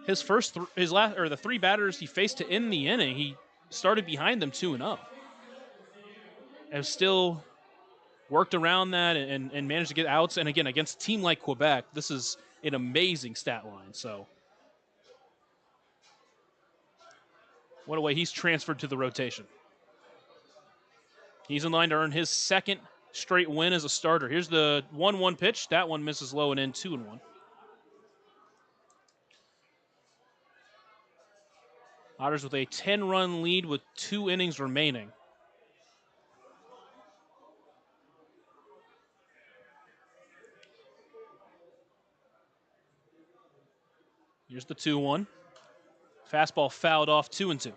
the 3 batters he faced to end the inning, he started behind them 2-0. And still worked around that and managed to get outs. And again, against a team like Quebec, this is an amazing stat line. So what a way he's transferred to the rotation. He's in line to earn his second straight win as a starter. Here's the 1-1 pitch. That one misses low and in, 2-1. Otters with a 10-run lead with 2 innings remaining. Here's the 2-1. Fastball fouled off, 2-2.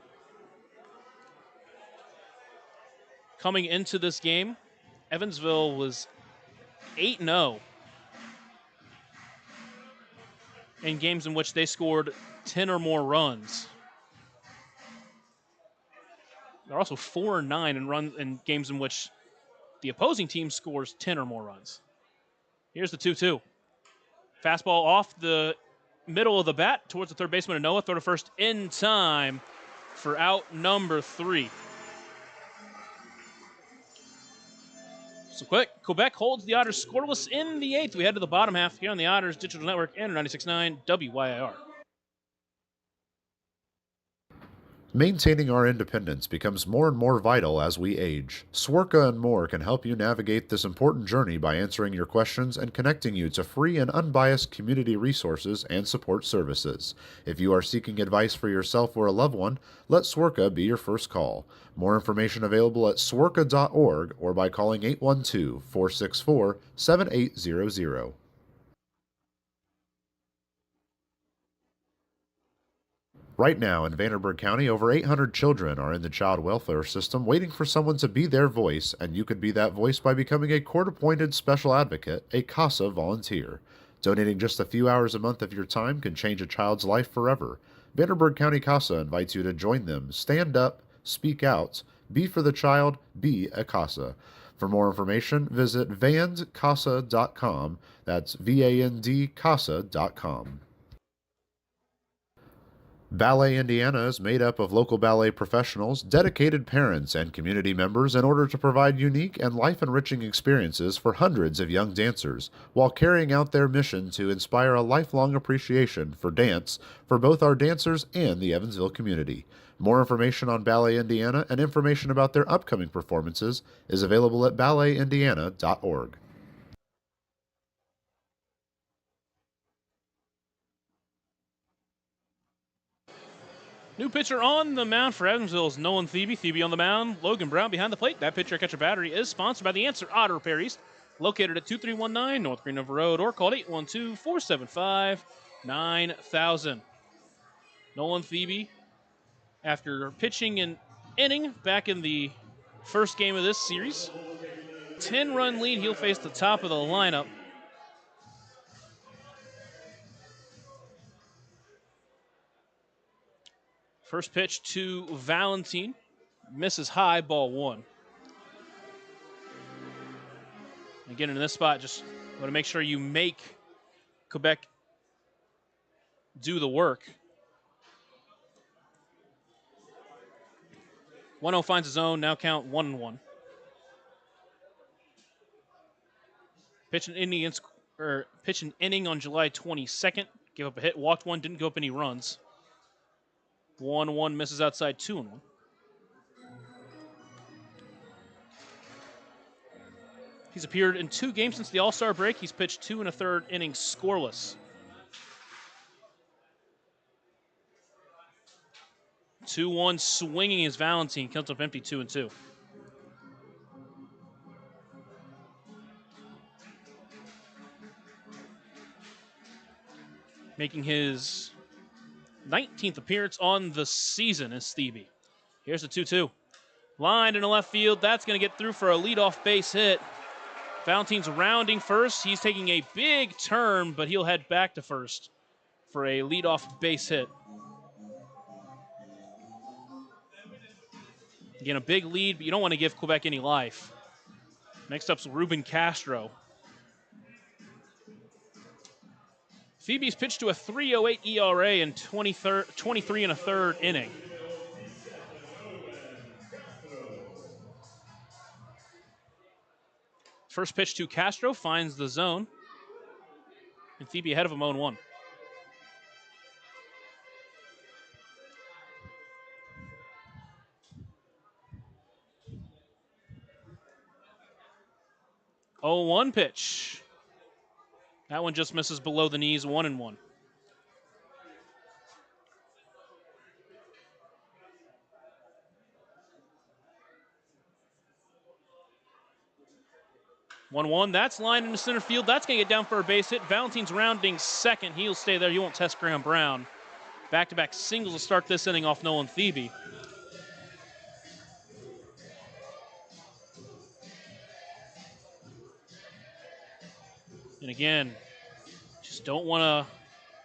Coming into this game, Evansville was 8-0 in games in which they scored 10 or more runs. They're also 4-9 in games in which the opposing team scores 10 or more runs. Here's the 2-2. Fastball off the middle of the bat towards the third baseman, Noah. Throw to first in time for out number 3. So Quebec holds the Otters scoreless in the 8th. We head to the bottom half here on the Otters Digital Network and 96.9 WYIR. Maintaining our independence becomes more and more vital as we age. Swerka and more can help you navigate this important journey by answering your questions and connecting you to free and unbiased community resources and support services. If you are seeking advice for yourself or a loved one, let Swerka be your first call. More information available at swerka.org or by calling 812-464-7800. Right now in Vanderburgh County, over 800 children are in the child welfare system waiting for someone to be their voice, and you could be that voice by becoming a court-appointed special advocate, a CASA volunteer. Donating just a few hours a month of your time can change a child's life forever. Vanderburgh County CASA invites you to join them. Stand up, speak out, be for the child, be a CASA. For more information, visit vandcasa.com. That's VAND CASA.com. Ballet Indiana is made up of local ballet professionals, dedicated parents, and community members in order to provide unique and life-enriching experiences for hundreds of young dancers, while carrying out their mission to inspire a lifelong appreciation for dance for both our dancers and the Evansville community. More information on Ballet Indiana and information about their upcoming performances is available at balletindiana.org. New pitcher on the mound for Evansville is Nolan Thebe. Thebe on the mound. Logan Brown behind the plate. That pitcher catcher battery is sponsored by The Answer Auto Repair East, located at 2319 North Green River Road, or called 812-475-9000. Nolan Thebe, after pitching an inning back in the first game of this series, 10-run lead. He'll face the top of the lineup. First pitch to Valentine. Misses high, ball one. Again, in this spot, just want to make sure you make Quebec do the work. 1-0 finds his own, now count 1-1. Pitch an inning on July 22nd. Gave up a hit, walked one, didn't give up any runs. 1-1 misses outside, 2-1. He's appeared in 2 games since the All-Star break. He's pitched 2 1/3 innings scoreless. 2-1 swinging is Valentine. Counts up empty, 2-2. Making his 19th appearance on the season is Stevie. Here's the 2-2. Lined in the left field. That's going to get through for a leadoff base hit. Valentine's rounding first. He's taking a big turn, but he'll head back to first for a leadoff base hit. Again, a big lead, but you don't want to give Quebec any life. Next up's Ruben Castro. Phoebe's pitched to a 3.08 ERA in 23 1/3 inning. First pitch to Castro finds the zone. And Phoebe ahead of him 0-1. Oh, 1 pitch. That one just misses below the knees, 1-1. That's lined into center field. That's going to get down for a base hit. Valentine's rounding second. He'll stay there. He won't test Graham Brown. Back-to-back singles to start this inning off Nolan Thebe. And again, just don't want to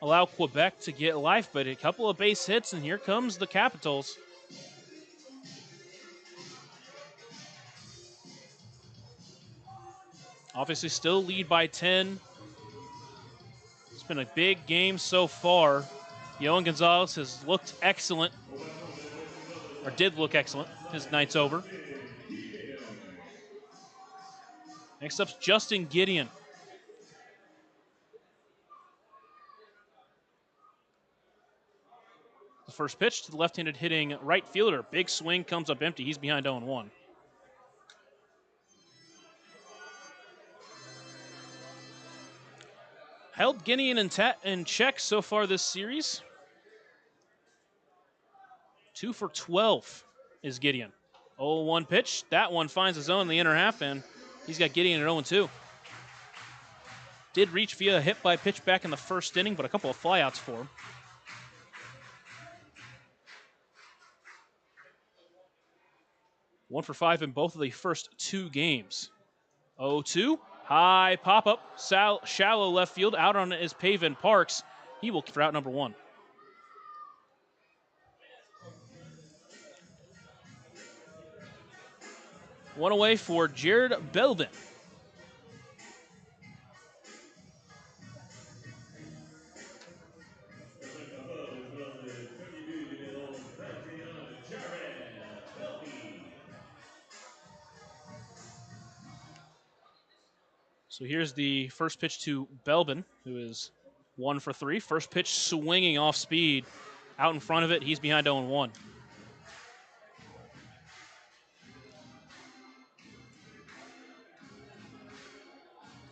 allow Quebec to get life, but a couple of base hits, and here comes the Capitals. Obviously still lead by 10. It's been a big game so far. Yohan Gonzalez has looked excellent, or did look excellent. His night's over. Next up's Justin Gideon. The first pitch to the left-handed hitting right fielder. Big swing, comes up empty. He's behind 0-1. Held Guinea in check so far this series. 2 for 12 is Gideon. 0-1 pitch. That one finds the zone in the inner half, and he's got Gideon at 0-2. Did reach via a hit by pitch back in the first inning, but a couple of flyouts for him. 1 for 5 in both of the first 2 games. 0-2. High pop-up. Shallow left field. Out on is Pavin Parks. He will for out number 1. One away for Jared Belbin. So here's the first pitch to Belbin, who is 1 for 3. First pitch swinging off speed. Out in front of it, he's behind 0-1.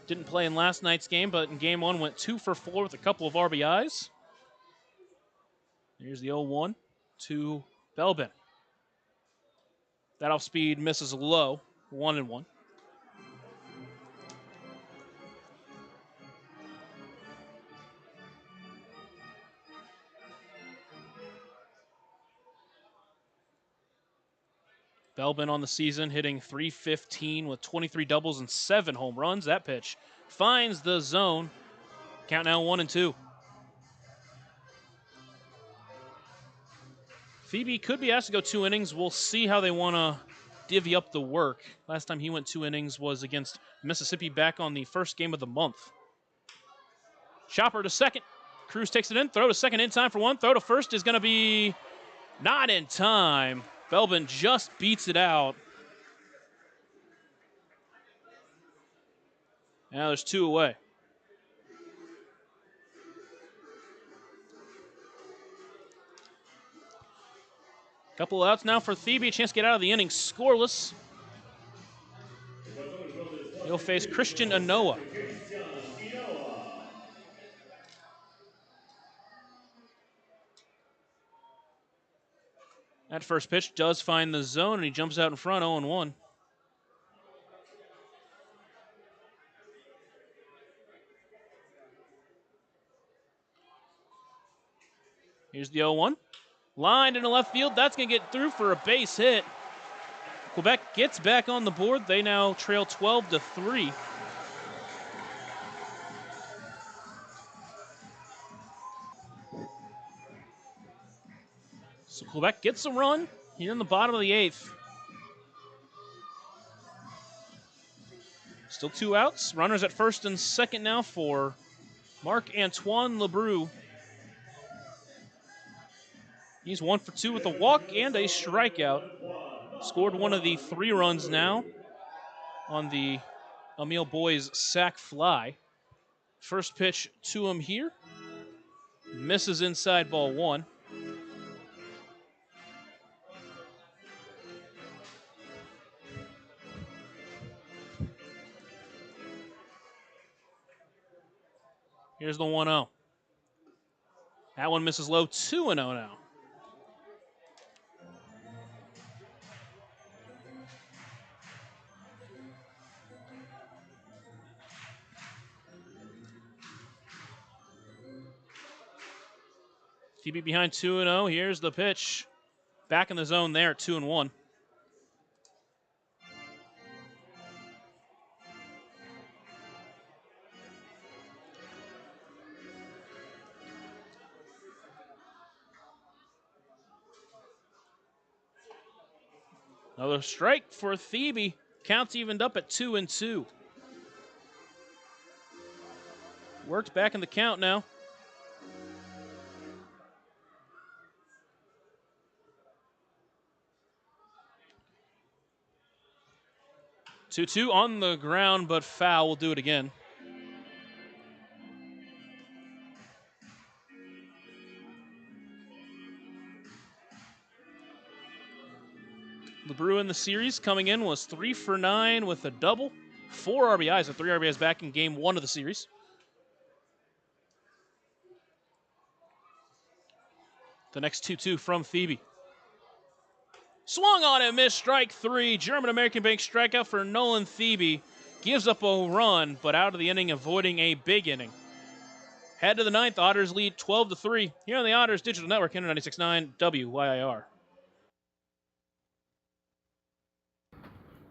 Didn't play in last night's game, but in game 1 went 2 for 4 with a couple of RBIs. Here's the 0-1 to Belbin. That off speed misses low, 1-1. Belbin on the season hitting .315 with 23 doubles and 7 home runs. That pitch finds the zone. Count now 1-2. Phoebe could be asked to go 2 innings. We'll see how they want to divvy up the work. Last time he went 2 innings was against Mississippi back on the first game of the month. Chopper to second. Cruz takes it in. Throw to second in time for 1. Throw to first is going to be not in time. Belbin just beats it out. Now there's 2 away. Couple outs now for Thebe. A chance to get out of the inning scoreless. He'll face Christian Anoa. That first pitch does find the zone, and he jumps out in front, 0-1. Here's the 0-1. Lined into left field. That's going to get through for a base hit. Quebec gets back on the board. They now trail 12-3. So Quebec gets a run here in the bottom of the 8th. Still 2 outs. Runners at first and second now for Marc-Antoine Lebreu. He's 1 for 2 with a walk and a strikeout. Scored one of the 3 runs now on the Emile Boys sac fly. First pitch to him here. Misses inside, ball 1. Here's the 1-0. That one misses low, 2-0 now. TB behind 2-0. Here's the pitch. Back in the zone there, 2-1. Another strike for Thebe. Counts evened up at 2-2. Worked back in the count now. Two on the ground, but foul. We'll do it again. LeBrew in the series coming in was 3 for 9 with a double, 4 RBIs, and 3 RBIs back in game 1 of the series. The next 2-2 from Phoebe. Swung on and missed, strike 3. German-American Bank strikeout for Nolan Thebe. Gives up a run, but out of the inning, avoiding a big inning. Head to the ninth, Otters lead 12-3. Here on the Otters Digital Network, 96.9 WYIR.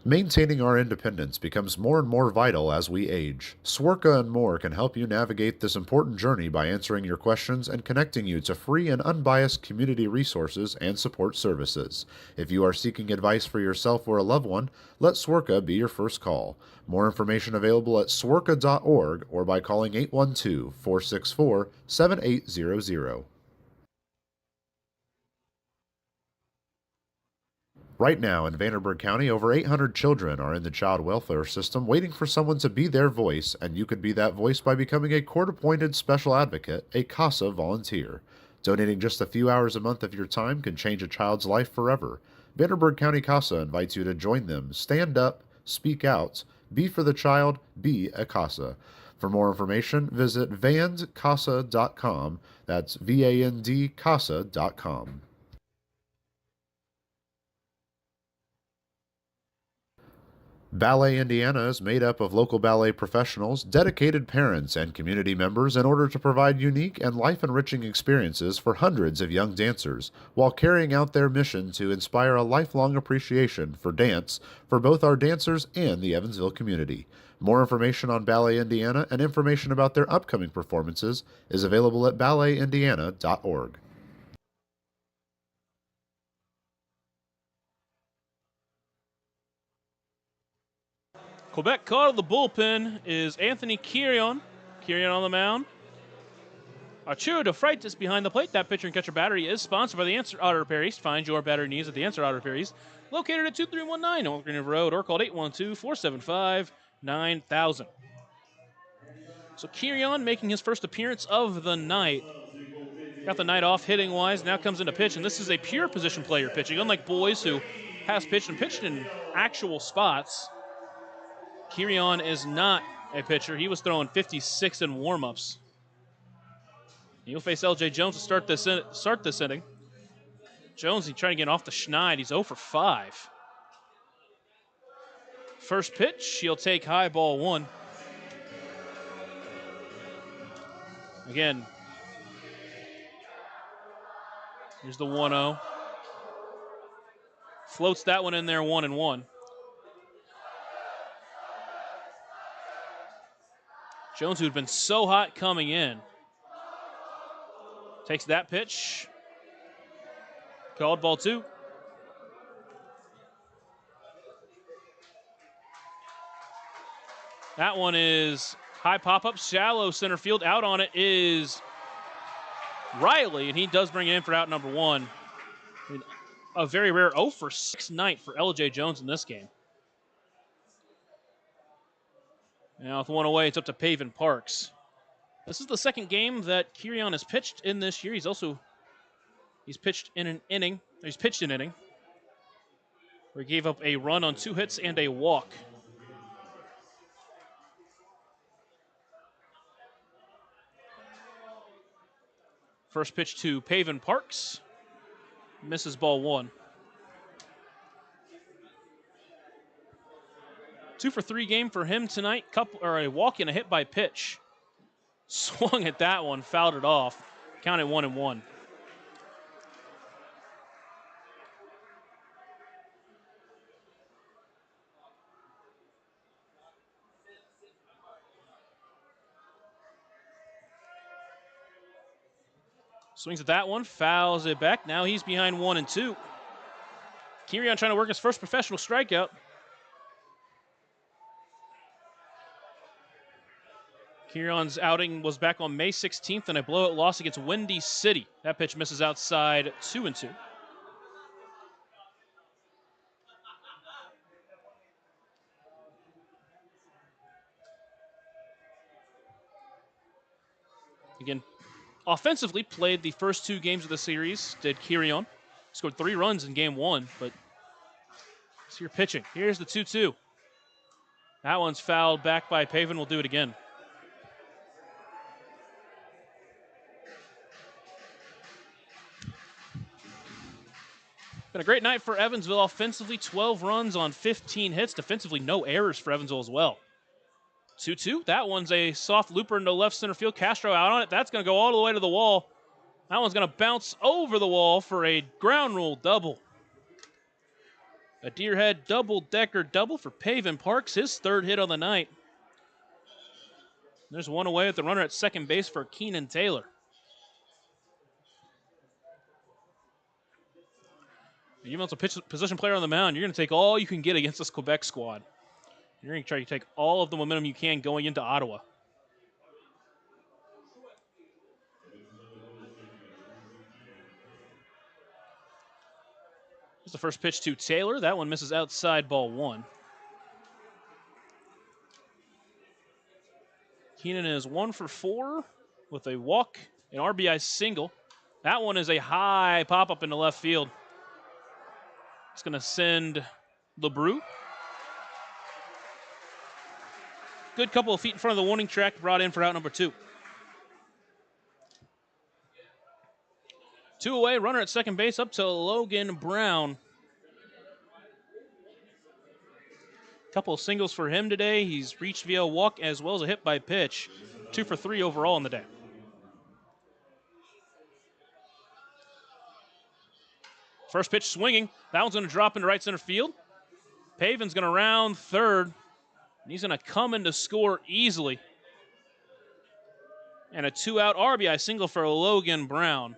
Maintaining our independence becomes more and more vital as we age. Swerka and More can help you navigate this important journey by answering your questions and connecting you to free and unbiased community resources and support services. If you are seeking advice for yourself or a loved one, let Swerka be your first call. More information available at swerka.org or by calling 812-464-7800. Right now in Vanderburgh County, over 800 children are in the child welfare system waiting for someone to be their voice, and you could be that voice by becoming a court-appointed special advocate, a CASA volunteer. Donating just a few hours a month of your time can change a child's life forever. Vanderburgh County CASA invites you to join them. Stand up, speak out, be for the child, be a CASA. For more information, visit vandcasa.com. That's VAND-CASA.com. Ballet Indiana is made up of local ballet professionals, dedicated parents, and community members in order to provide unique and life-enriching experiences for hundreds of young dancers, while carrying out their mission to inspire a lifelong appreciation for dance for both our dancers and the Evansville community. More information on Ballet Indiana and information about their upcoming performances is available at balletindiana.org. Quebec caught of the bullpen is Anthony Quirion. Quirion on the mound. Arturo de Freitas behind the plate. That pitcher and catcher battery is sponsored by the Answer Auto Repair East. Find your battery needs at the Answer Auto Repair East. Located at 2319 Old Green River Road or called 812-475-9000. So Quirion making his first appearance of the night. Got the night off hitting wise. Now comes into pitch, and this is a pure position player pitching. Unlike Boys, who has pitched in actual spots, Quirion is not a pitcher. He was throwing 56 in warm-ups. He'll face LJ Jones to start this inning. Jones, he's trying to get off the schneid. He's 0 for 5. First pitch, he'll take high, ball 1. Again, here's the 1-0. Floats that one in there, 1-1. Jones, who'd been so hot coming in, takes that pitch. Called ball 2. That one is high pop-up, shallow center field. Out on it is Riley, and he does bring it in for out number 1. I mean, a very rare 0 for 6 night for LJ Jones in this game. Now with 1 away, it's up to Pavin Parks. This is the second game that Quirion has pitched in this year. He's pitched an inning where he gave up a run on 2 hits and a walk. First pitch to Pavin Parks. Misses ball 1. 2 for 3 game for him tonight. A walk and a hit by pitch. Swung at that one, fouled it off. Counted 1-1. Swings at that one, fouls it back. Now he's behind 1-2. Quirion trying to work his first professional strikeout. Quirion's outing was back on May 16th in a blowout loss against Windy City. That pitch misses outside, 2-2. Again, offensively played the first 2 games of the series, did Quirion. Scored 3 runs in game 1, but So you're pitching. Here's the 2-2. That one's fouled back by Pavin. We'll do it again. Been a great night for Evansville offensively. 12 runs on 15 hits. Defensively, no errors for Evansville as well. 2-2. That one's a soft looper into left center field. Castro out on it. That's going to go all the way to the wall. That one's going to bounce over the wall for a ground rule double. A Deerhead double-decker double for Pavin Parks, his third hit on the night. There's one away with the runner at second base for Keenan Taylor. Even as a position player on the mound, you're going to take all you can get against this Quebec squad. You're going to try to take all of the momentum you can going into Ottawa. Here's the first pitch to Taylor. That one misses outside, ball one. Keenan is 1 for 4 with a walk, an RBI single. That one is a high pop-up into left field. It's going to send LeBrew. Good couple of feet in front of the warning track, brought in for out number 2. 2 away, runner at second base up to Logan Brown. Couple of singles for him today. He's reached via walk as well as a hit by pitch. 2 for 3 overall in the day. First pitch swinging. That one's going to drop into right center field. Pavin's going to round third. And he's going to come in to score easily. And a 2-out RBI single for Logan Brown.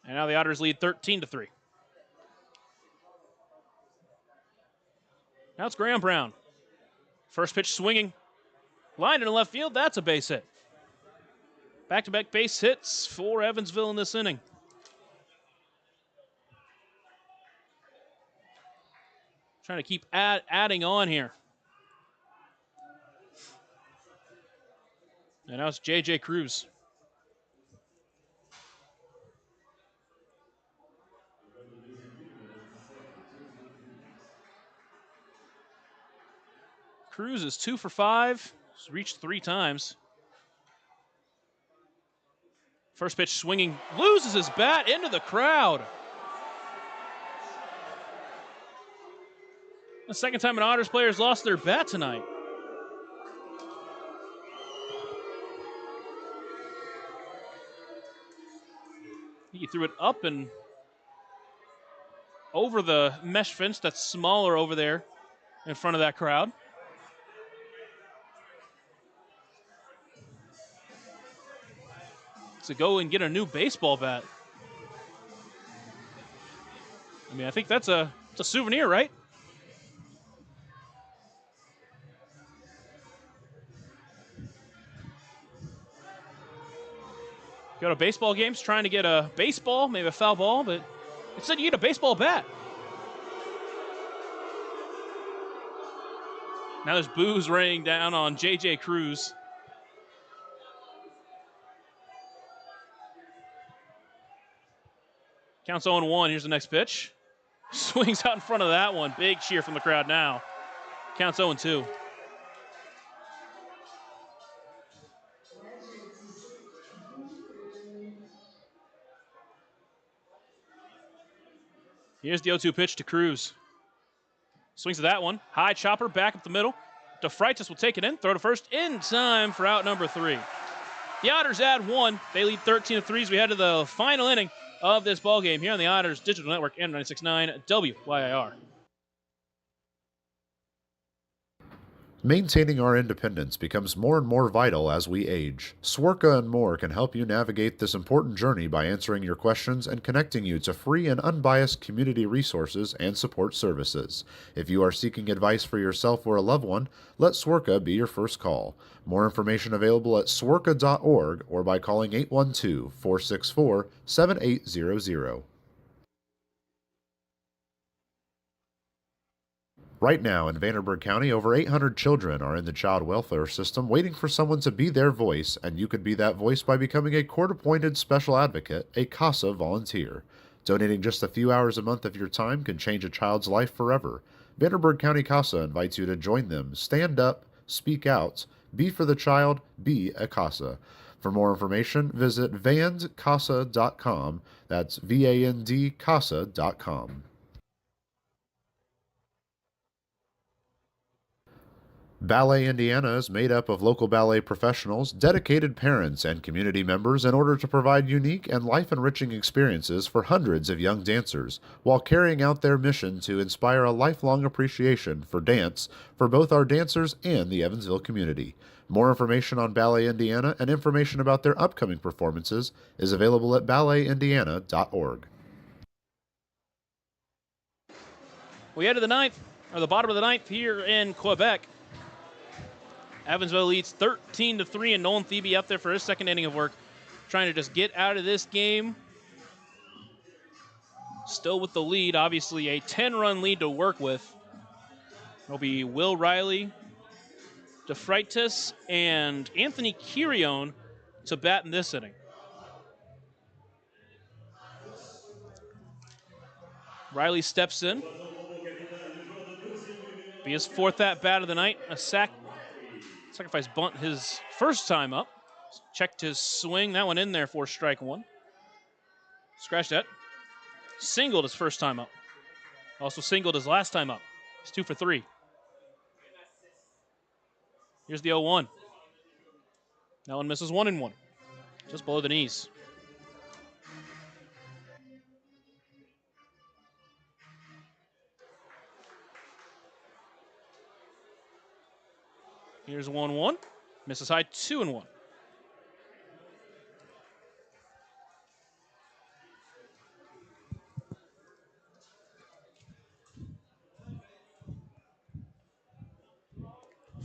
And now the Otters lead 13-3. Now it's Graham Brown. First pitch swinging. Lined in left field. That's a base hit. Back-to-back base hits for Evansville in this inning. Trying to keep adding on here. And now it's J.J. Cruz. Cruz is 2 for 5. He's reached 3 times. First pitch swinging, loses his bat into the crowd. The second time an Otters player has lost their bat tonight. He threw it up and over the mesh fence that's smaller over there in front of that crowd. To go and get a new baseball bat. I mean, I think it's a souvenir, right? Go to baseball games trying to get a baseball, maybe a foul ball, but instead you get a baseball bat. Now there's boos raining down on J.J. Cruz. Counts 0-1. Here's the next pitch. Swings out in front of that one. Big cheer from the crowd now. Counts 0-2. Here's the 0-2 pitch to Cruz. Swings to that one. High chopper back up the middle. DeFreitas will take it in. Throw to first in time for out number 3. The Otters add 1. They lead 13-3 as we head to the final inning of this ball game here on the Otters Digital Network and 96.9 WYIR. Maintaining our independence becomes more and more vital as we age. Swerka and More can help you navigate this important journey by answering your questions and connecting you to free and unbiased community resources and support services. If you are seeking advice for yourself or a loved one, let Swerka be your first call. More information available at swerka.org or by calling 812-464-7800. Right now, in Vanderburgh County, over 800 children are in the child welfare system waiting for someone to be their voice, and you could be that voice by becoming a court-appointed special advocate, a CASA volunteer. Donating just a few hours a month of your time can change a child's life forever. Vanderburgh County CASA invites you to join them. Stand up, speak out, be for the child, be a CASA. For more information, visit vandcasa.com. That's VAND Ballet Indiana is made up of local ballet professionals, dedicated parents, and community members in order to provide unique and life-enriching experiences for hundreds of young dancers, while carrying out their mission to inspire a lifelong appreciation for dance for both our dancers and the Evansville community. More information on Ballet Indiana and information about their upcoming performances is available at balletindiana.org. We head to the ninth, or the bottom of the ninth here in Quebec. Evansville leads 13-3, and Nolan Thebe up there for his second inning of work, trying to just get out of this game. Still with the lead, obviously a 10-run lead to work with. It'll be Will Riley, DeFreitas, and Anthony Kirion to bat in this inning. Riley steps in. Be his fourth at bat of the night. A sacrifice bunt his first time up. Checked his swing. That one in there for strike one. Scratched that. Singled his first time up. Also singled his last time up. He's 2 for 3. Here's the 0-1. That one misses 1-1. Just below the knees. Here's 1-1. Misses high, 2-1.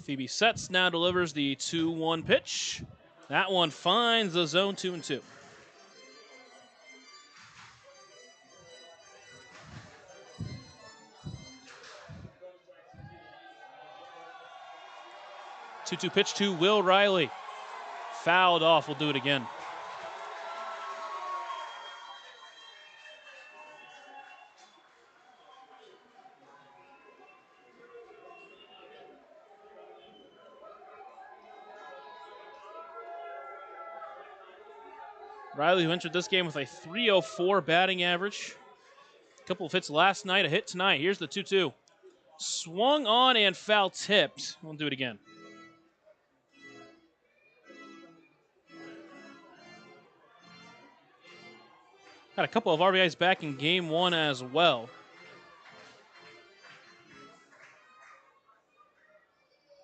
Phoebe sets, now delivers the 2-1 pitch. That one finds the zone 2-2. Two-two pitch to Will Riley. Fouled off. We'll do it again. Riley, who entered this game with a .304 batting average. A couple of hits last night, a hit tonight. Here's the 2-2. Swung on and foul tipped. We'll do it again. Had a couple of RBIs back in game one as well.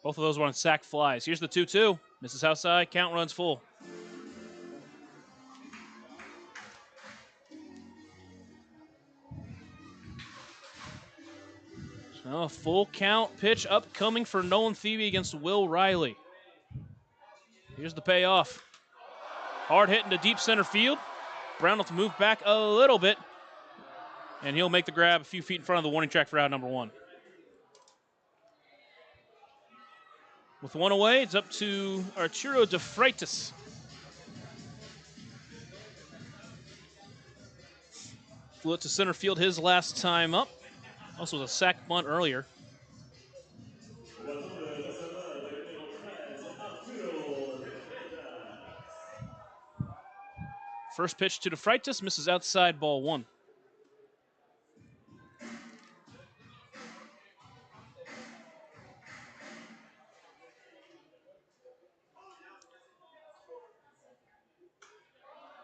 Both of those were on sac flies. Here's the 2-2. Misses outside, count runs full. So a full count pitch upcoming for Nolan Thebe against Will Riley. Here's the payoff. Hard hit into deep center field. Brown will have to move back a little bit, and he'll make the grab a few feet in front of the warning track for out number one. With one away, it's up to Arturo DeFreitas. Flew it to center field his last time up. Also was a sac bunt earlier. First pitch to DeFreitas, misses outside, ball one.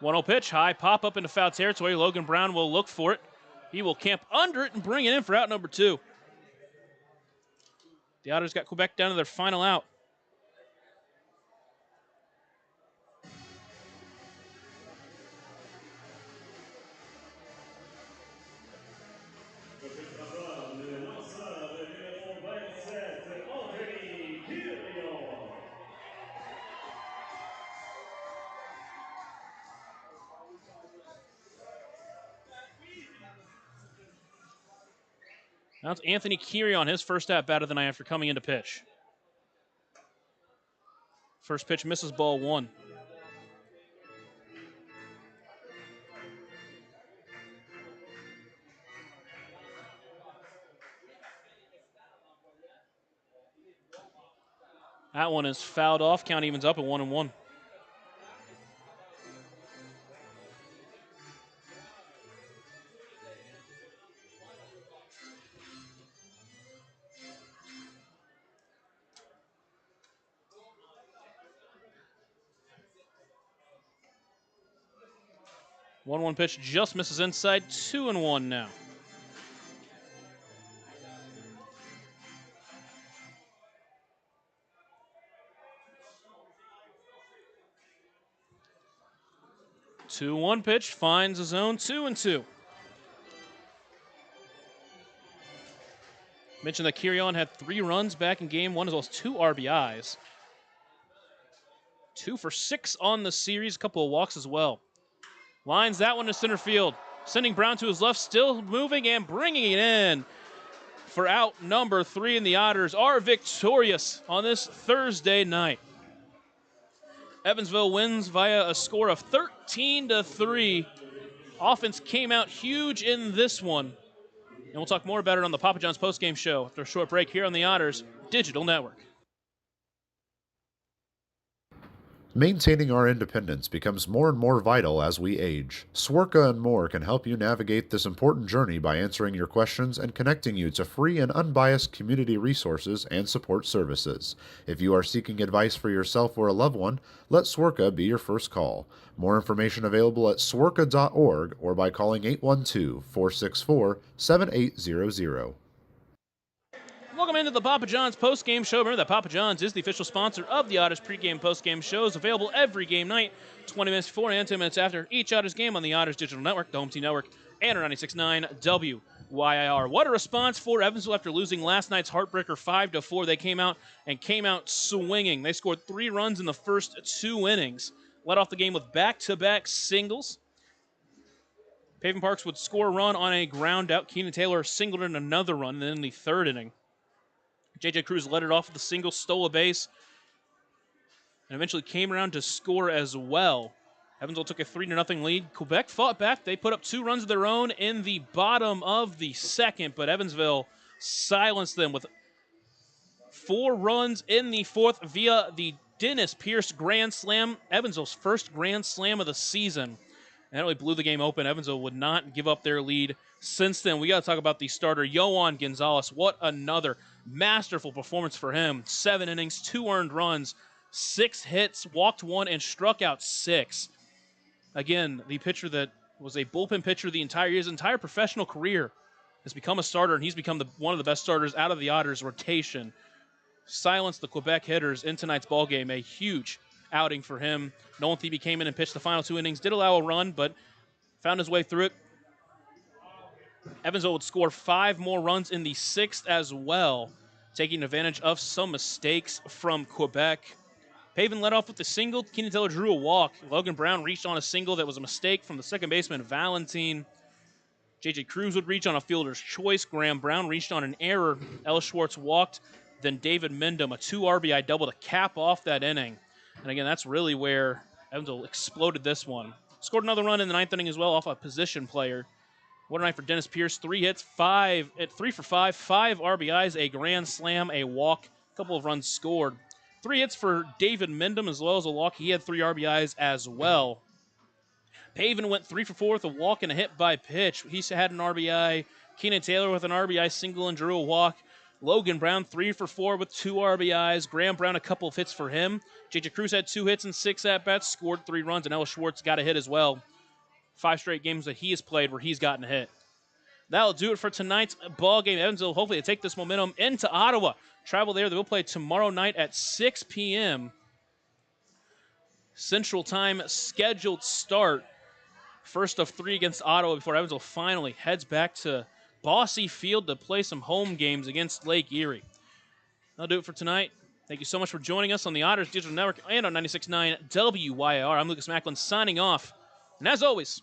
One-oh pitch, high pop up into foul territory. Logan Brown will look for it. He will camp under it and bring it in for out number two. The Otters got Quebec down to their final out. Now it's Anthony Kiri on his first at bat of the night after coming into pitch. First pitch misses, ball 1. That one is fouled off. Count evens up at 1-1. One pitch just misses inside. 2-1 now. Two-one pitch finds a zone. 2-2. Mentioned that Kirion had 3 runs back in game 1 as well as 2 RBIs. 2 for 6 on the series, a couple of walks as well. Lines that one to center field. Sending Brown to his left, still moving and bringing it in for out number 3, and the Otters are victorious on this Thursday night. Evansville wins via a score of 13-3. Offense came out huge in this one. And we'll talk more about it on the Papa John's postgame show after a short break here on the Otters Digital Network. Maintaining our independence becomes more and more vital as we age. Swerka and more can help you navigate this important journey by answering your questions and connecting you to free and unbiased community resources and support services. If you are seeking advice for yourself or a loved one, let Swerka be your first call. More information available at swerka.org or by calling 812-464-7800. Welcome into the Papa John's postgame show. Remember that Papa John's is the official sponsor of the Otters pregame postgame shows, available every game night, 20 minutes before and 10 minutes after each Otters game on the Otters Digital Network, the Home Team Network, and our 96.9 WYIR. What a response for Evansville after losing last night's heartbreaker 5-4. They came out swinging. They scored 3 runs in the first 2 innings. Led off the game with back-to-back singles. Pavin Parks would score a run on a ground out. Keenan Taylor singled in another run, and then in the 3rd inning, J.J. Cruz led it off with a single, stole a base, and eventually came around to score as well. Evansville took a 3-0 lead. Quebec fought back. They put up 2 runs of their own in the bottom of the 2nd, but Evansville silenced them with 4 runs in the 4th via the Dennis Pierce grand slam, Evansville's first grand slam of the season. And that really blew the game open. Evansville would not give up their lead. Since then, we got to talk about the starter, Yohan Gonzalez. What another masterful performance for him. 7 innings, 2 earned runs, 6 hits, walked 1, and struck out 6. Again, the pitcher that was a bullpen pitcher the entire year, his entire professional career, has become a starter, and he's become one of the best starters out of the Otters rotation. Silenced the Quebec hitters in tonight's ballgame. A huge outing for him. Nolan Thebe came in and pitched the final 2 innings, did allow a run, but found his way through it. Evansville would score 5 more runs in the 6th as well, taking advantage of some mistakes from Quebec. Pavin led off with a single. Keenan Taylor drew a walk. Logan Brown reached on a single that was a mistake from the second baseman, Valentine. J.J. Cruz would reach on a fielder's choice. Graham Brown reached on an error. Ellis Schwartz walked. Then David Mendham, a 2 RBI double to cap off that inning. And again, that's really where Evansville exploded this one. Scored another run in the 9th inning as well off a position player. What a night for Dennis Pierce. 3 hits, 3 for 5, 5 RBIs, a grand slam, a walk, a couple of runs scored. 3 hits for David Mendham as well as a walk. He had 3 RBIs as well. Pavin went 3 for 4 with a walk and a hit by pitch. He had an RBI. Keenan Taylor with an RBI single and drew a walk. Logan Brown 3 for 4 with 2 RBIs. Graham Brown a couple of hits for him. J.J. Cruz had 2 hits and 6 at-bats, scored 3 runs, and Ellis Schwartz got a hit as well. 5 straight games that he has played where he's gotten a hit. That'll do it for tonight's ball game. Evansville hopefully to take this momentum into Ottawa. Travel there. They will play tomorrow night at 6 p.m. Central Time scheduled start. First of 3 against Ottawa before Evansville finally heads back to Bossy Field to play some home games against Lake Erie. That'll do it for tonight. Thank you so much for joining us on the Otters Digital Network and on 96.9 WYR. I'm Lucas Macklin signing off. And as always,